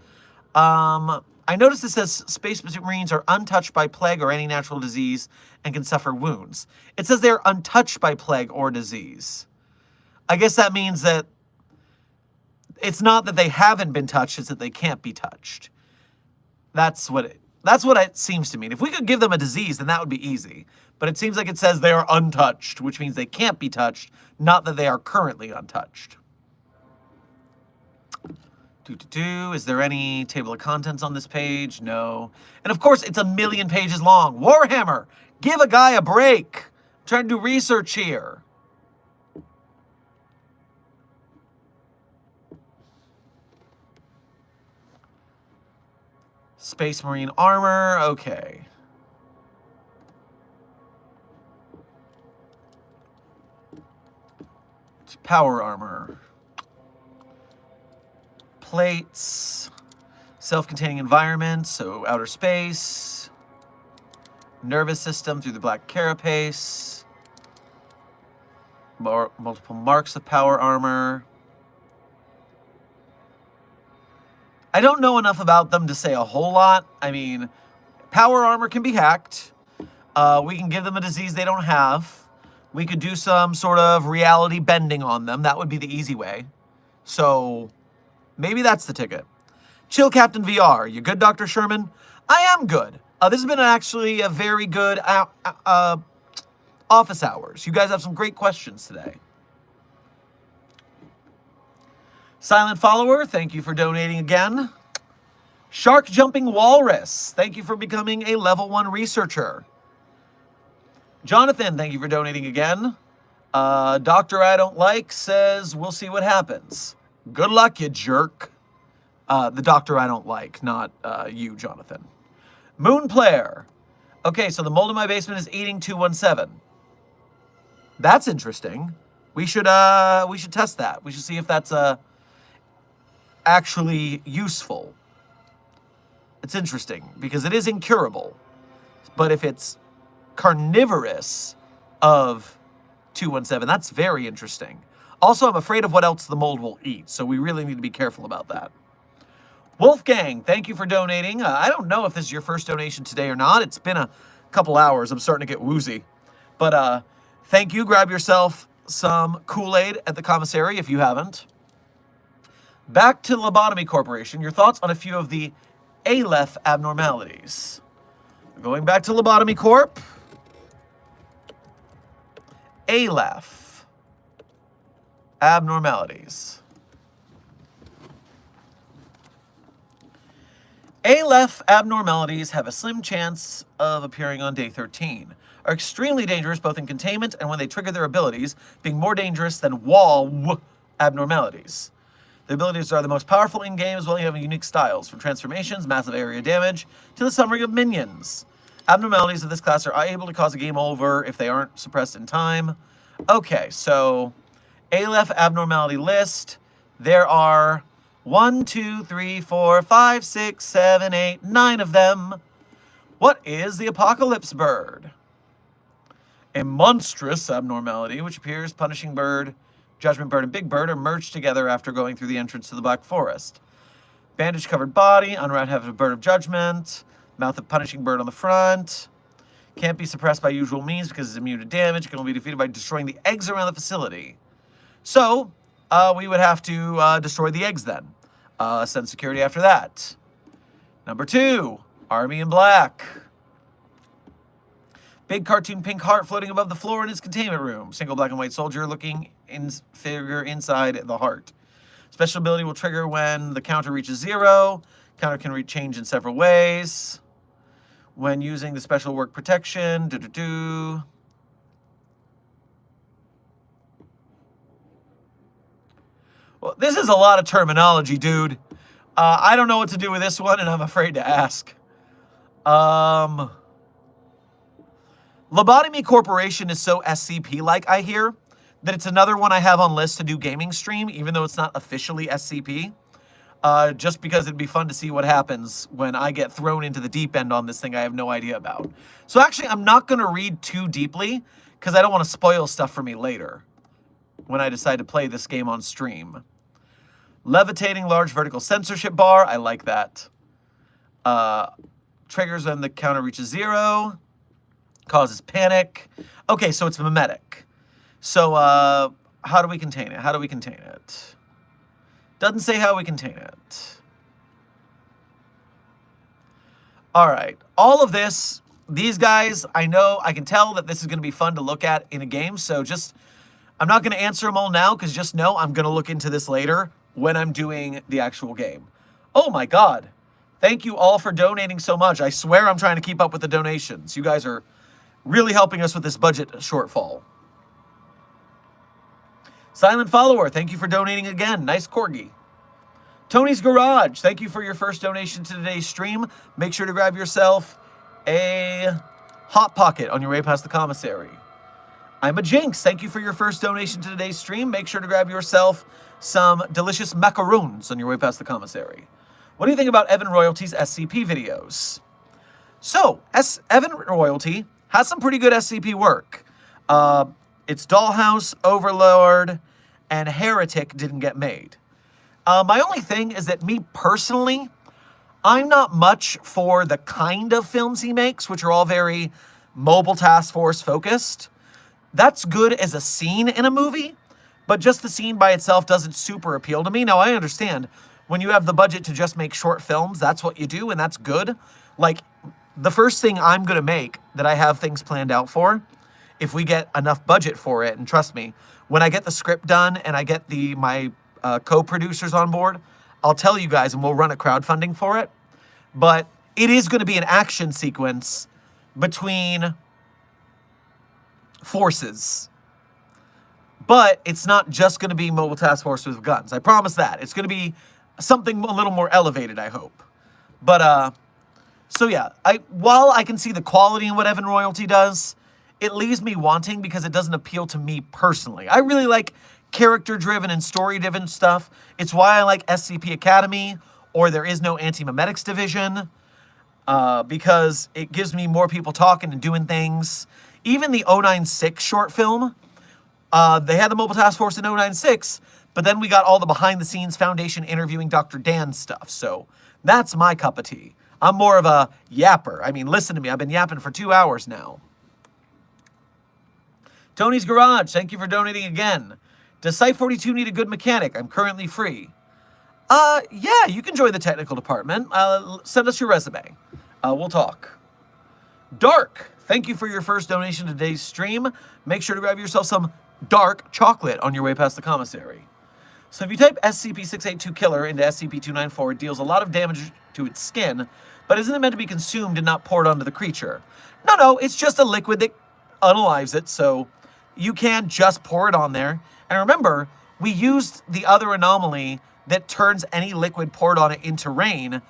I noticed it says Space Marines are untouched by plague or any natural disease and can suffer wounds. It says they're untouched by plague or disease. I guess that means that it's not that they haven't been touched, it's that they can't be touched. That's what it seems to mean. If we could give them a disease, then that would be easy. But it seems like it says they are untouched, which means they can't be touched, not that they are currently untouched. Is there any table of contents on this page? No. And of course, it's 1,000,000 pages long. Warhammer, give a guy a break. I'm trying to do research here. Space Marine armor, okay. Power armor. Plates. Self-containing environment, so outer space. Nervous system through the black carapace. Multiple marks of power armor. I don't know enough about them to say a whole lot. I mean, power armor can be hacked. We can give them a disease they don't have. We could do some sort of reality bending on them. That would be the easy way. So maybe that's the ticket. Chill Captain VR. You good, Dr. Sherman? I am good. This has been actually a very good office hours. You guys have some great questions today. Silent Follower, thank you for donating again. Shark Jumping Walrus, thank you for becoming a level 1 researcher. Jonathan, thank you for donating again. Doctor I Don't Like says, we'll see what happens. Good luck, you jerk. The Doctor I Don't Like, not you, Jonathan. Moon Player. Okay, so the mold in my basement is eating 217. That's interesting. We should test that. We should see if that's actually useful. It's interesting because it is incurable. But if it's carnivorous of 217, that's very interesting. Also, I'm afraid of what else the mold will eat, so we really need to be careful about that. Wolfgang, thank you for donating. I don't know if this is your first donation today or not. It's been a couple hours. I'm starting to get woozy. But thank you. Grab yourself some Kool-Aid at the commissary if you haven't. Back to Lobotomy Corporation. Your thoughts on a few of the Aleph abnormalities. Going back to Lobotomy Corp. Aleph abnormalities. Aleph abnormalities have a slim chance of appearing on day 13. Are extremely dangerous both in containment and when they trigger their abilities, being more dangerous than wall abnormalities. The abilities are the most powerful in-game as well as having unique styles, from transformations, massive area damage, to the summering of minions. Abnormalities of this class are able to cause a game over if they aren't suppressed in time. Okay, so Aleph abnormality list. There are 1, 2, 3, 4, 5, 6, 7, 8, 9 of them. What is the apocalypse bird? A monstrous abnormality which appears punishing bird, judgment bird, and big bird are merged together after going through the entrance to the Black Forest. Bandage-covered body, unround-headed bird of judgment, mouth of punishing bird on the front. Can't be suppressed by usual means because it's immune to damage. Can only be defeated by destroying the eggs around the facility. So, we would have to destroy the eggs then. Send security after that. Number 2, Army in Black. Big cartoon pink heart floating above the floor in his containment room. Single black and white soldier looking figure inside the heart. Special ability will trigger when the counter reaches 0. Counter can change in several ways. When using the special work protection. Well, this is a lot of terminology, dude. I don't know what to do with this one, and I'm afraid to ask. Lobotomy Corporation is so SCP-like, I hear, that it's another one I have on list to do gaming stream, even though it's not officially SCP. Just because it'd be fun to see what happens when I get thrown into the deep end on this thing I have no idea about. So actually, I'm not going to read too deeply, because I don't want to spoil stuff for me later, when I decide to play this game on stream. Levitating large vertical censorship bar, I like that. Triggers when the counter reaches 0. Causes panic. Okay, so it's mimetic. So, how do we contain it? How do we contain it? Doesn't say how we contain it. All right. All of this, these guys, I can tell that this is going to be fun to look at in a game. So I'm not going to answer them all now because just know I'm going to look into this later when I'm doing the actual game. Oh my God. Thank you all for donating so much. I swear I'm trying to keep up with the donations. You guys are really helping us with this budget shortfall. Silent Follower, thank you for donating again. Nice corgi. Tony's Garage, thank you for your first donation to today's stream. Make sure to grab yourself a Hot Pocket on your way past the commissary. I'm a Jinx, thank you for your first donation to today's stream. Make sure to grab yourself some delicious macaroons on your way past the commissary. What do you think about Evan Royalty's SCP videos? So, Evan Royalty has some pretty good SCP work. It's Dollhouse, Overlord, and Heretic didn't get made. My only thing is that me personally, I'm not much for the kind of films he makes, which are all very mobile task force focused. That's good as a scene in a movie, but just the scene by itself doesn't super appeal to me. Now, I understand when you have the budget to just make short films, that's what you do, and that's good. Like, the first thing I'm going to make that I have things planned out for, if we get enough budget for it, and trust me, when I get the script done and I get my co-producers on board, I'll tell you guys and we'll run a crowdfunding for it. But it is going to be an action sequence between forces. But it's not just going to be mobile task force with guns. I promise that. It's going to be something a little more elevated, I hope. But, so yeah, while I can see the quality in what Evan Royalty does, it leaves me wanting because it doesn't appeal to me personally. I really like character-driven and story-driven stuff. It's why I like SCP Academy, or There Is No Anti-Memetics Division, because it gives me more people talking and doing things. Even the 096 short film, they had the Mobile Task Force in 096, but then we got all the behind-the-scenes Foundation interviewing Dr. Dan stuff, so that's my cup of tea. I'm more of a yapper. I mean, listen to me. I've been yapping for 2 hours now. Tony's Garage, thank you for donating again. Does Site 42 need a good mechanic? I'm currently free. Yeah, you can join the technical department. Send us your resume. We'll talk. Dark, thank you for your first donation to today's stream. Make sure to grab yourself some dark chocolate on your way past the commissary. So if you type SCP-682 Killer into SCP-294, it deals a lot of damage to its skin, but isn't it meant to be consumed and not poured onto the creature? No, it's just a liquid that unalives it, so you can just pour it on there. And remember, we used the other anomaly that turns any liquid poured on it into rain,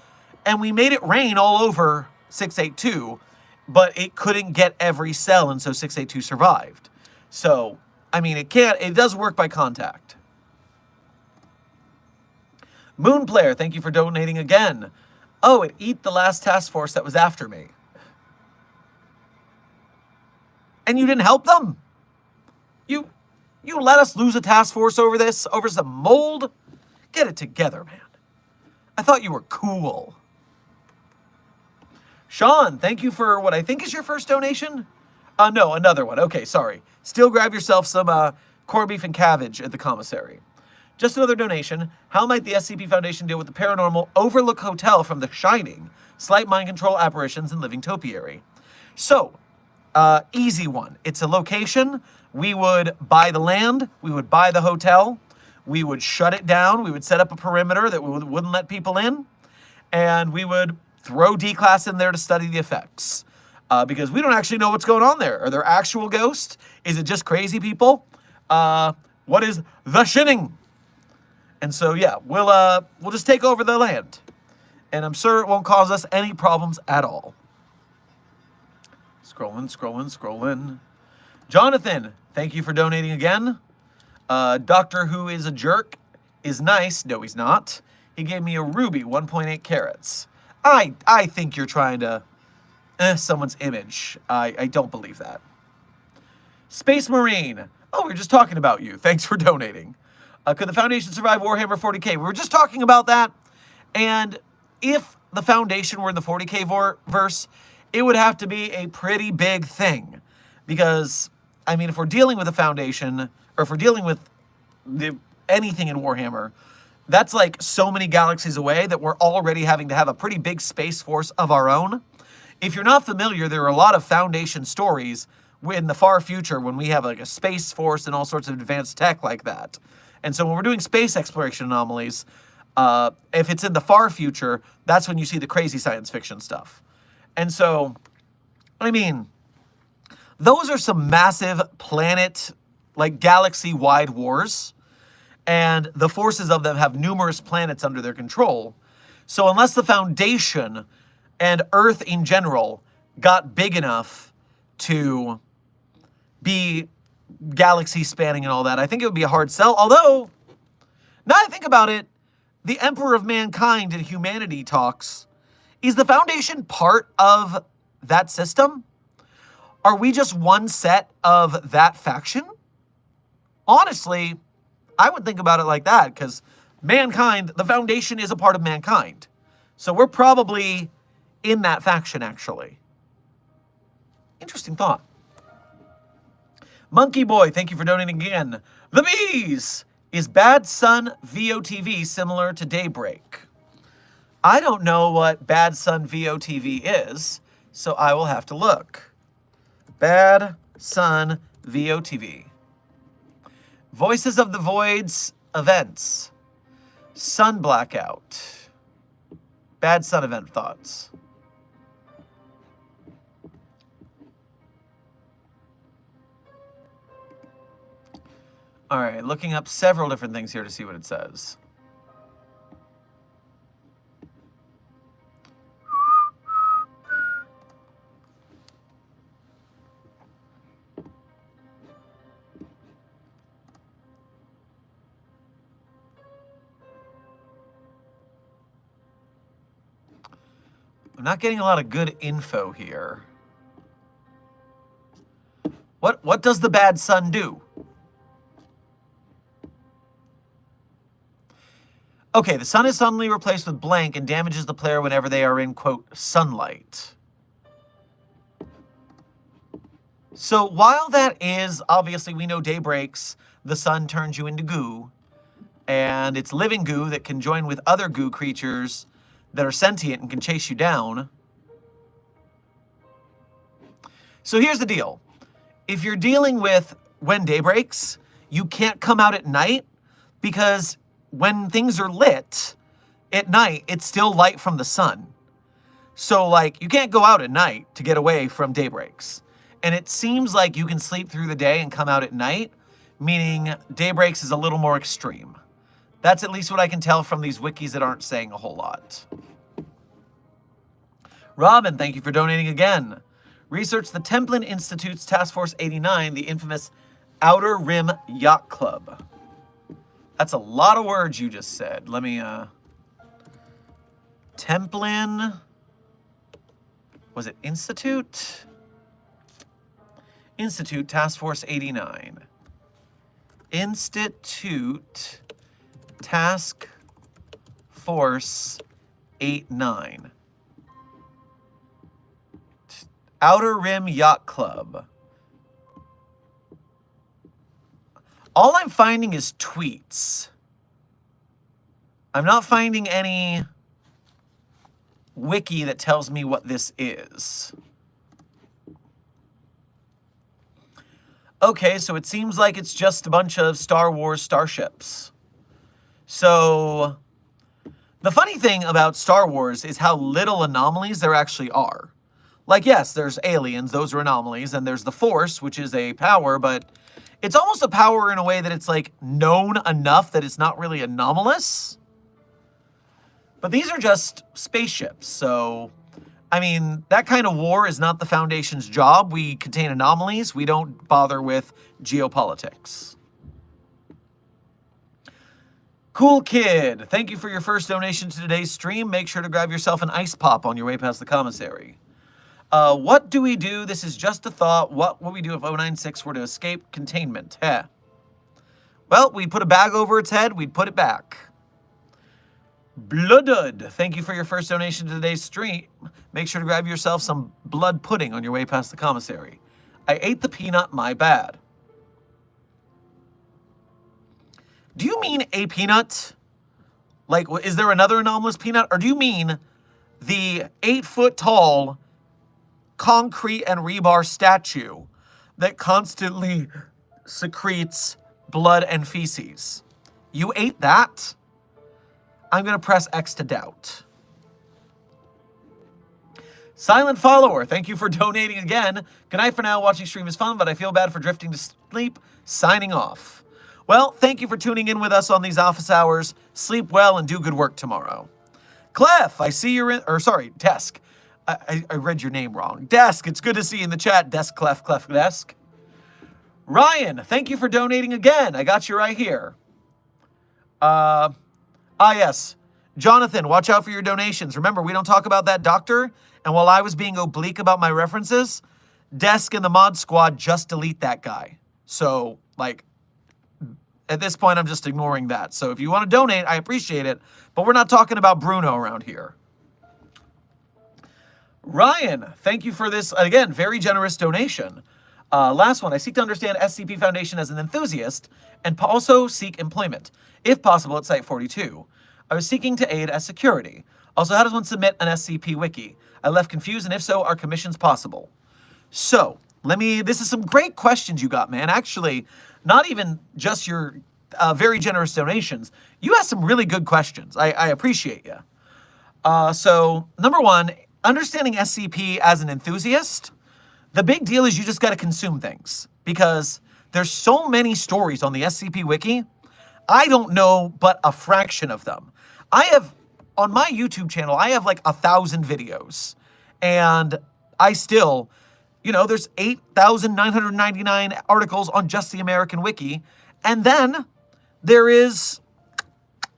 and we made it rain all over 682, but it couldn't get every cell, and so 682 survived. So, I mean, it does work by contact. Moonplayer, thank you for donating again. Oh, it ate the last task force that was after me. And you didn't help them? You let us lose a task force over this? Over some mold? Get it together, man. I thought you were cool. Sean, thank you for what I think is your first donation. No, another one. Okay, sorry. Still grab yourself some corned beef and cabbage at the commissary. Just another donation. How might the SCP Foundation deal with the paranormal Overlook Hotel from The Shining? Slight mind control apparitions and living topiary. So, easy one. It's a location. We would buy the land. We would buy the hotel. We would shut it down. We would set up a perimeter that wouldn't let people in. And we would throw D-Class in there to study the effects. Because we don't actually know what's going on there. Are there actual ghosts? Is it just crazy people? What is the shinning? And so, yeah, we'll just take over the land. And I'm sure it won't cause us any problems at all. Scrolling. Jonathan, thank you for donating again. Doctor Who is a jerk is nice. No, he's not. He gave me a ruby, 1.8 carats. I think you're trying to someone's image. I don't believe that. Space Marine. Oh, we were just talking about you. Thanks for donating. Could the Foundation survive Warhammer 40k? We were just talking about that. And if the Foundation were in the 40k verse, it would have to be a pretty big thing. Because, I mean, if we're dealing with a Foundation, or if we're dealing with anything in Warhammer, that's like so many galaxies away that we're already having to have a pretty big space force of our own. If you're not familiar, there are a lot of Foundation stories in the far future when we have like a space force and all sorts of advanced tech like that. And so when we're doing space exploration anomalies, if it's in the far future, that's when you see the crazy science fiction stuff. And so, I mean, those are some massive planet, like galaxy-wide wars. And the forces of them have numerous planets under their control. So unless the Foundation and Earth in general got big enough to be galaxy spanning and all that, I think it would be a hard sell. Although, now that I think about it, the Emperor of Mankind in Humanity talks, is the Foundation part of that system? Are we just one set of that faction? Honestly, I would think about it like that, because mankind, the Foundation is a part of mankind. So we're probably in that faction, actually. Interesting thought. Monkey Boy, thank you for donating again. The Bees! Is Bad Sun VOTV similar to Daybreak? I don't know what Bad Sun VOTV is, so I will have to look. Bad Sun VOTV. Voices of the Voids events. Sun Blackout. Bad Sun event thoughts. All right, looking up several different things here to see what it says. I'm not getting a lot of good info here. What does the Bad Sun do? Okay, the sun is suddenly replaced with blank and damages the player whenever they are in, quote, sunlight. So while that is, obviously we know Daybreaks, the sun turns you into goo, and it's living goo that can join with other goo creatures that are sentient and can chase you down. So here's the deal. If you're dealing with when day breaks, you can't come out at night because when things are lit at night, it's still light from the sun. So like you can't go out at night to get away from daybreaks. And it seems like you can sleep through the day and come out at night, meaning daybreaks is a little more extreme. That's at least what I can tell from these wikis that aren't saying a whole lot. Robin, thank you for donating again. Research the Templin Institute's Task Force 89, the infamous Outer Rim Yacht Club. That's a lot of words you just said. Let me, Templin, was it Institute? Institute Task Force 89. Institute Task Force 89. Outer Rim Yacht Club. All I'm finding is tweets. I'm not finding any wiki that tells me what this is. Okay, so it seems like it's just a bunch of Star Wars starships. So, the funny thing about Star Wars is how little anomalies there actually are. Like, yes, there's aliens, those are anomalies, and there's the Force, which is a power, but it's almost a power in a way that it's, like, known enough that it's not really anomalous. But these are just spaceships, so I mean, that kind of war is not the Foundation's job. We contain anomalies. We don't bother with geopolitics. Cool Kid, thank you for your first donation to today's stream. Make sure to grab yourself an ice pop on your way past the commissary. What do we do? This is just a thought. What would we do if 096 were to escape containment? Heh. Well, we'd put a bag over its head. We'd put it back. Bloodud, thank you for your first donation to today's stream. Make sure to grab yourself some blood pudding on your way past the commissary. I ate the peanut, my bad. Do you mean a peanut? Like, is there another anomalous peanut? Or do you mean the 8-foot-tall concrete and rebar statue that constantly secretes blood and feces? You ate that? I'm going to press X to doubt. Silent Follower, thank you for donating again. Good night for now. Watching stream is fun, but I feel bad for drifting to sleep. Signing off. Well, thank you for tuning in with us on these office hours. Sleep well and do good work tomorrow. Clef, I see you're in... Or, sorry, Desk. I read your name wrong. Desk, it's good to see you in the chat. Desk, Clef, Desk. Ryan, thank you for donating again. I got you right here. Yes. Jonathan, watch out for your donations. Remember, we don't talk about that doctor. And while I was being oblique about my references, Desk and the mod squad just delete that guy. So, like, at this point, I'm just ignoring that. So if you want to donate, I appreciate it. But we're not talking about Bruno around here. Ryan, thank you for this, again, very generous donation. Last one, I seek to understand SCP Foundation as an enthusiast and also seek employment, if possible, at Site 42. I was seeking to aid as security. Also, how does one submit an SCP wiki? I left confused, and if so, are commissions possible? So, this is some great questions you got, man. Actually, not even just your very generous donations. You asked some really good questions. I appreciate you. So, number one, understanding SCP as an enthusiast, the big deal is you just got to consume things. Because there's so many stories on the SCP Wiki, I don't know but a fraction of them. On my YouTube channel, I have like 1,000 videos. And I still, there's 8,999 articles on just the American Wiki. And then there is,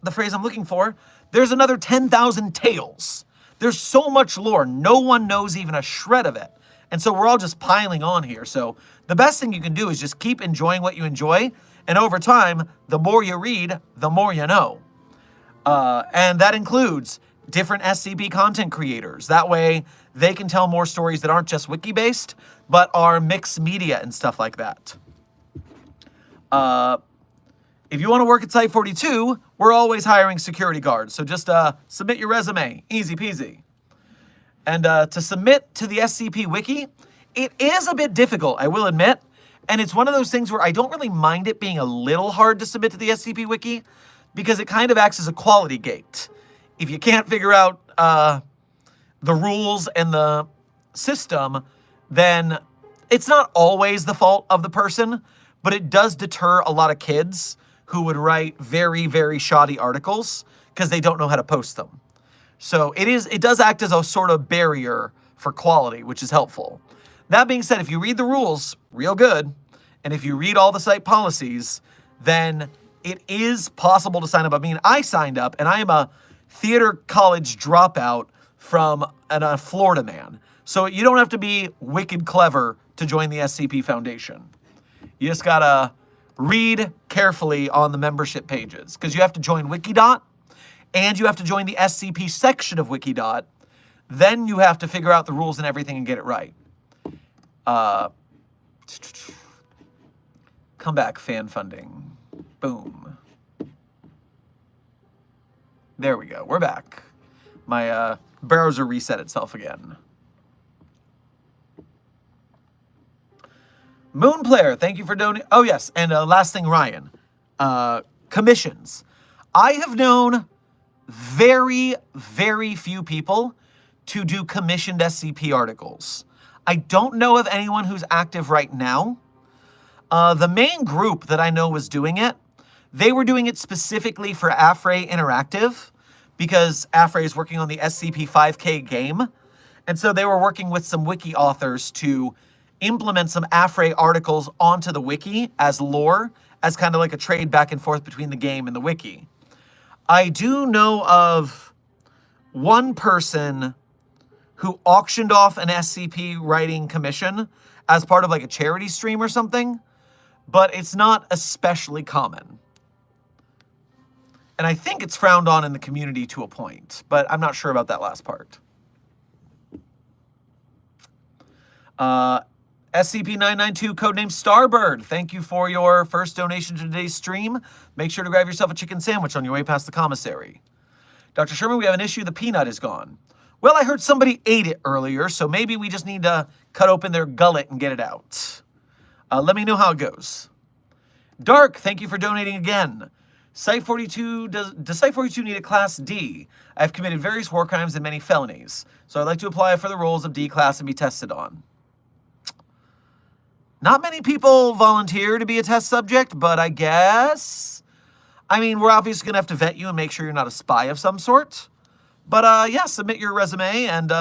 the phrase I'm looking for, there's another 10,000 tales. There's so much lore. No one knows even a shred of it. And so we're all just piling on here. So the best thing you can do is just keep enjoying what you enjoy. And over time, the more you read, the more you know. And that includes different SCP content creators. That way, they can tell more stories that aren't just wiki-based, but are mixed media and stuff like that. If you want to work at Site 42, we're always hiring security guards. So just submit your resume. Easy peasy. And to submit to the SCP Wiki, it is a bit difficult, I will admit. And it's one of those things where I don't really mind it being a little hard to submit to the SCP Wiki, because it kind of acts as a quality gate. If you can't figure out the rules and the system, then it's not always the fault of the person, but it does deter a lot of kids who would write very, very shoddy articles because they don't know how to post them. So it does act as a sort of barrier for quality, which is helpful. That being said, if you read the rules real good, and if you read all the site policies, then it is possible to sign up. I mean, I signed up, and I am a theater college dropout from a Florida man. So you don't have to be wicked clever to join the SCP Foundation. You just gotta read carefully on the membership pages, because you have to join Wikidot, and you have to join the SCP section of Wikidot. Then you have to figure out the rules and everything and get it right. Come back, fan funding. Boom. There we go. We're back. My browser reset itself again. Moonplayer, thank you for donating. Oh, yes. And last thing, Ryan. Commissions. I have known very, very few people to do commissioned SCP articles. I don't know of anyone who's active right now. The main group that I know was doing it, they were doing it specifically for Afray Interactive, because Afray is working on the SCP-5K game. And so they were working with some Wiki authors to implement some Afray articles onto the Wiki as lore, as kind of like a trade back and forth between the game and the Wiki. I do know of one person who auctioned off an SCP writing commission as part of like a charity stream or something, but it's not especially common. And I think it's frowned on in the community to a point, but I'm not sure about that last part. SCP-992, codename Starbird, thank you for your first donation to today's stream. Make sure to grab yourself a chicken sandwich on your way past the commissary. Dr. Sherman, we have an issue. The peanut is gone. Well, I heard somebody ate it earlier, so maybe we just need to cut open their gullet and get it out. Let me know how it goes. Dark, thank you for donating again. Site 42, does Site 42 need a Class D? I've committed various war crimes and many felonies, so I'd like to apply for the roles of D class and be tested on. Not many people volunteer to be a test subject, but I guess... I mean, we're obviously going to have to vet you and make sure you're not a spy of some sort. But yeah, submit your resume and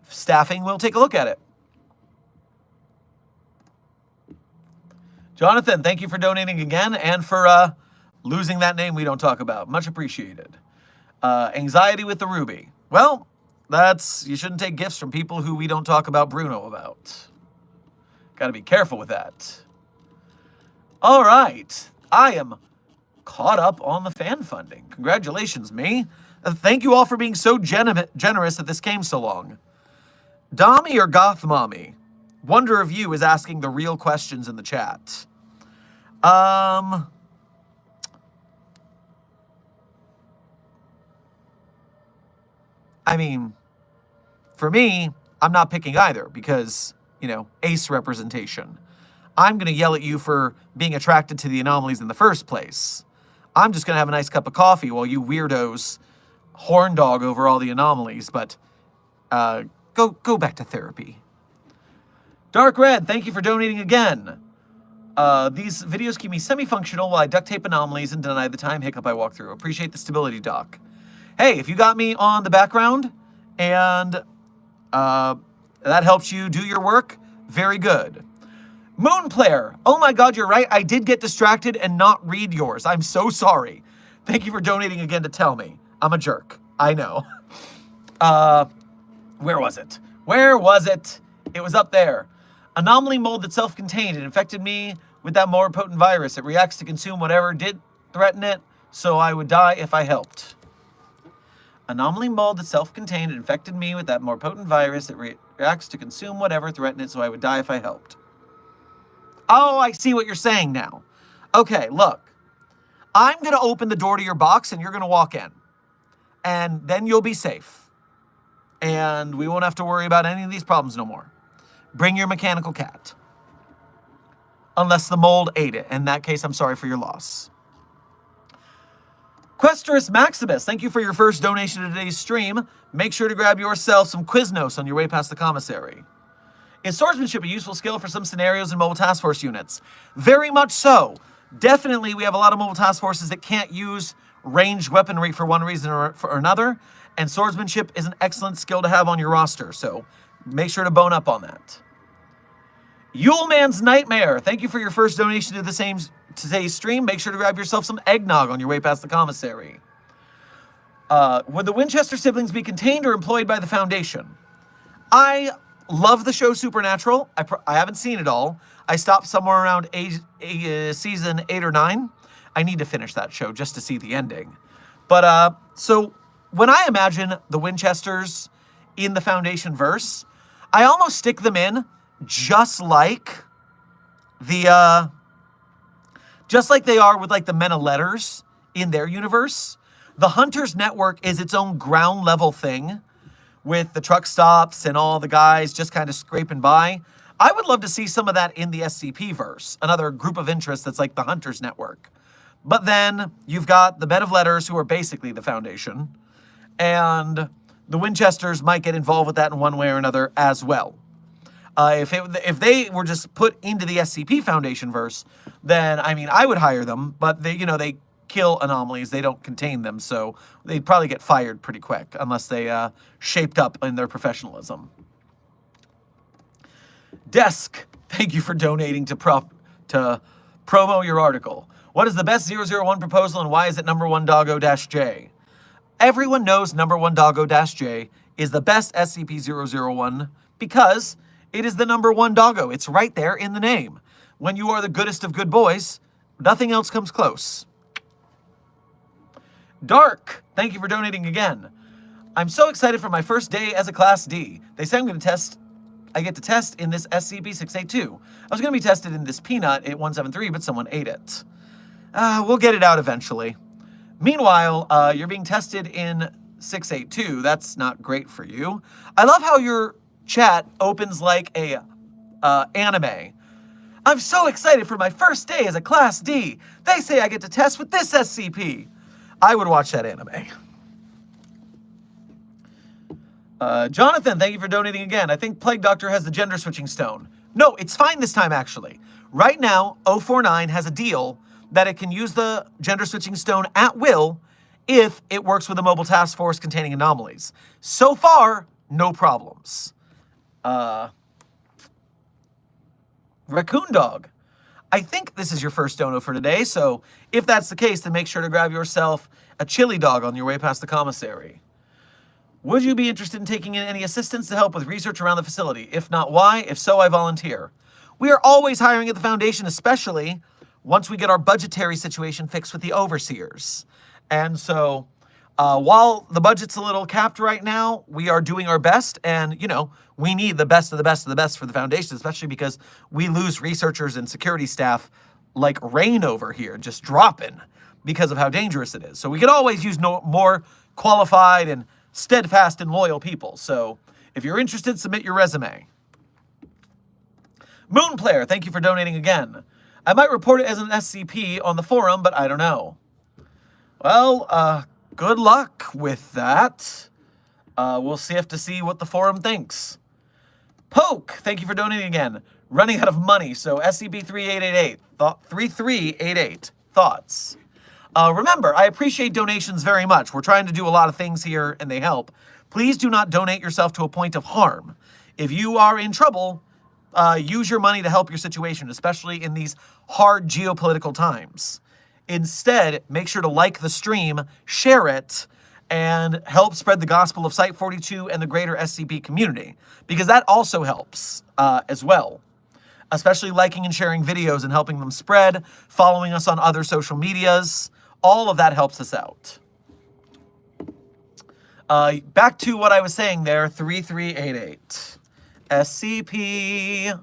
staffing will take a look at it. Jonathan, thank you for donating again and for losing that name we don't talk about. Much appreciated. Anxiety with the Ruby. Well, you shouldn't take gifts from people who we don't talk about Bruno about. Got to be careful with that. All right. I am caught up on the fan funding. Congratulations, me. Thank you all for being so generous that this came so long. Dommy or Goth Mommy? Wonder of You is asking the real questions in the chat. I mean, for me, I'm not picking either because, you know, ace representation. I'm going to yell at you for being attracted to the anomalies in the first place. I'm just going to have a nice cup of coffee while you weirdos horn dog over all the anomalies, but go back to therapy. Dark Red, thank you for donating again. These videos keep me semi-functional while I duct tape anomalies and deny the time hiccup I walk through. Appreciate the stability, Doc. Hey, if you got me on the background and that helps you do your work, very good. Moonplayer, oh my god, you're right. I did get distracted and not read yours. I'm so sorry. Thank you for donating again to tell me. I'm a jerk. I know. Where was it? Where was it? It was up there. Anomaly mold that's self-contained. It infected me with that more potent virus. It reacts to consume whatever did threaten it, so I would die if I helped. Anomaly mold that's self-contained. It infected me with that more potent virus. It reacts to consume whatever threatened it, so I would die if I helped. Oh, I see what you're saying now. Okay, look. I'm going to open the door to your box, and you're going to walk in. And then you'll be safe. And we won't have to worry about any of these problems no more. Bring your mechanical cat. Unless the mold ate it. In that case, I'm sorry for your loss. Questorus Maximus, thank you for your first donation to today's stream. Make sure to grab yourself some Quiznos on your way past the commissary. Is swordsmanship a useful skill for some scenarios in mobile task force units? Very much so. Definitely, we have a lot of mobile task forces that can't use ranged weaponry for one reason or for another, and swordsmanship is an excellent skill to have on your roster, so make sure to bone up on that. Yuleman's Nightmare, thank you for your first donation to today's stream. Make sure to grab yourself some eggnog on your way past the commissary. Would the Winchester siblings be contained or employed by the Foundation? I love the show Supernatural. I haven't seen it all. I stopped somewhere around season 8 or 9. I need to finish that show just to see the ending. But, so when I imagine the Winchesters in the Foundation verse, I almost stick them in just like they are with like the Men of Letters in their universe. The Hunters Network is its own ground level thing with the truck stops and all the guys just kind of scraping by. I would love to see some of that in the SCP verse, another group of interest that's like the Hunters Network. But then you've got the Men of Letters, who are basically the Foundation, and the Winchesters might get involved with that in one way or another as well. If they were just put into the SCP Foundation verse, then I mean I would hire them. But they kill anomalies; they don't contain them, so they'd probably get fired pretty quick unless they shaped up in their professionalism. Desk, thank you for donating to promo your article. What is the best 001 proposal and why is it number 1 Doggo-J? Everyone knows number 1 Doggo-J is the best SCP-001 because it is the number 1 doggo. It's right there in the name. When you are the goodest of good boys, nothing else comes close. Dark, thank you for donating again. I'm so excited for my first day as a Class D. They say I get to test in this SCP-682. I was going to be tested in this Peanut 8173, but someone ate it. We'll get it out eventually. Meanwhile, you're being tested in 682. That's not great for you. I love how your chat opens like a anime. I'm so excited for my first day as a Class D. They say I get to test with this SCP. I would watch that anime. Jonathan, thank you for donating again. I think Plague Doctor has the gender switching stone. No, it's fine this time, actually. Right now, 049 has a deal that it can use the gender switching stone at will if it works with a mobile task force containing anomalies. So far, no problems. Raccoon Dog, I think this is your first dono for today, so if that's the case, then make sure to grab yourself a chili dog on your way past the commissary. Would you be interested in taking in any assistance to help with research around the facility? If not, why? If so, I volunteer. We are always hiring at the Foundation, especially once we get our budgetary situation fixed with the overseers. And so, while the budget's a little capped right now, we are doing our best, and, we need the best of the best of the best for the Foundation, especially because we lose researchers and security staff like rain over here, just dropping because of how dangerous it is. So we could always use more qualified and steadfast and loyal people. So if you're interested, submit your resume. Moonplayer, thank you for donating again. I might report it as an SCP on the forum, but I don't know. Well, good luck with that. We'll have to see what the forum thinks. Poke, thank you for donating again. Running out of money, so SCP-3888, 3388, thoughts. Remember, I appreciate donations very much. We're trying to do a lot of things here, and they help. Please do not donate yourself to a point of harm. If you are in trouble, use your money to help your situation, especially in these hard geopolitical times. Instead, make sure to like the stream, share it, and help spread the gospel of Site-42 and the greater SCP community, because that also helps as well. Especially liking and sharing videos and helping them spread, following us on other social medias. All of that helps us out. Back to what I was saying there, 3388. SCP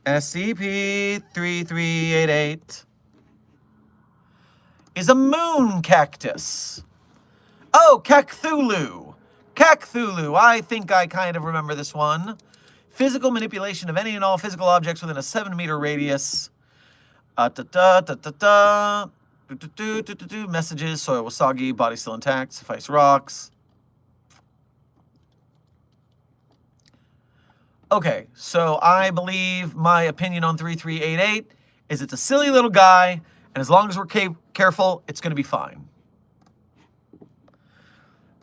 3388 is a moon cactus. Oh, Cthulhu. Cthulhu. I think I kind of remember this one. Physical manipulation of any and all physical objects within a 7-meter radius. Messages. Soil was soggy. Body still intact. Suffice rocks. Okay, so I believe my opinion on 3388 is it's a silly little guy, and as long as we're careful, it's going to be fine.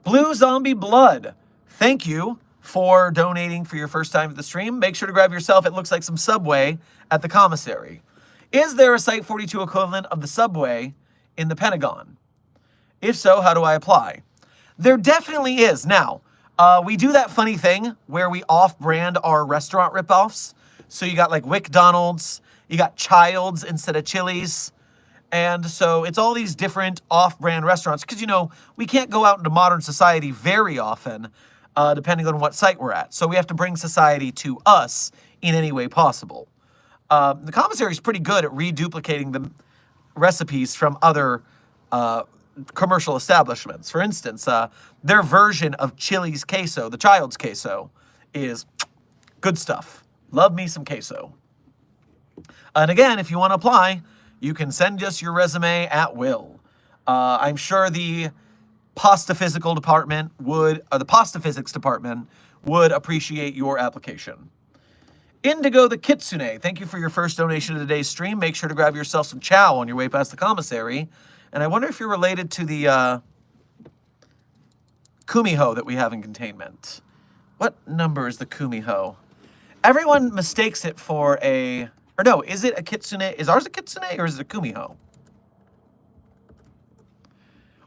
Blue Zombie Blood, thank you for donating for your first time at the stream. Make sure to grab yourself, it looks like some Subway at the commissary. Is there a Site-42 equivalent of the Subway in the Pentagon? If so, how do I apply? There definitely is. Now, We do that funny thing where we off-brand our restaurant ripoffs. So you got like McDonald's, you got Childs instead of Chili's. And so it's all these different off-brand restaurants because, you know, we can't go out into modern society very often, depending on what site we're at. So we have to bring society to us in any way possible. The commissary is pretty good at reduplicating the recipes from other commercial establishments. For instance, their version of Chili's queso, the Child's queso, is good stuff. Love me some queso. And again, if you want to apply, you can send us your resume at will. I'm sure the pasta physics department would appreciate your application. Indigo the Kitsune, thank you for your first donation to today's stream. Make sure to grab yourself some chow on your way past the commissary. And I wonder if you're related to the Kumiho that we have in containment. What number is the Kumiho? Everyone mistakes it for a... Or no, is it a Kitsune? Is ours a Kitsune or is it a Kumiho?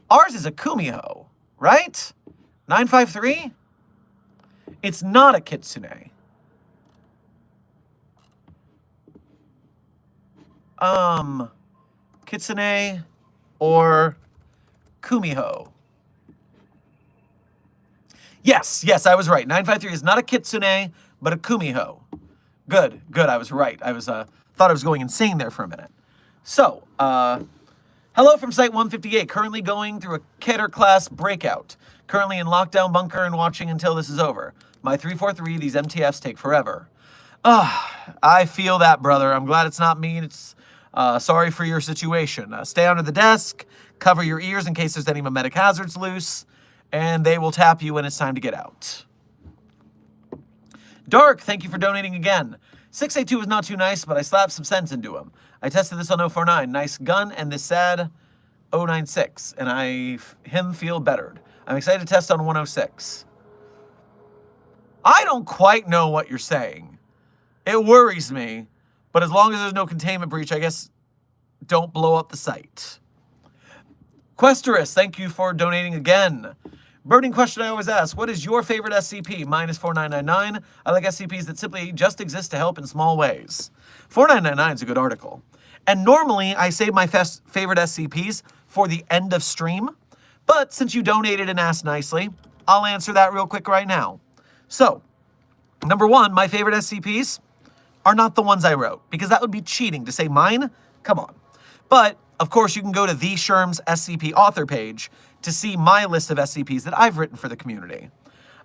Ours is a Kumiho, right? 953? It's not a Kitsune. Kitsune or Kumiho? Yes, I was right. 953 is not a Kitsune, but a Kumiho. Good, I was right. I was thought I was going insane there for a minute. So, hello from Site 158, currently going through a Keter class breakout. Currently in lockdown bunker and watching until this is over. My 343, these MTFs take forever. I feel that, brother. I'm glad it's not me. It's sorry for your situation. Stay under the desk, cover your ears in case there's any memetic hazards loose, and they will tap you when it's time to get out. Dark, thank you for donating again. 682 was not too nice, but I slapped some sense into him. I tested this on 049. Nice gun, and this sad 096, and him feel bettered. I'm excited to test on 106. I don't quite know what you're saying. It worries me, but as long as there's no containment breach, I guess don't blow up the site. Questerus, thank you for donating again. Burning question I always ask, what is your favorite SCP? Mine is 4999. I like SCPs that simply just exist to help in small ways. 4999 is a good article. And normally I save my favorite SCPs for the end of stream, but since you donated and asked nicely, I'll answer that real quick right now. So, number one, my favorite SCPs are not the ones I wrote, because that would be cheating to say mine. Come on. But, of course, you can go to the Sherm's SCP author page to see my list of SCPs that I've written for the community.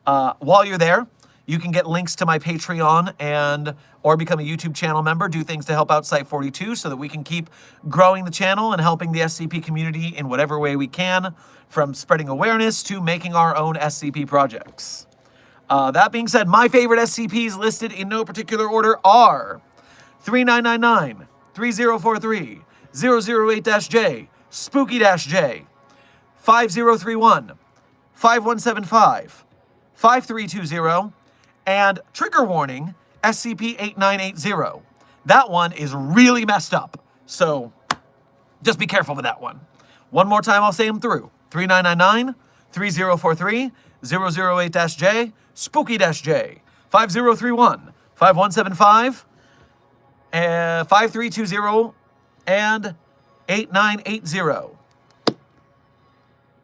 While you're there, you can get links to my Patreon or become a YouTube channel member, do things to help out Site 42 so that we can keep growing the channel and helping the SCP community in whatever way we can, from spreading awareness to making our own SCP projects. That being said, my favorite SCPs listed in no particular order are 3999, 3043, 008-J, Spooky-J, 5031, 5175, 5320, and trigger warning, SCP-8980. That one is really messed up, so just be careful with that one. One more time, I'll say them through. 3999, 3043, 008-J, Spooky-J, 5031, 5175, 5320, and 8980.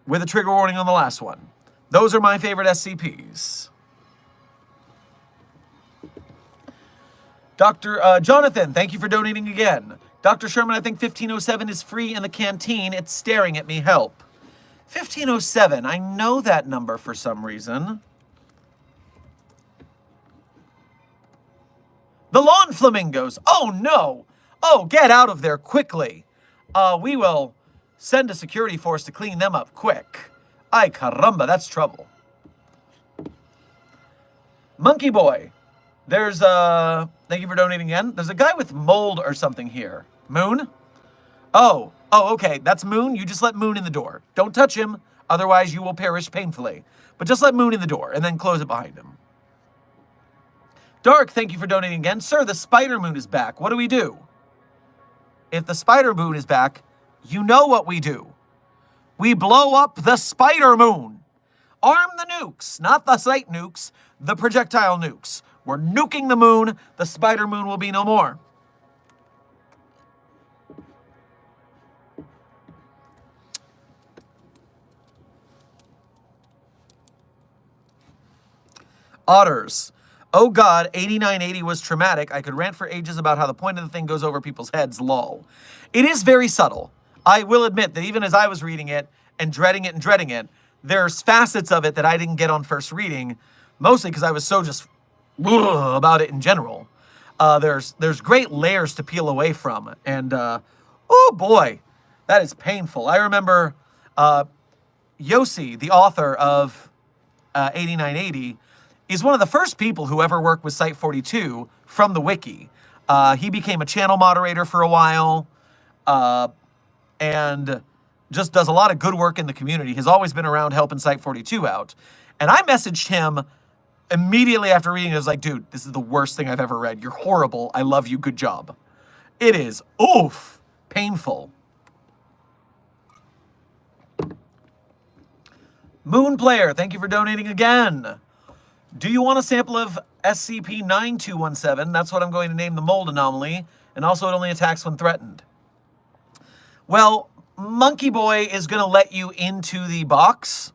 With a trigger warning on the last one. Those are my favorite SCPs. Dr. Jonathan, thank you for donating again. Dr. Sherman, I think 1507 is free in the canteen. It's staring at me. Help. 1507. I know that number for some reason. The lawn flamingos. Oh, no. Oh, get out of there quickly. We will send a security force to clean them up quick. Ay caramba, that's trouble. Monkey Boy. There's thank you for donating again. There's a guy with mold or something here. Moon? Oh, okay. That's Moon. You just let Moon in the door. Don't touch him, otherwise you will perish painfully. But just let Moon in the door and then close it behind him. Dark, thank you for donating again. Sir, the Spider Moon is back. What do we do? If the Spider Moon is back, you know what we do. We blow up the Spider Moon. Arm the nukes, not the site nukes, the projectile nukes. We're nuking the moon. The spider moon will be no more. Otters. Oh god, 8980 was traumatic. I could rant for ages about how the point of the thing goes over people's heads, lol. It is very subtle. I will admit that even as I was reading it and dreading it, there's facets of it that I didn't get on first reading, mostly because I was so just about it in general. There's great layers to peel away from, and oh boy, that is painful. I remember Yossi, the author of 8980, is one of the first people who ever worked with Site42 from the Wiki. He became a channel moderator for a while, and just does a lot of good work in the community. He's always been around helping Site42 out. And I messaged him immediately after reading it. I was like, dude, this is the worst thing I've ever read. You're horrible. I love you. Good job. It is, oof, painful. Moon Player, thank you for donating again. Do you want a sample of SCP-9217? That's what I'm going to name the mold anomaly. And also it only attacks when threatened. Well, Monkey Boy is going to let you into the box.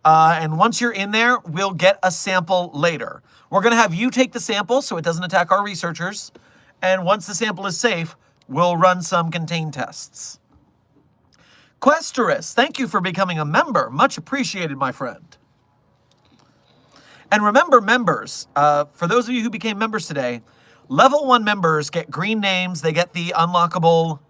And once you're in there, we'll get a sample later. We're going to have you take the sample so it doesn't attack our researchers. And once the sample is safe, we'll run some contain tests. Questerus, thank you for becoming a member. Much appreciated, my friend. And remember, members, for those of you who became members today, level 1 members get green names. They get the unlockable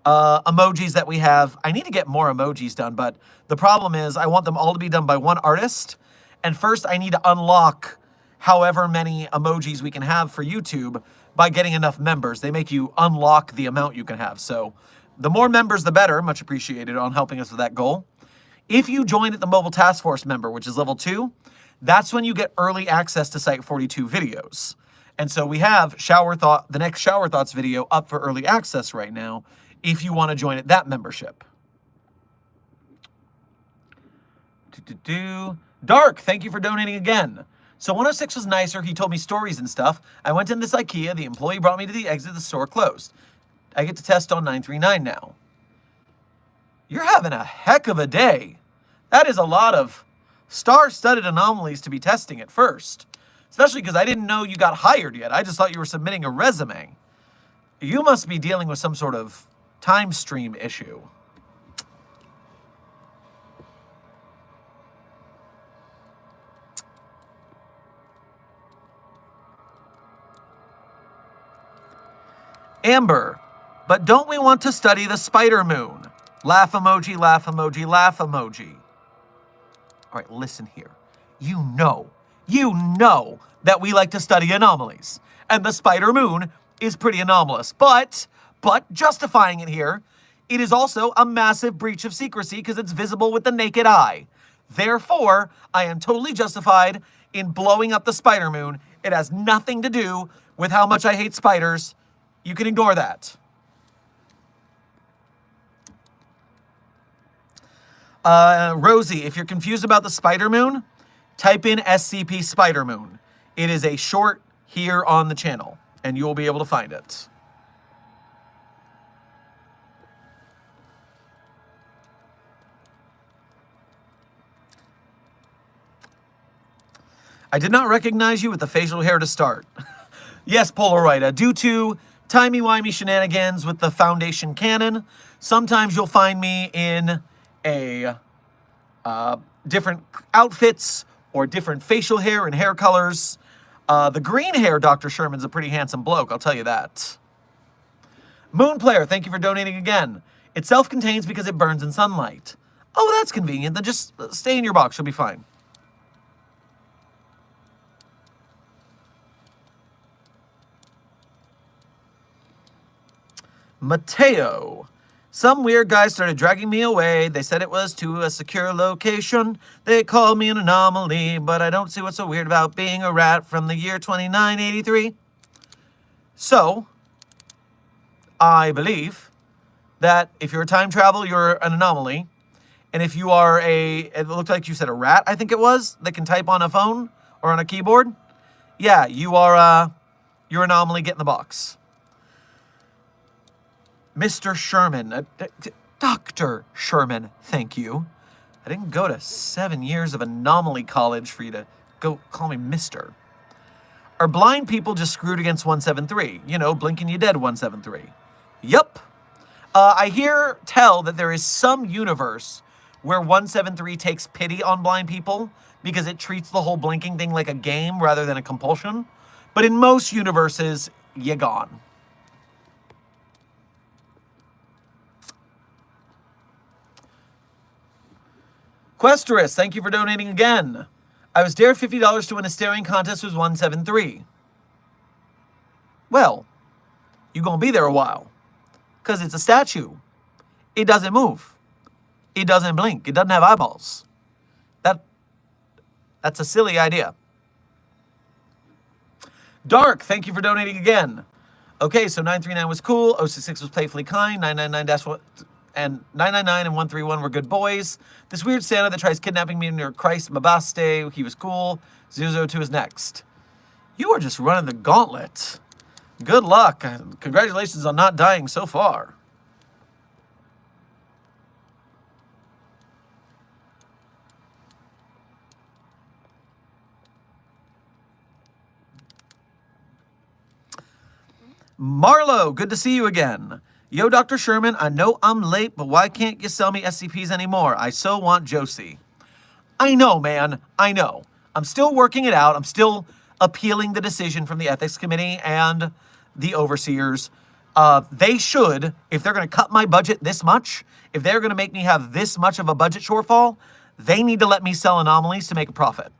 emojis that we have. I need to get more emojis done, but the problem is I want them all to be done by one artist. And first I need to unlock however many emojis we can have for YouTube by getting enough members. They make you unlock the amount you can have. So the more members, the better. Much appreciated on helping us with that goal. If you join at the Mobile Task Force member, which is level 2, that's when you get early access to Site42 videos. And so we have the next Shower Thoughts video up for early access right now, if you want to join at that membership. Dark, thank you for donating again. So 106 was nicer. He told me stories and stuff. I went in this IKEA. The employee brought me to the exit. The store closed. I get to test on 939 now. You're having a heck of a day. That is a lot of star-studded anomalies to be testing at first. Especially because I didn't know you got hired yet. I just thought you were submitting a resume. You must be dealing with some sort of time stream issue. Amber, but don't we want to study the spider moon? Laugh emoji, laugh emoji, laugh emoji. All right, listen here. You know that we like to study anomalies. And the spider moon is pretty anomalous. But justifying it here, it is also a massive breach of secrecy because it's visible with the naked eye. Therefore, I am totally justified in blowing up the spider moon. It has nothing to do with how much I hate spiders. You can ignore that. Rosie, if you're confused about the spider moon, type in SCP Spider Moon. It is a short here on the channel, and you will be able to find it. I did not recognize you with the facial hair to start. Yes, Polaroid, due to timey-wimey shenanigans with the Foundation canon, sometimes you'll find me in a different outfits or different facial hair and hair colors. The green hair Dr. Sherman's a pretty handsome bloke, I'll tell you that. Moon Player, thank you for donating again. It self-contains because it burns in sunlight. Oh, that's convenient. Then just stay in your box, you'll be fine. Mateo. Some weird guy started dragging me away. They said it was to a secure location. They called me an anomaly, but I don't see what's so weird about being a rat from the year 2983. So, I believe that if you're a time travel, you're an anomaly. And if you are it looked like you said a rat, I think it was, that can type on a phone or on a keyboard, yeah, you are, your anomaly, get in the box. Mr. Sherman, Dr. Sherman, thank you. I didn't go to 7 years of anomaly college for you to go call me Mr. Are blind people just screwed against 173? You know, blinking you dead 173. Yup. I tell that there is some universe where 173 takes pity on blind people because it treats the whole blinking thing like a game rather than a compulsion. But in most universes, you're gone. Questerus, thank you for donating again. I was dared $50 to win a staring contest with 173. Well, you're going to be there a while. Because it's a statue. It doesn't move. It doesn't blink. It doesn't have eyeballs. That's a silly idea. Dark, thank you for donating again. Okay, so 939 was cool. 066 was playfully kind. 999-1 and 999 and 131 were good boys. This weird Santa that tries kidnapping me near Christ Mabaste, he was cool. 002 is next. You are just running the gauntlet. Good luck. Congratulations on not dying so far. Marlo, good to see you again. Yo, Dr. Sherman, I know I'm late, but why can't you sell me SCPs anymore? I so want Josie. I know, man. I know. I'm still working it out. I'm still appealing the decision from the ethics committee and the overseers. They should, if they're going to cut my budget this much, if they're going to make me have this much of a budget shortfall, they need to let me sell anomalies to make a profit.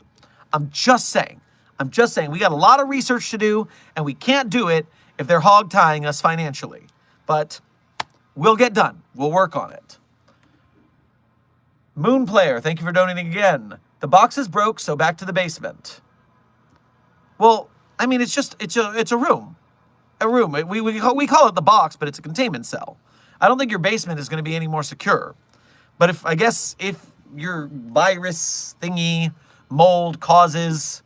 I'm just saying. We got a lot of research to do, and we can't do it if they're hog-tying us financially. But we'll get done. We'll work on it. Moon Player, thank you for donating again. The box is broke, so back to the basement. Well, I mean, it's a room. A room. We call it the box, but it's a containment cell. I don't think your basement is going to be any more secure. But if your virus thingy mold causes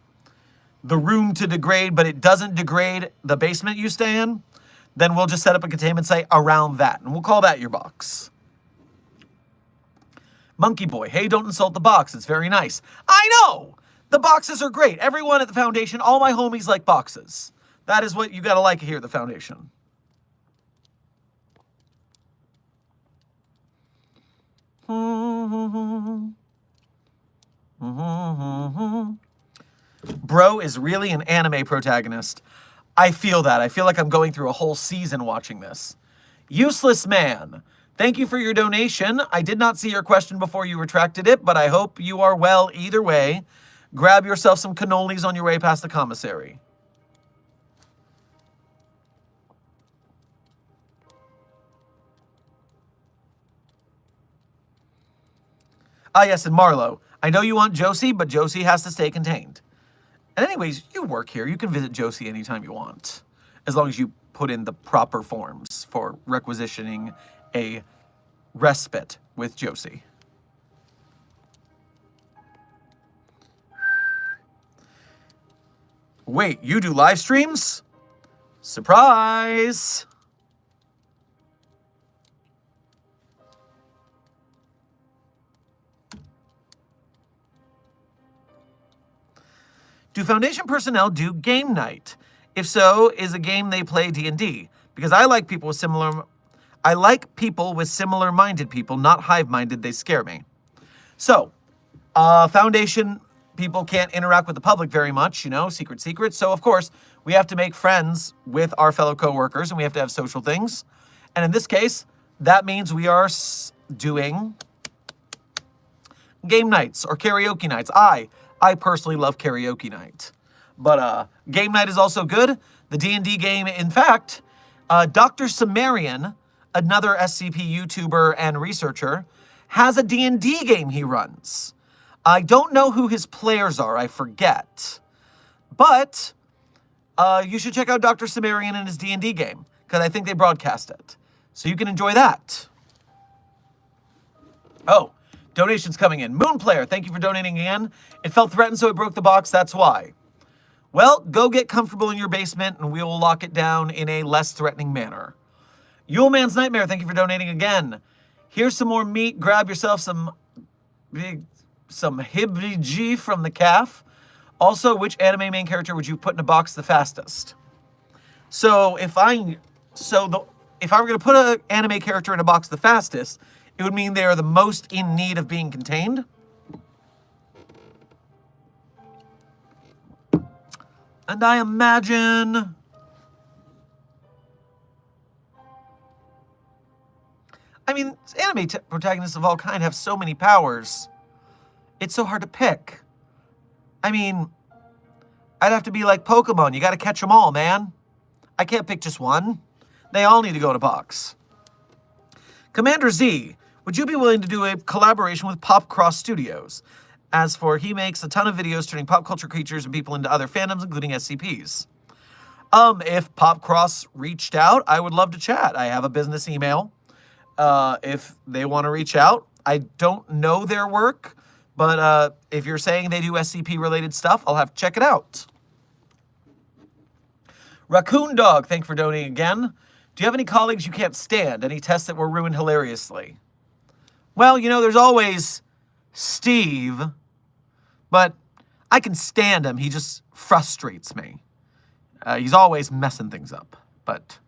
the room to degrade, but it doesn't degrade the basement you stay in, then we'll just set up a containment site around that, and we'll call that your box. Monkey Boy, hey, don't insult the box. It's very nice. I know! The boxes are great. Everyone at the Foundation, all my homies like boxes. That is what you gotta like here at the Foundation. Bro is really an anime protagonist. I feel that. I feel like I'm going through a whole season watching this. Useless Man, thank you for your donation. I did not see your question before you retracted it, but I hope you are well either way. Grab yourself some cannolis on your way past the commissary. Ah, yes, and Marlo, I know you want Josie, but Josie has to stay contained. And anyways, you work here. You can visit Josie anytime you want, as long as you put in the proper forms for requisitioning a respite with Josie. Wait, you do live streams? Surprise! Do Foundation personnel do game night? If so, is a game they play D&D? Because I like people with similar-minded people, not hive-minded. They scare me. So, Foundation people can't interact with the public very much, you know, secret. So, of course, we have to make friends with our fellow coworkers, and we have to have social things. And in this case, that means we are doing game nights or karaoke nights. I personally love karaoke night. But game night is also good. The D&D game, in fact, Dr. Sumerian, another SCP YouTuber and researcher, has a D&D game he runs. I don't know who his players are, I forget. But you should check out Dr. Sumerian and his D&D game, because I think they broadcast it. So you can enjoy that. Oh, Donations coming in. Moonplayer, thank you for donating again. It felt threatened, so it broke the box. That's why. Well, go get comfortable in your basement, and we will lock it down in a less threatening manner. Yuleman's Nightmare, thank you for donating again. Here's some more meat. Grab yourself some hibji from the calf. Also, which anime main character would you put in a box the fastest? So if I were going to put an anime character in a box the fastest, it would mean they are the most in need of being contained. And I imagine... I mean, anime protagonists of all kind have so many powers. It's so hard to pick. I mean, I'd have to be like Pokemon. You got to catch them all, man. I can't pick just one. They all need to go in a box. Commander Z, would you be willing to do a collaboration with Popcross Studios? As for, he makes a ton of videos turning pop culture creatures and people into other fandoms, including SCPs. If Popcross reached out, I would love to chat. I have a business email. If they want to reach out, I don't know their work, but if you're saying they do SCP-related stuff, I'll have to check it out. Raccoon Dog, thank you for donating again. Do you have any colleagues you can't stand? Any tests that were ruined hilariously? Well, you know, there's always Steve, but I can stand him. He just frustrates me. He's always messing things up, but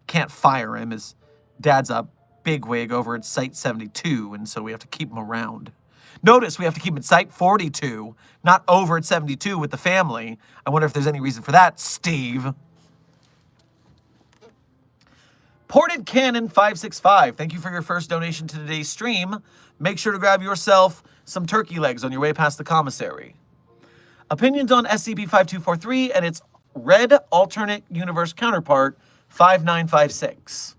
can't fire him. His dad's a bigwig over at Site 72, and so we have to keep him around. Notice we have to keep him at Site 42, not over at 72 with the family. I wonder if there's any reason for that, Steve. Ported Cannon 565, thank you for your first donation to today's stream. Make sure to grab yourself some turkey legs on your way past the commissary. Opinions on SCP-5243 and its red alternate universe counterpart 5956.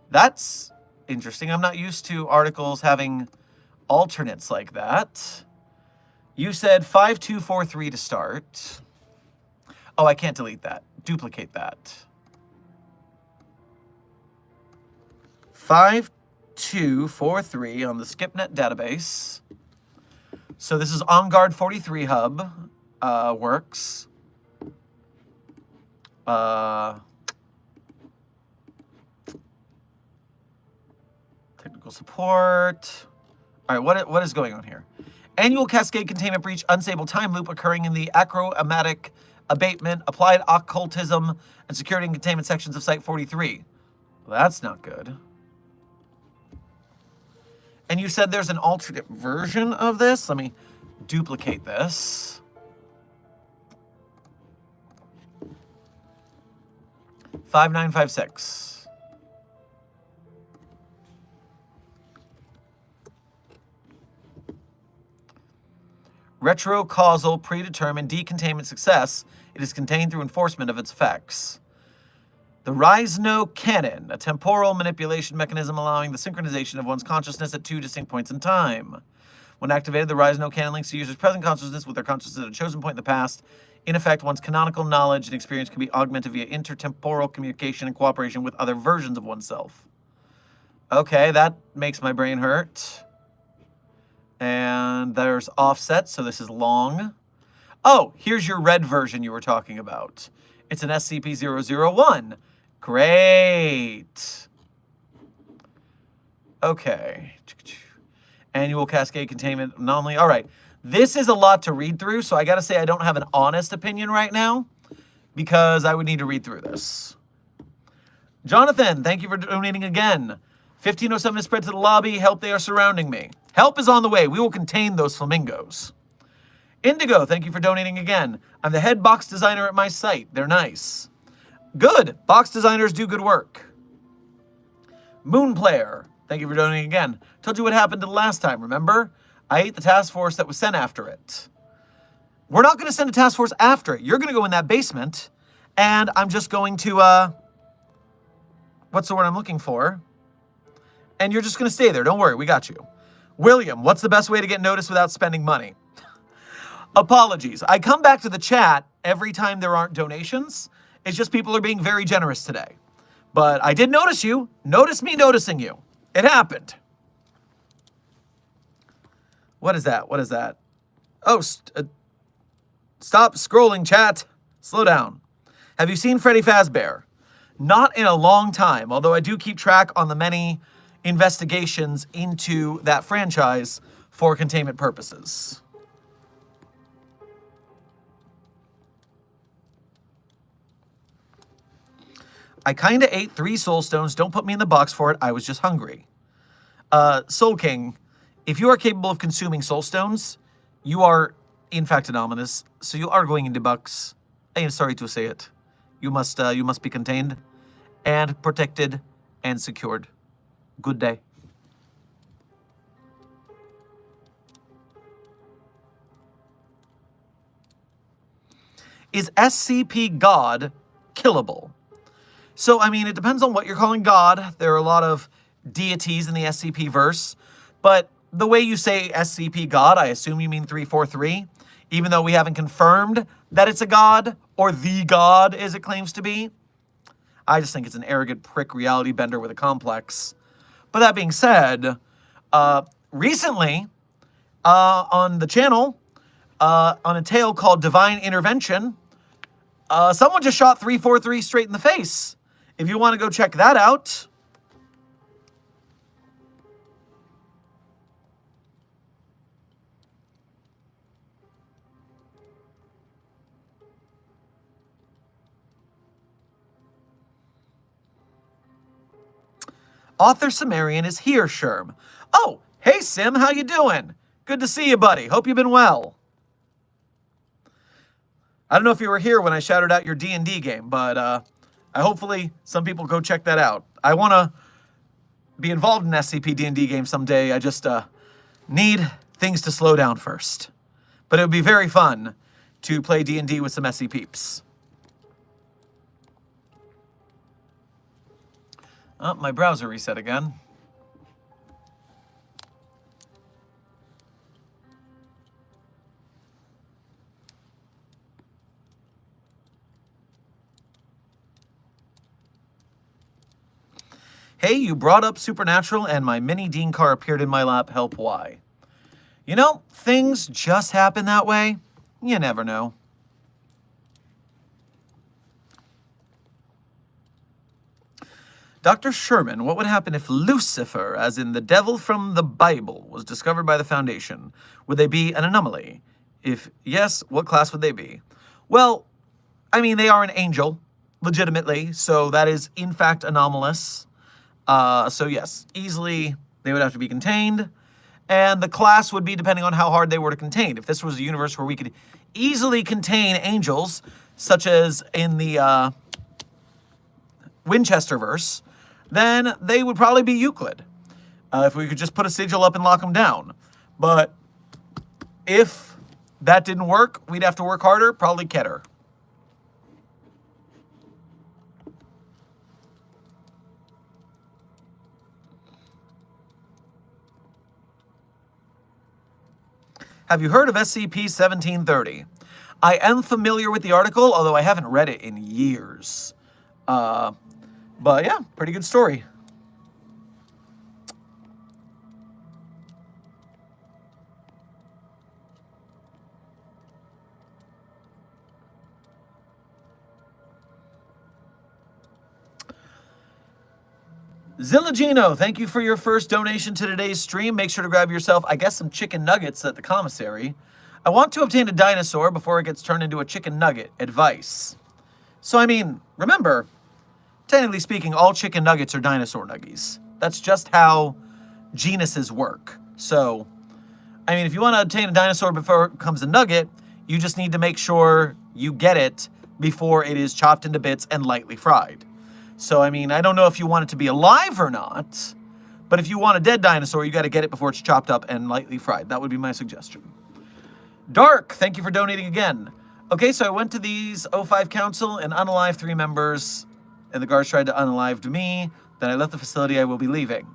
That's interesting. I'm not used to articles having alternates like that. You said 5243 to start. Oh, I can't delete that. Duplicate that. 5243 on the SkipNet database. So this is On Guard 43 hub. Works. Technical support. All right, what is going on here? Annual cascade containment breach, unstable time loop occurring in the achromatic abatement, applied occultism, and security and containment sections of Site 43. Well, that's not good. And you said there's an alternate version of this? Let me duplicate this. $5956. Retrocausal predetermined decontainment success. It is contained through enforcement of its effects. The Rhino Cannon, a temporal manipulation mechanism allowing the synchronization of one's consciousness at two distinct points in time. When activated, the Rhino Cannon links the user's present consciousness with their consciousness at a chosen point in the past. In effect, one's canonical knowledge and experience can be augmented via intertemporal communication and cooperation with other versions of oneself. Okay, that makes my brain hurt. And there's offset, so this is long. Oh, here's your red version you were talking about. It's an SCP-001. Great. Okay. Annual cascade containment anomaly. All right. This is a lot to read through, so I got to say I don't have an honest opinion right now because I would need to read through this. Jonathan, thank you for donating again. 1507 is spread to the lobby. Help, they are surrounding me. Help is on the way. We will contain those flamingos. Indigo, thank you for donating again. I'm the head box designer at my site. They're nice. Good. Box designers do good work. Moonplayer, thank you for donating again. Told you what happened to the last time, remember? I ate the task force that was sent after it. We're not going to send a task force after it. You're going to go in that basement, and I'm just going to, what's the word I'm looking for? And you're just going to stay there. Don't worry, we got you. William, what's the best way to get noticed without spending money? Apologies. I come back to the chat every time there aren't donations. It's just people are being very generous today. But I did notice you. Notice me noticing you. It happened. What is that? What is that? Oh, stop scrolling, chat. Slow down. Have you seen Freddy Fazbear? Not in a long time, although I do keep track on the many investigations into that franchise for containment purposes. I kinda ate 3 soul stones. Don't put me in the box for it. I was just hungry. Soul King, if you are capable of consuming soul stones, you are, in fact, anomalous. So you are going into bucks. I am sorry to say it. You must be contained and protected and secured. Good day. Is SCP God killable? So, I mean, it depends on what you're calling God. There are a lot of deities in the SCP verse, but the way you say SCP God, I assume you mean 343, even though we haven't confirmed that it's a god or the god as it claims to be. I just think it's an arrogant prick reality bender with a complex. But that being said, recently on the channel, on a tale called Divine Intervention, someone just shot 343 straight in the face. If you want to go check that out. Author Sumerian is here, Sherm. Oh, hey Sim, how you doing? Good to see you, buddy. Hope you've been well. I don't know if you were here when I shouted out your D&D game, but hopefully some people go check that out. I want to be involved in SCP D&D game someday. I just need things to slow down first. But it would be very fun to play D&D with some SCPs. Oh, my browser reset again. Hey, you brought up Supernatural and my mini Dean car appeared in my lap. Help, why? You know, things just happen that way. You never know. Dr. Sherman, what would happen if Lucifer, as in the devil from the Bible, was discovered by the Foundation? Would they be an anomaly? If yes, what class would they be? Well, I mean, they are an angel, legitimately, so that is, in fact, anomalous. So yes, easily they would have to be contained, and the class would be depending on how hard they were to contain. If this was a universe where we could easily contain angels, such as in the Winchesterverse, then they would probably be Euclid. If we could just put a sigil up and lock them down. But if that didn't work, we'd have to work harder, probably Keter. Have you heard of SCP-1730? I am familiar with the article, although I haven't read it in years. But yeah, pretty good story. Zillagino, thank you for your first donation to today's stream. Make sure to grab yourself, I guess, some chicken nuggets at the commissary. I want to obtain a dinosaur before it gets turned into a chicken nugget. Advice. So, I mean, remember, technically speaking, all chicken nuggets are dinosaur nuggies. That's just how genuses work. So, I mean, if you want to obtain a dinosaur before it becomes a nugget, you just need to make sure you get it before it is chopped into bits and lightly fried. So, I mean, I don't know if you want it to be alive or not, but if you want a dead dinosaur, you got to get it before it's chopped up and lightly fried. That would be my suggestion. Dark, thank you for donating again. Okay, so I went to these O5 Council and unalived 3 members, and the guards tried to unalive me. Then I left the facility. I will be leaving.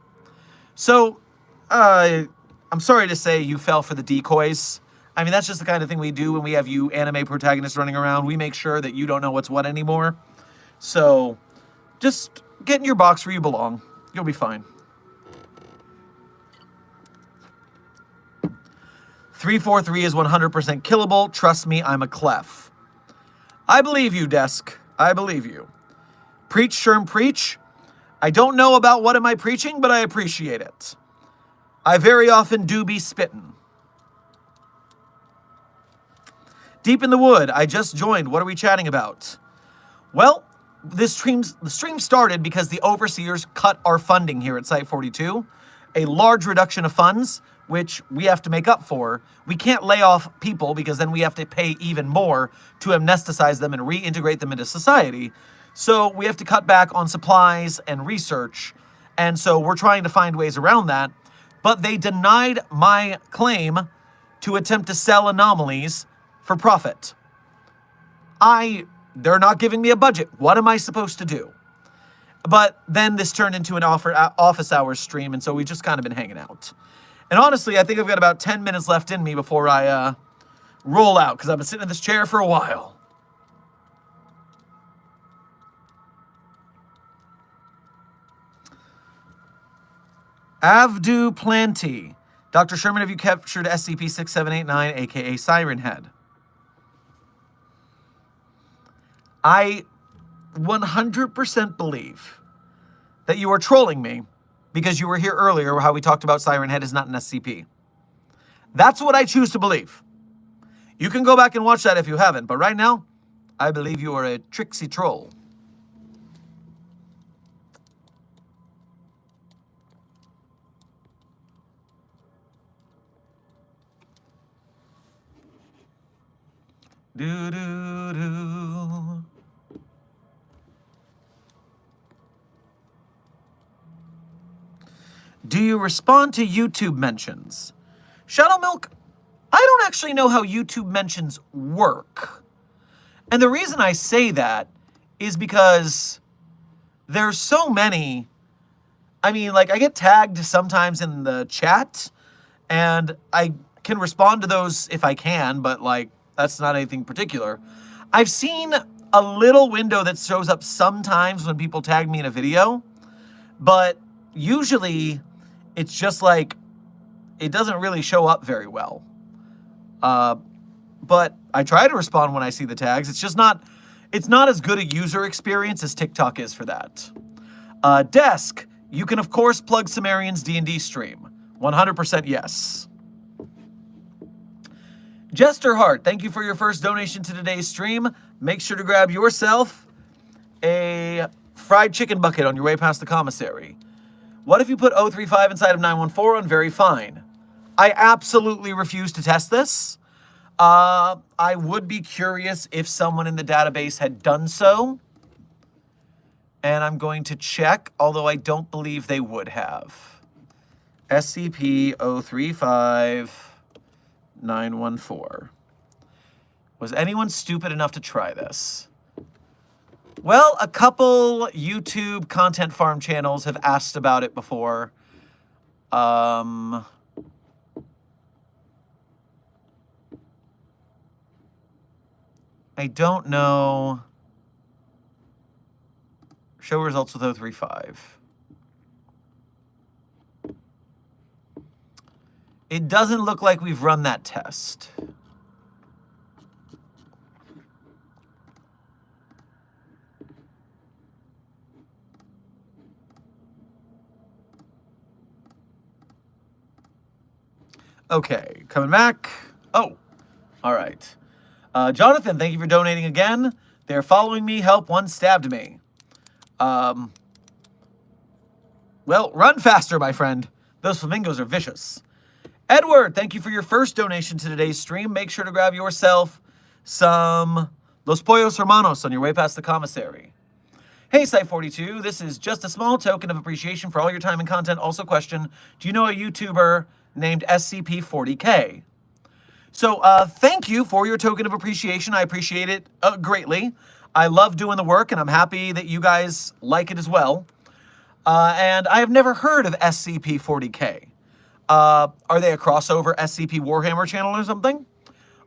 So, I'm sorry to say you fell for the decoys. I mean, that's just the kind of thing we do when we have you anime protagonists running around. We make sure that you don't know what's what anymore. So, just get in your box where you belong. You'll be fine. 343 is 100% killable. Trust me, I'm a clef. I believe you, Desk. I believe you. Preach, Sherm, preach. I don't know about what am I preaching, but I appreciate it. I very often do be spittin'. Deep in the Wood, I just joined. What are we chatting about? Well, the stream started because the overseers cut our funding here at Site 42. A large reduction of funds, which we have to make up for. We can't lay off people because then we have to pay even more to amnesticize them and reintegrate them into society. So we have to cut back on supplies and research. And so we're trying to find ways around that. But they denied my claim to attempt to sell anomalies for profit. They're not giving me a budget. What am I supposed to do? But then this turned into an office hours stream, and so we've just kind of been hanging out. And honestly, I think I've got about 10 minutes left in me before I roll out, because I've been sitting in this chair for a while. Avdu Planty. Dr. Sherman, have you captured SCP-6789, a.k.a. Siren Head? I 100% believe that you are trolling me because you were here earlier how we talked about Siren Head is not an SCP. That's what I choose to believe. You can go back and watch that if you haven't, but right now, I believe you are a tricksy troll. Do-do-do. Do you respond to YouTube mentions? Shadow Milk, I don't actually know how YouTube mentions work. And the reason I say that is because there's so many. I mean, like, I get tagged sometimes in the chat, and I can respond to those if I can, but, like, that's not anything particular. I've seen a little window that shows up sometimes when people tag me in a video, but usually it's just like, it doesn't really show up very well. But I try to respond when I see the tags. It's just not, it's not as good a user experience as TikTok is for that. Desk, you can of course plug Sumerian's D&D stream. 100% yes. Jester Heart, thank you for your first donation to today's stream. Make sure to grab yourself a fried chicken bucket on your way past the commissary. What if you put 035 inside of 914 on very fine? I absolutely refuse to test this. I would be curious if someone in the database had done so. And I'm going to check, although I don't believe they would have. SCP-035-914. Was anyone stupid enough to try this? Well, a couple YouTube content farm channels have asked about it before. I don't know. Show results with 035. It doesn't look like we've run that test. Okay, coming back. Oh, all right. Jonathan, thank you for donating again. They're following me. Help, one stabbed me. Well, run faster, my friend. Those flamingos are vicious. Edward, thank you for your first donation to today's stream. Make sure to grab yourself some Los Pollos Hermanos on your way past the commissary. Hey, Site42, this is just a small token of appreciation for all your time and content. Also question, do you know a YouTuber named SCP-40K? So, thank you for your token of appreciation. I appreciate it greatly. I love doing the work, and I'm happy that you guys like it as well. And I have never heard of SCP-40K. Are they a crossover SCP Warhammer channel or something?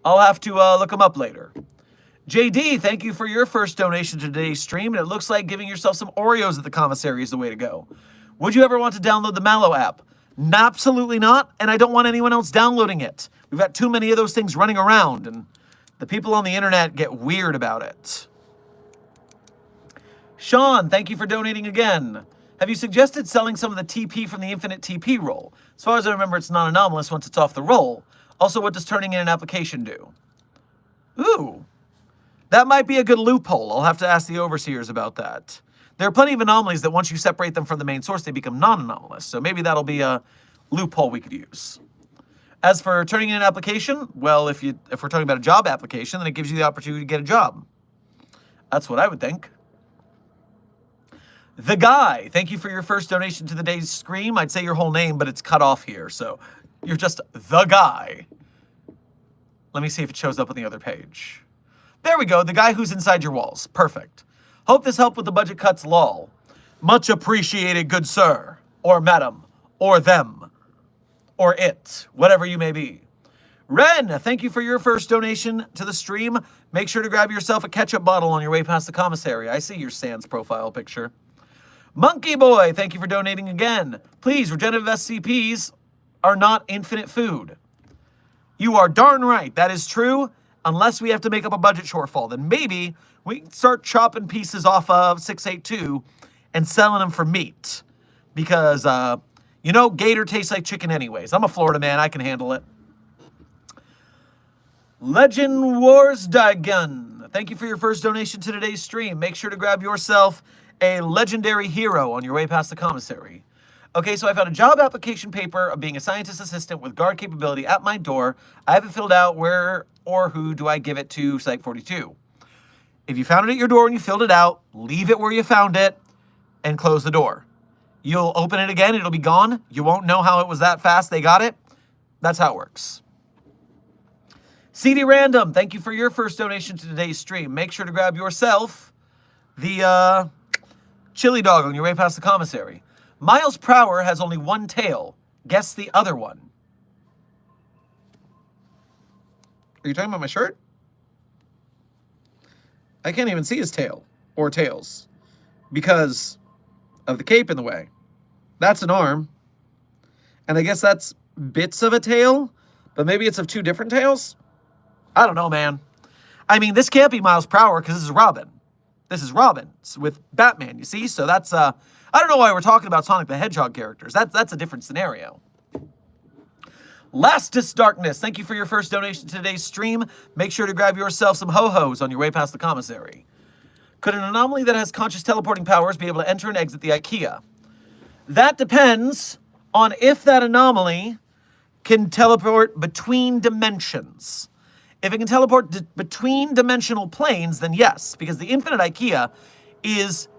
I'll have to look them up later. JD, thank you for your first donation to today's stream, and it looks like giving yourself some Oreos at the commissary is the way to go. Would you ever want to download the Mallow app? Absolutely not, and I don't want anyone else downloading it. We've got too many of those things running around, and the people on the internet get weird about it. Sean, thank you for donating again. Have you suggested selling some of the TP from the infinite TP roll? As far as I remember, it's not anomalous once it's off the roll. Also, what does turning in an application do? Ooh, that might be a good loophole. I'll have to ask the overseers about that. There are plenty of anomalies that once you separate them from the main source, they become non-anomalous. So maybe that'll be a loophole we could use. As for turning in an application, well, if we're talking about a job application, then it gives you the opportunity to get a job. That's what I would think. The Guy, thank you for your first donation to the day's stream. I'd say your whole name, but it's cut off here, so you're just The Guy. Let me see if it shows up on the other page. There we go, the guy who's inside your walls. Perfect. Hope this helped with the budget cuts, lol. Much appreciated, good sir, or madam, or them, or it, whatever you may be. Ren, thank you for your first donation to the stream. Make sure to grab yourself a ketchup bottle on your way past the commissary. I see your Sans profile picture. Monkey Boy, thank you for donating again. Please, regenerative SCPs are not infinite food. You are darn right, that is true, unless we have to make up a budget shortfall. Then maybe we can start chopping pieces off of 682 and selling them for meat. Because, you know, gator tastes like chicken anyways. I'm a Florida man, I can handle it. Legend Wars Dagon, thank you for your first donation to today's stream. Make sure to grab yourself a legendary hero on your way past the commissary. Okay, so I found a job application paper of being a scientist assistant with guard capability at my door. I haven't filled out where or who do I give it to Site 42. If you found it at your door and you filled it out, leave it where you found it and close the door. You'll open it again, it'll be gone. You won't know how it was that fast they got it. That's how it works. CD Random, thank you for your first donation to today's stream. Make sure to grab yourself the chili dog on your way past the commissary. Miles Prower has only one tail. Guess the other one. Are you talking about my shirt? I can't even see his tail or tails because of the cape in the way. That's an arm. And I guess that's bits of a tail, but maybe it's of two different tails? I don't know, man. I mean, this can't be Miles Prower because this is Robin. This is Robin with Batman, you see? So that's, I don't know why we're talking about Sonic the Hedgehog characters. That's a different scenario. Lastest Darkness, thank you for your first donation to today's stream. Make sure to grab yourself some ho-hos on your way past the commissary. Could an anomaly that has conscious teleporting powers be able to enter and exit the IKEA? That depends on if that anomaly can teleport between dimensions. If it can teleport between dimensional planes, then yes, because the infinite IKEA is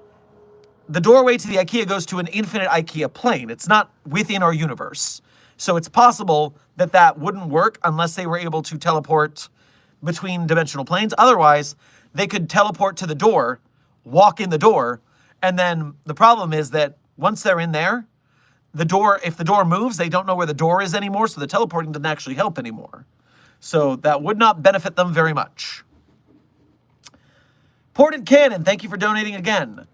the doorway to the IKEA goes to an infinite IKEA plane. It's not within our universe. So it's possible that that wouldn't work unless they were able to teleport between dimensional planes. Otherwise, they could teleport to the door, walk in the door, and then the problem is that once they're in there, if the door moves, they don't know where the door is anymore, so the teleporting doesn't actually help anymore. So that would not benefit them very much. Ported Cannon, thank you for donating again.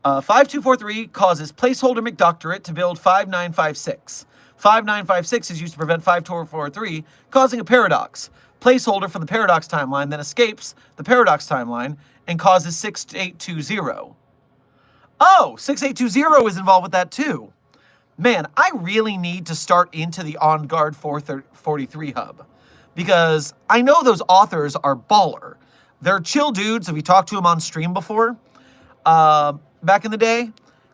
5243 causes placeholder McDoctorate to build 5956. 5956 is used to prevent 5243, causing a paradox. Placeholder from the paradox timeline then escapes the paradox timeline and causes 6820. Oh, 6820 is involved with that too. Man, I really need to start into the On Guard 443 hub. Because I know those authors are baller. They're chill dudes. Have we talked to them on stream before? Back in the day?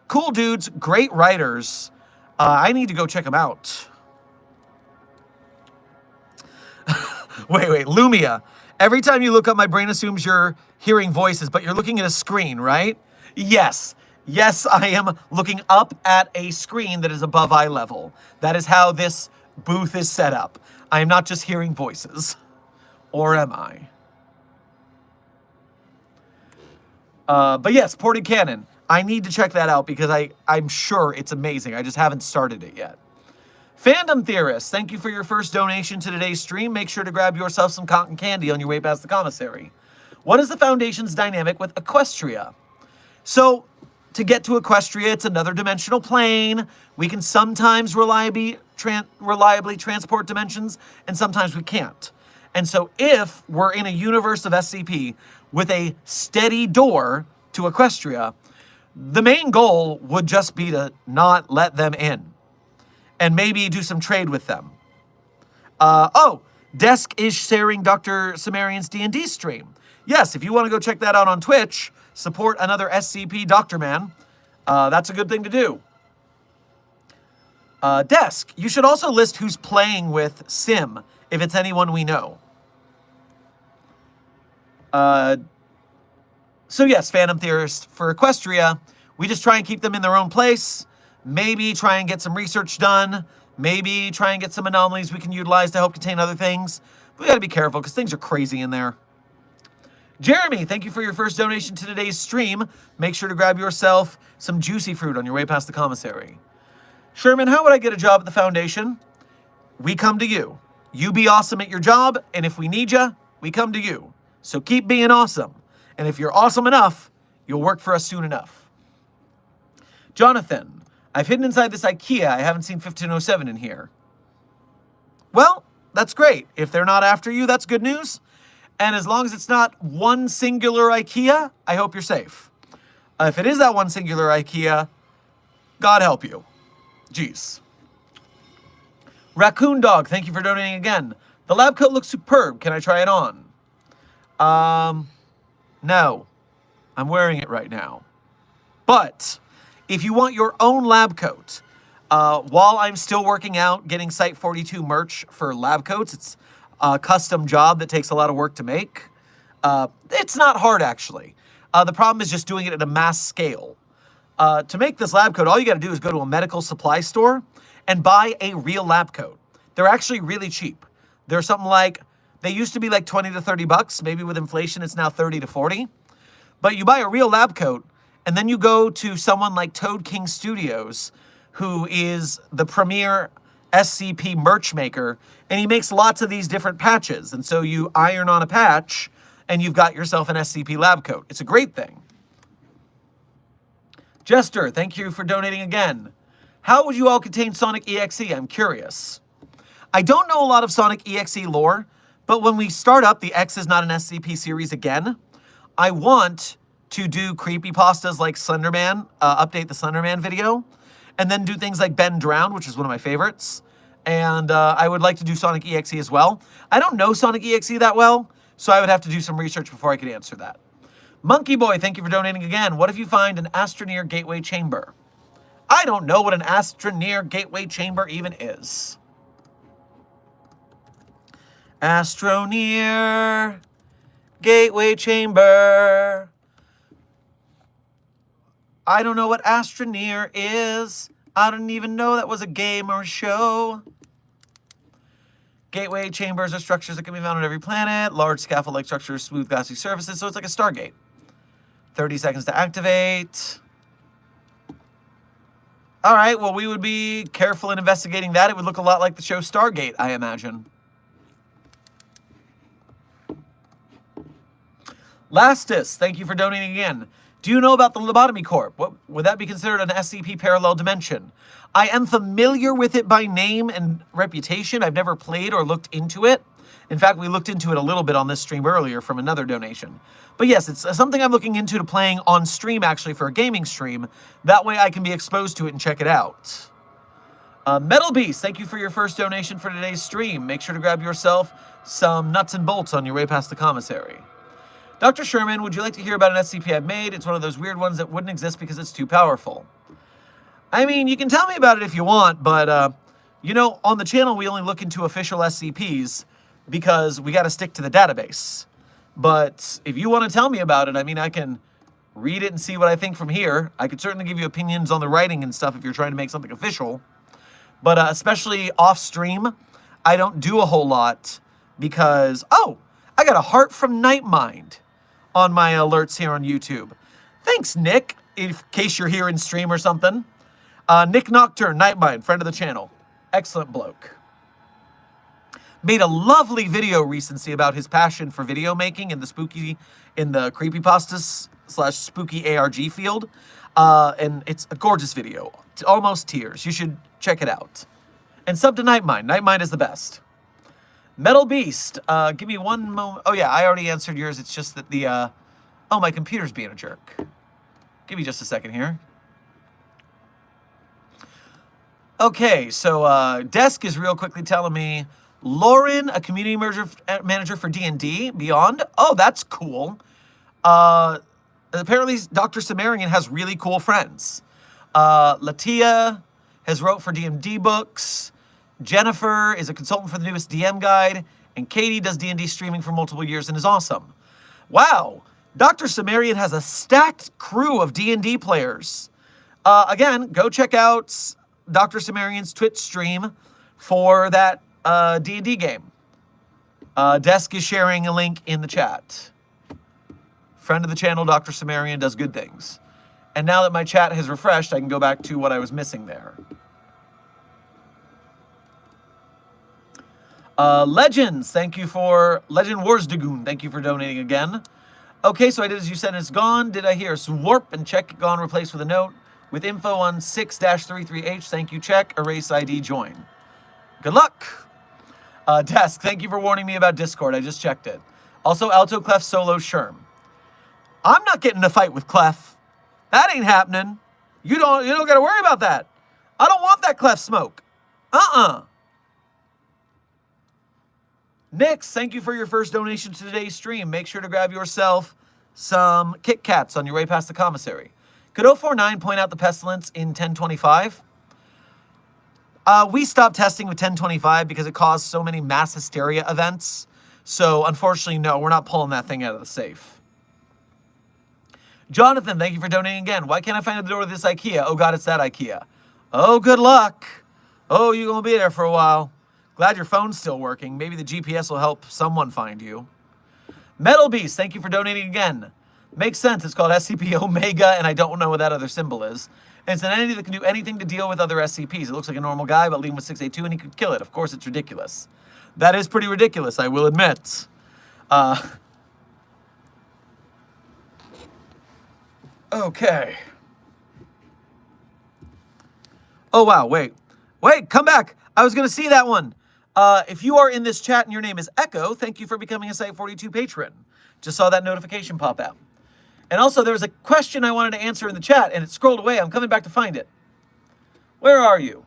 Cool dudes, great writers. I need to go check them out. Wait, Lumia. Every time you look up, my brain assumes you're hearing voices, but you're looking at a screen, right? Yes, I am looking up at a screen that is above eye level. That is how this booth is set up. I am not just hearing voices. Or am I? But yes, Ported Cannon. I need to check that out because I'm sure it's amazing. I just haven't started it yet. Fandom Theorist, thank you for your first donation to today's stream. Make sure to grab yourself some cotton candy on your way past the commissary. What is the Foundation's dynamic with Equestria? So, to get to Equestria, it's another dimensional plane. We can sometimes reliably transport dimensions, and sometimes we can't. And so if we're in a universe of SCP with a steady door to Equestria, the main goal would just be to not let them in and maybe do some trade with them. Desk is sharing Dr. Sumerian's D&D stream. Yes, if you want to go check that out on Twitch, support another SCP Doctor Man. That's a good thing to do. Desk, you should also list who's playing with Sim, if it's anyone we know. So yes, Phantom Theorist, for Equestria, we just try and keep them in their own place, maybe try and get some research done, maybe try and get some anomalies we can utilize to help contain other things. But we gotta be careful, because things are crazy in there. Jeremy, thank you for your first donation to today's stream. Make sure to grab yourself some juicy fruit on your way past the commissary. Sherman, how would I get a job at the Foundation? We come to you. You be awesome at your job, and if we need you, we come to you. So keep being awesome. And if you're awesome enough, you'll work for us soon enough. Jonathan, I've hidden inside this IKEA. I haven't seen 1507 in here. Well, that's great. If they're not after you, that's good news. And as long as it's not one singular IKEA, I hope you're safe. If it is that one singular IKEA, God help you. Jeez. Raccoon Dog, thank you for donating again. The lab coat looks superb. Can I try it on? No. I'm wearing it right now. But if you want your own lab coat, while I'm still working out getting Site 42 merch for lab coats, it's a custom job that takes a lot of work to make. It's not hard, actually. The problem is just doing it at a mass scale. To make this lab coat, all you got to do is go to a medical supply store and buy a real lab coat. They're actually really cheap. They're something like, they used to be like 20 to 30 bucks. Maybe with inflation, it's now 30 to 40. But you buy a real lab coat, and then you go to someone like Toad King Studios, who is the premier SCP merch maker, and he makes lots of these different patches. And so you iron on a patch, and you've got yourself an SCP lab coat. It's a great thing. Jester, thank you for donating again. How would you all contain Sonic EXE? I'm curious. I don't know a lot of Sonic EXE lore, but when we start up the X is not an SCP series again, I want to do creepypastas like Slenderman, update the Slenderman video, and then do things like Ben Drowned, which is one of my favorites. And I would like to do Sonic EXE as well. I don't know Sonic EXE that well, so I would have to do some research before I could answer that. Monkey Boy, thank you for donating again. What if you find an Astroneer Gateway Chamber? I don't know what an Astroneer Gateway Chamber even is. Astroneer Gateway Chamber. I don't know what Astroneer is. I don't even know that was a game or a show. Gateway chambers are structures that can be found on every planet. Large scaffold-like structures, smooth glassy surfaces, so it's like a Stargate. 30 seconds to activate. All right, well, we would be careful in investigating that. It would look a lot like the show Stargate, I imagine. Lastus, thank you for donating again. Do you know about the Lobotomy Corp? What, would that be considered an SCP parallel dimension? I am familiar with it by name and reputation. I've never played or looked into it. In fact, we looked into it a little bit on this stream earlier from another donation. But yes, it's something I'm looking into playing on stream, actually, for a gaming stream. That way I can be exposed to it and check it out. Metal Beast, thank you for your first donation for today's stream. Make sure to grab yourself some nuts and bolts on your way past the commissary. Dr. Sherman, would you like to hear about an SCP I've made? It's one of those weird ones that wouldn't exist because it's too powerful. I mean, you can tell me about it if you want, but, you know, on the channel we only look into official SCPs because we got to stick to the database. But if you want to tell me about it, I mean, I can read it and see what I think from here. I could certainly give you opinions on the writing and stuff if you're trying to make something official. But especially off stream, I don't do a whole lot because, oh, I got a heart from Nightmind on my alerts here on YouTube. Thanks, Nick, in case you're here in stream or something. Nick Nocturne, Nightmind, friend of the channel. Excellent bloke. Made a lovely video recency about his passion for video making in the creepypastas / spooky ARG field. And it's a gorgeous video. It's almost tears. You should check it out. And sub to Nightmind. Nightmind is the best. Metal Beast. Give me one moment. Oh, yeah, I already answered yours. It's just that the... Oh, my computer's being a jerk. Give me just a second here. Okay, so Desk is real quickly telling me... Lauren, a community manager for D&D Beyond. Oh, that's cool. Apparently, Dr. Sumerian has really cool friends. Latia has wrote for D&D books. Jennifer is a consultant for the newest DM guide. And Katie does D&D streaming for multiple years and is awesome. Wow. Dr. Sumerian has a stacked crew of D&D players. Again, go check out Dr. Sumerian's Twitch stream for that D&D game. Desk is sharing a link in the chat. Friend of the channel, Dr. Sumerian, does good things. And now that my chat has refreshed, I can go back to what I was missing there. Legends, thank you for... Legend Wars Dagoon, thank you for donating again. Okay, so I did as you said, and it's gone. Did I hear Swarp and check gone replaced with a note with info on 6-33H. Thank you, check. Erase ID, join. Good luck. Desk, thank you for warning me about Discord. I just checked it. Also, Alto Clef solo Sherm. I'm not getting in a fight with Clef. That ain't happening. You don't got to worry about that. I don't want that Clef smoke. Nix, thank you for your first donation to today's stream. Make sure to grab yourself some Kit Kats on your way past the commissary. Could 049 point out the pestilence in 1025? We stopped testing with 1025 because it caused so many mass hysteria events. So, unfortunately, no, we're not pulling that thing out of the safe. Jonathan, thank you for donating again. Why can't I find the door to this IKEA? Oh, God, it's that IKEA. Oh, good luck. Oh, you're going to be there for a while. Glad your phone's still working. Maybe the GPS will help someone find you. Metal Beast, thank you for donating again. Makes sense. It's called SCP Omega, and I don't know what that other symbol is. And it's an entity that can do anything to deal with other SCPs. It looks like a normal guy, but leave him with 682 and he could kill it. Of course, it's ridiculous. That is pretty ridiculous, I will admit. Okay. Oh, wow, wait. Wait, come back. I was going to see that one. If you are in this chat and your name is Echo, thank you for becoming a Site42 patron. Just saw that notification pop out. And also, there was a question I wanted to answer in the chat, and it scrolled away. I'm coming back to find it. Where are you?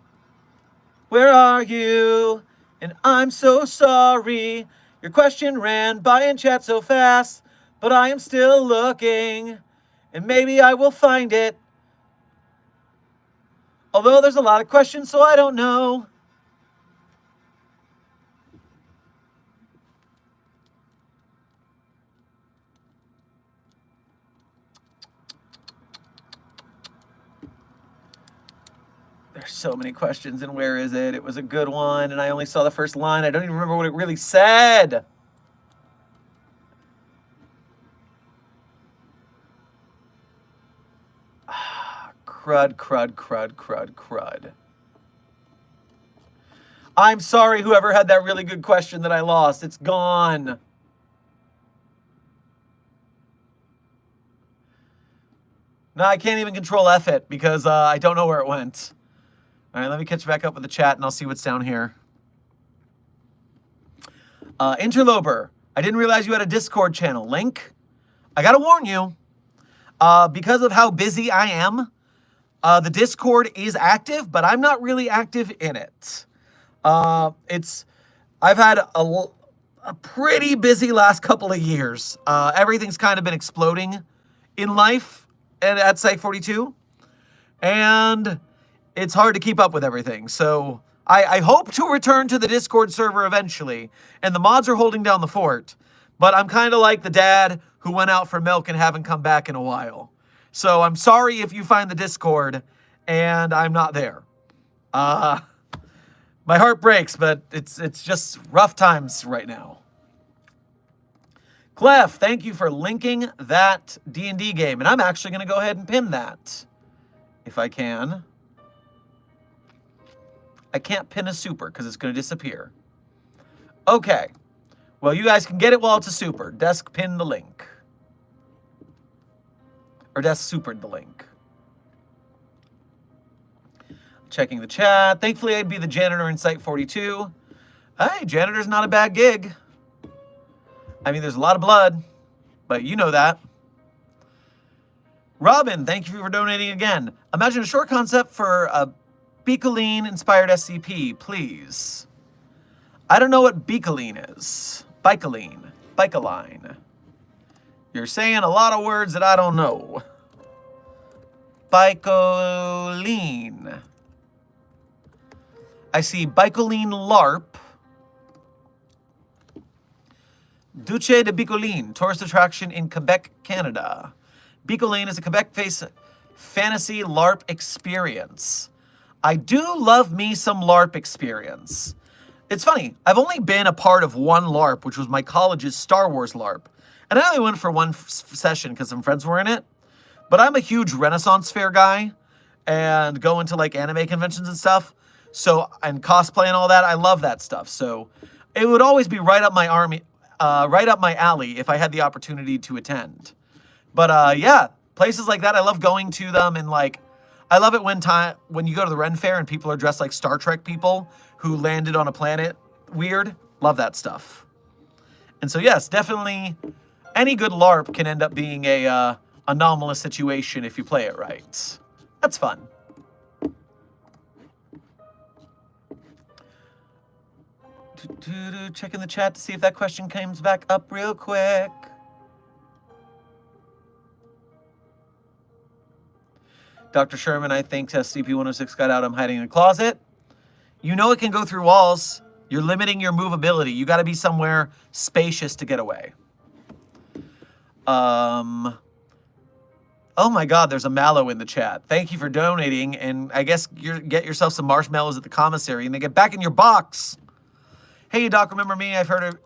Where are you? And I'm so sorry. Your question ran by in chat so fast, but I am still looking, and maybe I will find it. Although there's a lot of questions, so I don't know. There's so many questions, and where is it? It was a good one, and I only saw the first line. I don't even remember what it really said. Crud, crud, crud, crud, crud. I'm sorry, whoever had that really good question that I lost. It's gone. No, I can't even control F it because I don't know where it went. All right, let me catch back up with the chat and I'll see what's down here. Interloper, I didn't realize you had a Discord channel. Link, I gotta warn you, because of how busy I am, the Discord is active, but I'm not really active in it. I've had a pretty busy last couple of years. Everything's kind of been exploding in life and at Site42, and it's hard to keep up with everything. So I hope to return to the Discord server eventually, and the mods are holding down the fort, but I'm kind of like the dad who went out for milk and haven't come back in a while. So I'm sorry if you find the Discord and I'm not there. My heart breaks, but it's just rough times right now. Clef, thank you for linking that D&D game. And I'm actually going to go ahead and pin that, if I can. I can't pin a super because it's going to disappear. Okay. Well, you guys can get it while it's a super. Desk pinned the link. Or Desk supered the link. Checking the chat. Thankfully, I'd be the janitor in Site 42. Hey, janitor's not a bad gig. I mean, there's a lot of blood, but you know that. Robin, thank you for donating again. Imagine a short concept for a Bicoline-inspired SCP, please. I don't know what Bicoline is. Bicoline. You're saying a lot of words that I don't know. Bicoline. I see Bicoline LARP. Duce de Bicoline, tourist attraction in Quebec, Canada. Bicoline is a Quebec-based fantasy LARP experience. I do love me some LARP experience. It's funny, I've only been a part of one LARP, which was my college's Star Wars LARP. And I only went for one session because some friends were in it. But I'm a huge Renaissance Fair guy and go into like anime conventions and stuff. So, and cosplay and all that, I love that stuff. So it would always be right up my alley if I had the opportunity to attend. But yeah, places like that, I love going to them, and like, I love it when you go to the Ren Fair and people are dressed like Star Trek people who landed on a planet weird. Love that stuff. And so yes, definitely any good LARP can end up being a anomalous situation if you play it right. That's fun. Checking the chat to see if that question comes back up real quick. Dr. Sherman, I think SCP-106 got out. I'm hiding in a closet. You know it can go through walls. You're limiting your movability. You got to be somewhere spacious to get away. Oh my God, there's a mallow in the chat. Thank you for donating, and I guess you get yourself some marshmallows at the commissary, and they get back in your box. Hey, Doc, remember me? I heard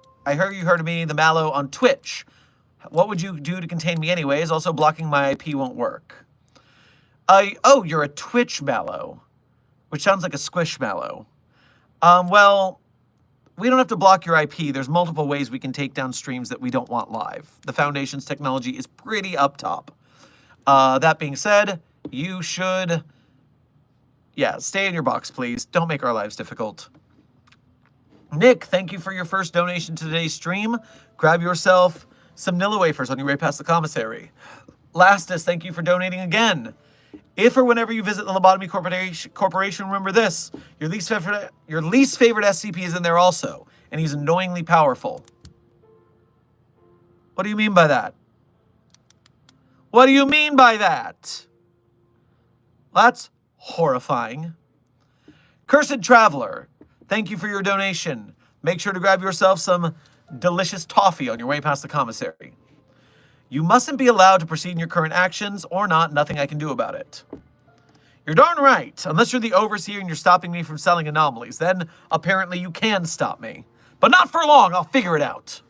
you heard of me, the mallow, on Twitch. What would you do to contain me anyways? Also, blocking my IP won't work. Oh, you're a Twitch mallow, which sounds like a squishmallow. Well, we don't have to block your IP. There's multiple ways we can take down streams that we don't want live. The Foundation's technology is pretty up top. That being said, you should, yeah, stay in your box, please. Don't make our lives difficult. Nick, thank you for your first donation to today's stream. Grab yourself some Nilla wafers on your way past the commissary. Lastus, thank you for donating again. If or whenever you visit the Lobotomy Corporation, remember this. Your least favorite SCP is in there also, and he's annoyingly powerful. What do you mean by that? What do you mean by that? That's horrifying. Cursed Traveler, thank you for your donation. Make sure to grab yourself some delicious toffee on your way past the commissary. You mustn't be allowed to proceed in your current actions, or not, nothing I can do about it. You're darn right. Unless you're the overseer and you're stopping me from selling anomalies, then apparently you can stop me. But not for long, I'll figure it out.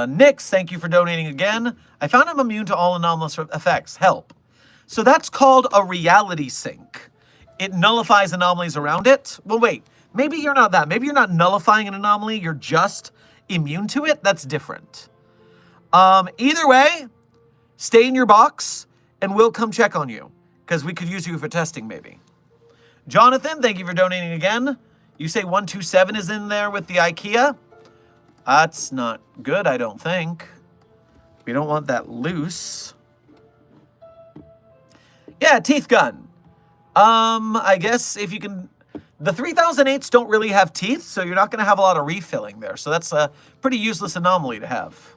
Nix, thank you for donating again. I found I'm immune to all anomalous effects. Help. So that's called a reality sink. It nullifies anomalies around it. Well, wait. Maybe you're not that. Maybe you're not nullifying an anomaly. You're just immune to it. That's different. Either way, stay in your box, and we'll come check on you, because we could use you for testing, maybe. Jonathan, thank you for donating again. You say 127 is in there with the IKEA? That's not good, I don't think. We don't want that loose. Yeah, teeth gun. I guess if you can... The 3008s don't really have teeth, so you're not going to have a lot of refilling there. So that's a pretty useless anomaly to have.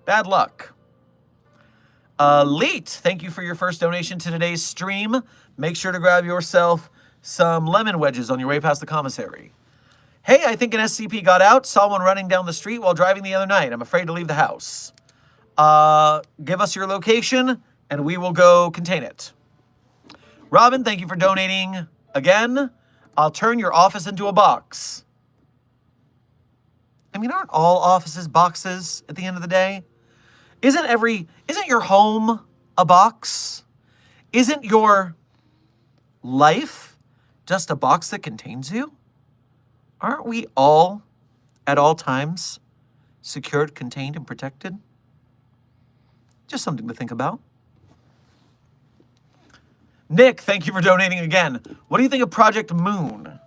Bad luck. Leet, thank you for your first donation to today's stream. Make sure to grab yourself some lemon wedges on your way past the commissary. Hey, I think an SCP got out. Saw one running down the street while driving the other night. I'm afraid to leave the house. Give us your location, and we will go contain it. Robin, thank you for donating again. I'll turn your office into a box. I mean, aren't all offices boxes at the end of the day? Isn't your home a box? Isn't your life just a box that contains you? Aren't we all, at all times, Secured, contained, and protected. Just something to think about. Nick, thank you for donating again. What do you think of Project Moon?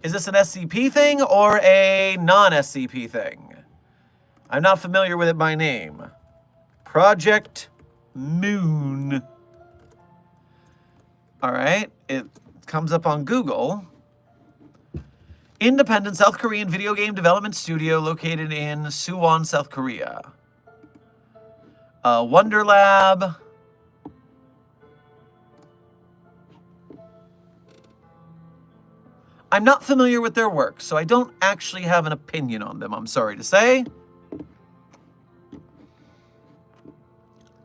Is this an SCP thing or a non-SCP thing? I'm not familiar with it by name. Project Moon. All right, it comes up on Google. Independent South Korean video game development studio located in Suwon, South Korea. Wonder Lab. I'm not familiar with their work, so I don't actually have an opinion on them, I'm sorry to say.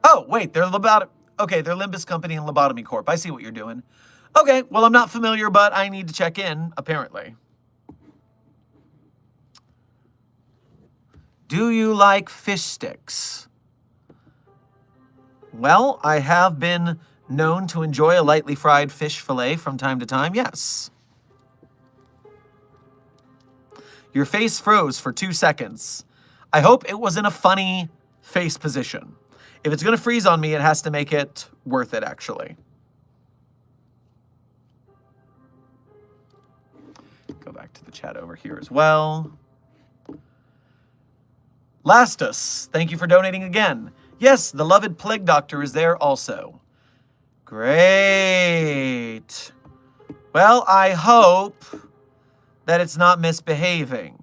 Oh, wait, they're okay, they're Limbus Company and Lobotomy Corp. I see what you're doing. Okay, well, I'm not familiar, but I need to check in, apparently. Do you like fish sticks? Well, I have been known to enjoy a lightly fried fish fillet from time to time, yes. Your face froze for 2 seconds. I hope it was in a funny face position. If it's going to freeze on me, it has to make it worth it, actually. Go back to the chat over here as well. Lastus, thank you for donating again. Yes, the loved Plague Doctor is there also. Great. Well, I hope that it's not misbehaving.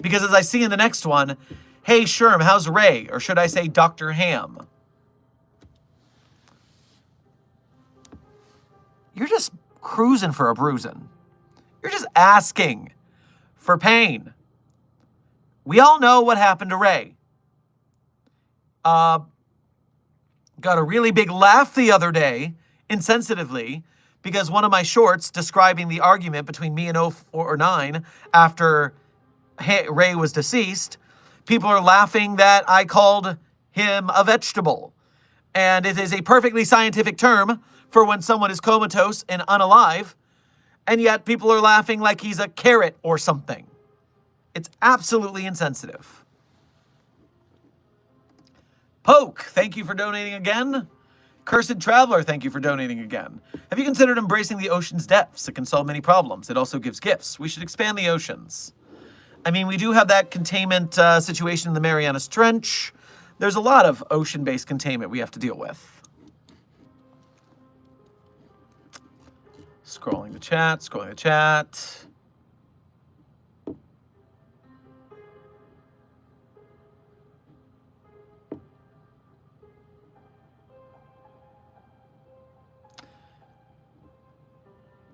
Because as I see in the next one, hey, Sherm, how's Ray? Or should I say Dr. Ham? You're just cruising for a bruising. You're just asking for pain. We all know what happened to Ray. Got a really big laugh the other day, insensitively, because one of my shorts describing the argument between me and 049 after Ray was deceased, people are laughing that I called him a vegetable. And it is a perfectly scientific term for when someone is comatose and unalive, and yet people are laughing like he's a carrot or something. It's absolutely insensitive. Poke, thank you for donating again. Cursed Traveler, thank you for donating again. Have you considered embracing the ocean's depths? It can solve many problems. It also gives gifts. We should expand the oceans. I mean, we do have that containment situation in the Marianas Trench. There's a lot of ocean-based containment we have to deal with. Scrolling the chat, scrolling the chat.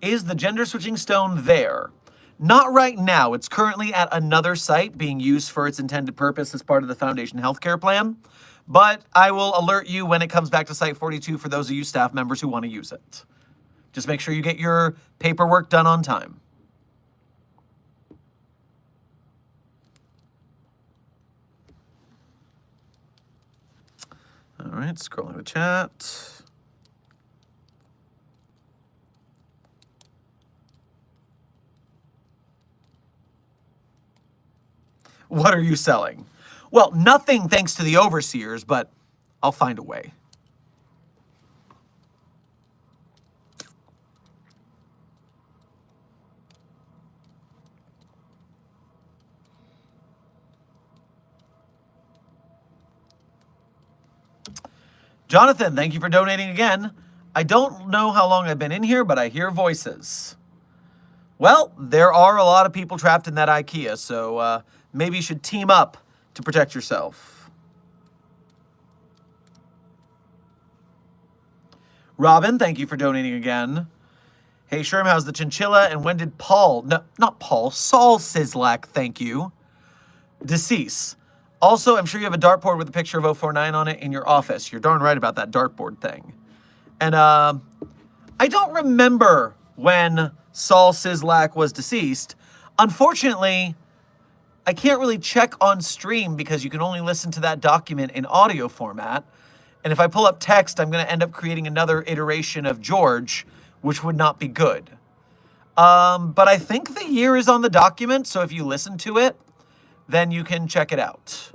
Is the gender switching stone there? Not right now. It's currently at another site being used for its intended purpose as part of the Foundation healthcare plan. But I will alert you when it comes back to Site 42 for those of you staff members who want to use it. Just make sure you get your paperwork done on time. All right, scrolling the chat. What are you selling? Well, nothing thanks to the overseers, but I'll find a way. Jonathan, thank you for donating again. I don't know how long I've been in here, but I hear voices. Well, there are a lot of people trapped in that IKEA, so maybe you should team up to protect yourself. Robin, thank you for donating again. Hey, Sherm, how's the chinchilla? And when did Paul, no, not Paul, Saul Sislak, thank you, decease? Also, I'm sure you have a dartboard with a picture of 049 on it in your office. You're darn right about that dartboard thing. And I don't remember when Saul Sislak was deceased. Unfortunately, I can't really check on stream because you can only listen to that document in audio format. And if I pull up text, I'm going to end up creating another iteration of George, which would not be good. But I think the year is on the document, so if you listen to it, then you can check it out.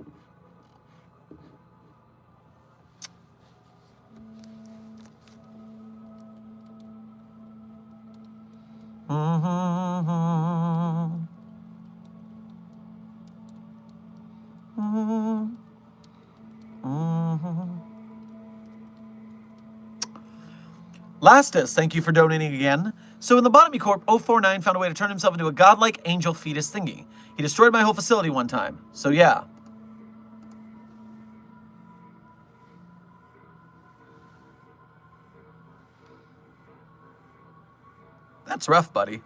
Lastus, thank you for donating again. So in Lobotomy Corp, 049 found a way to turn himself into a godlike angel fetus thingy. He destroyed my whole facility one time. So yeah. That's rough, buddy.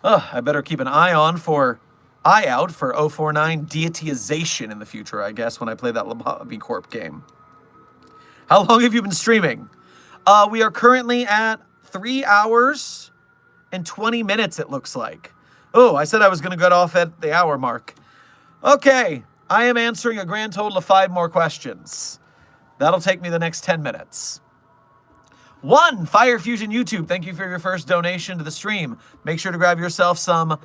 I better keep an eye out for 049 deityization in the future, I guess, when I play that Lobotomy Corp game. How long have you been streaming? We are currently at 3 hours and 20 minutes, it looks like. Oh, I said I was going to get off at the hour mark. Okay, I am answering a grand total of 5 more questions. That'll take me the next 10 minutes. 1, Fire Fusion YouTube, thank you for your first donation to the stream. Make sure to grab yourself some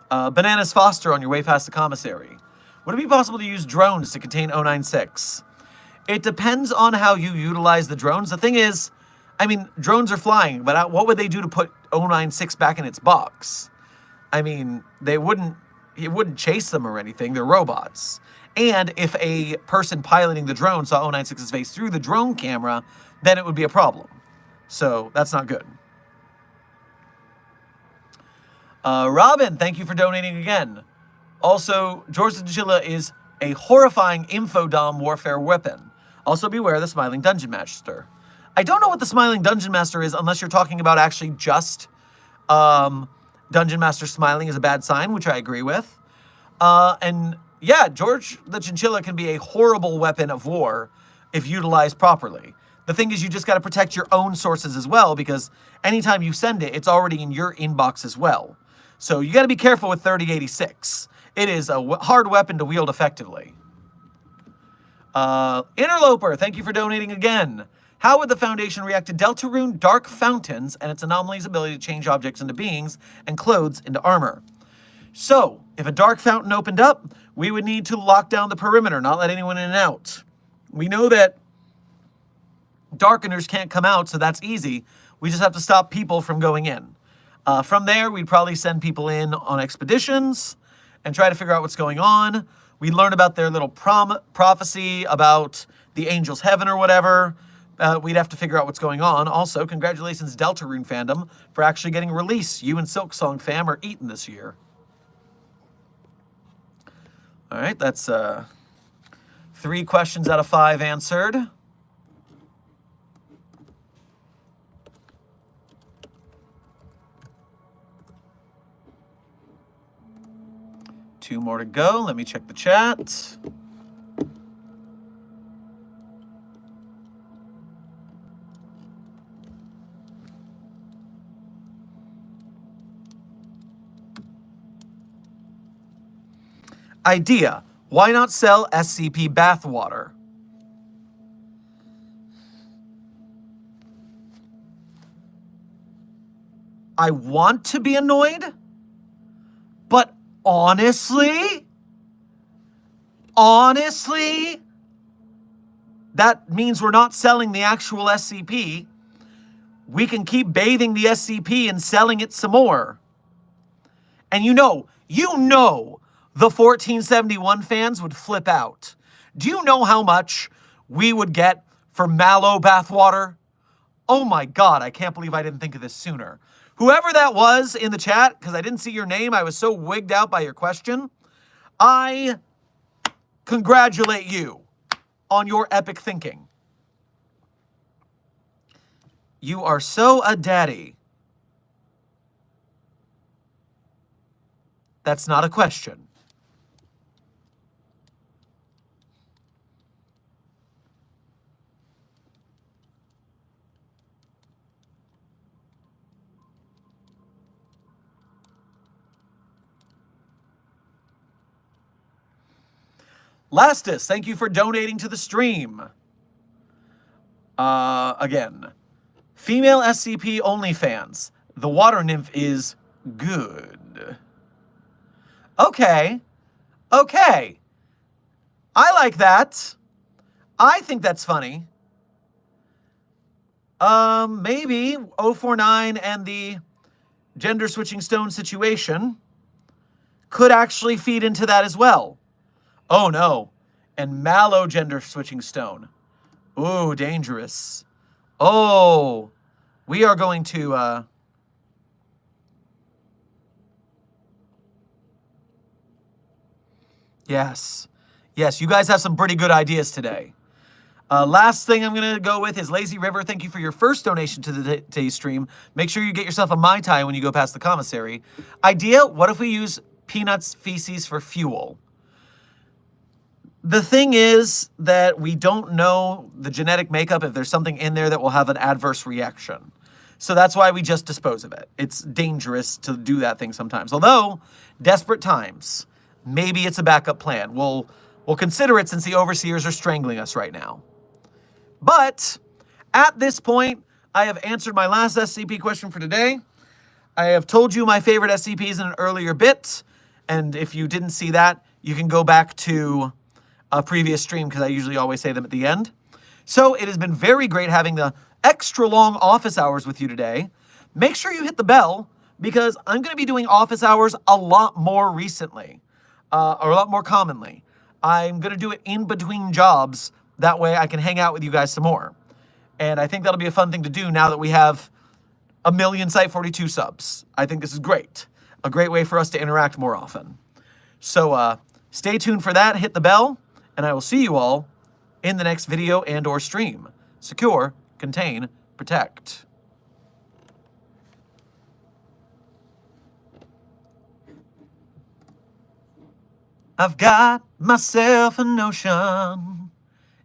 Bananas Foster on your way past the commissary. Would it be possible to use drones to contain 096? It depends on how you utilize the drones. The thing is, I mean, drones are flying, but what would they do to put 096 back in its box? I mean, it wouldn't chase them or anything. They're robots. And if a person piloting the drone saw 096's face through the drone camera, then it would be a problem. So that's not good. Robin, thank you for donating again. Also, George the Chinchilla is a horrifying infodom warfare weapon. Also beware the Smiling Dungeon Master. I don't know what the Smiling Dungeon Master is unless you're talking about actually just Dungeon Master smiling is a bad sign, which I agree with. And yeah, George the Chinchilla can be a horrible weapon of war if utilized properly. The thing is, you just got to protect your own sources as well, because anytime you send it, it's already in your inbox as well. So you got to be careful with 3086. It is a hard weapon to wield effectively. Interloper, thank you for donating again. How would the Foundation react to Deltarune Dark Fountains and its anomalies' ability to change objects into beings and clothes into armor? So, if a dark fountain opened up, we would need to lock down the perimeter, not let anyone in and out. We know that Darkeners can't come out, so that's easy. We just have to stop people from going in. From there, we'd probably send people in on expeditions and try to figure out what's going on. We'd learn about their little prophecy about the angel's heaven or whatever. We'd have to figure out what's going on. Also, congratulations, Deltarune fandom, for actually getting a release. You and Silksong fam are eaten this year. All right, that's 3 questions out of 5 answered. Two more to go. Let me check the chat. Idea. Why not sell SCP bathwater? I want to be annoyed, but honestly, that means we're not selling the actual SCP. We can keep bathing the SCP and selling it some more. And you know, the 1471 fans would flip out. Do you know how much we would get for mallow bathwater? Oh my God, I can't believe I didn't think of this sooner. Whoever that was in the chat, because I didn't see your name, I was so wigged out by your question. I congratulate you on your epic thinking. You are so a daddy. That's not a question. Lastus, thank you for donating to the stream. Again, female SCP OnlyFans. The water nymph is good. Okay. Okay. I like that. I think that's funny. Maybe 049 and the gender switching stone situation could actually feed into that as well. Oh no. And Mallow gender switching stone. Ooh, dangerous. Oh, we are going to, yes. Yes, you guys have some pretty good ideas today. Last thing I'm going to go with is Lazy River. Thank you for your first donation to the today's stream. Make sure you get yourself a Mai Tai when you go past the commissary. Idea, what if we use Peanuts feces for fuel? The thing is that we don't know the genetic makeup if there's something in there that will have an adverse reaction. So that's why we just dispose of it. It's dangerous to do that thing sometimes. Although, desperate times, maybe it's a backup plan. We'll consider it since the overseers are strangling us right now. But at this point, I have answered my last SCP question for today. I have told you my favorite SCPs in an earlier bit. And if you didn't see that, you can go back to a previous stream because I usually always say them at the end. So it has been very great having the extra long office hours with you today. Make sure you hit the bell because I'm going to be doing office hours a lot more recently, or a lot more commonly. I'm going to do it in between jobs. That way I can hang out with you guys some more. And I think that'll be a fun thing to do now that we have 1 million Site42 subs. I think this is great. A great way for us to interact more often. So stay tuned for that. Hit the bell. And I will see you all in the next video and or stream. Secure, contain, protect. I've got myself a notion,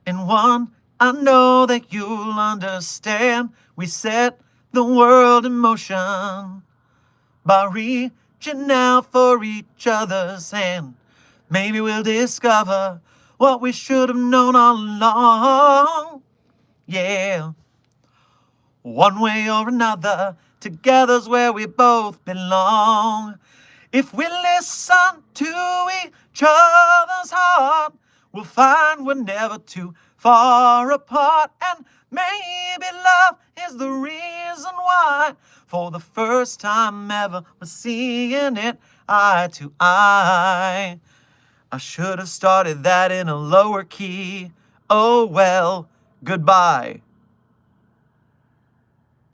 and one I know that you'll understand. We set the world in motion by reaching out for each other's hand. Maybe we'll discover what we should have known all along. Yeah. One way or another, together's where we both belong. If we listen to each other's heart, we'll find we're never too far apart. And maybe love is the reason why, for the first time ever, we're seeing it eye to eye. I should have started that in a lower key. Oh well, goodbye.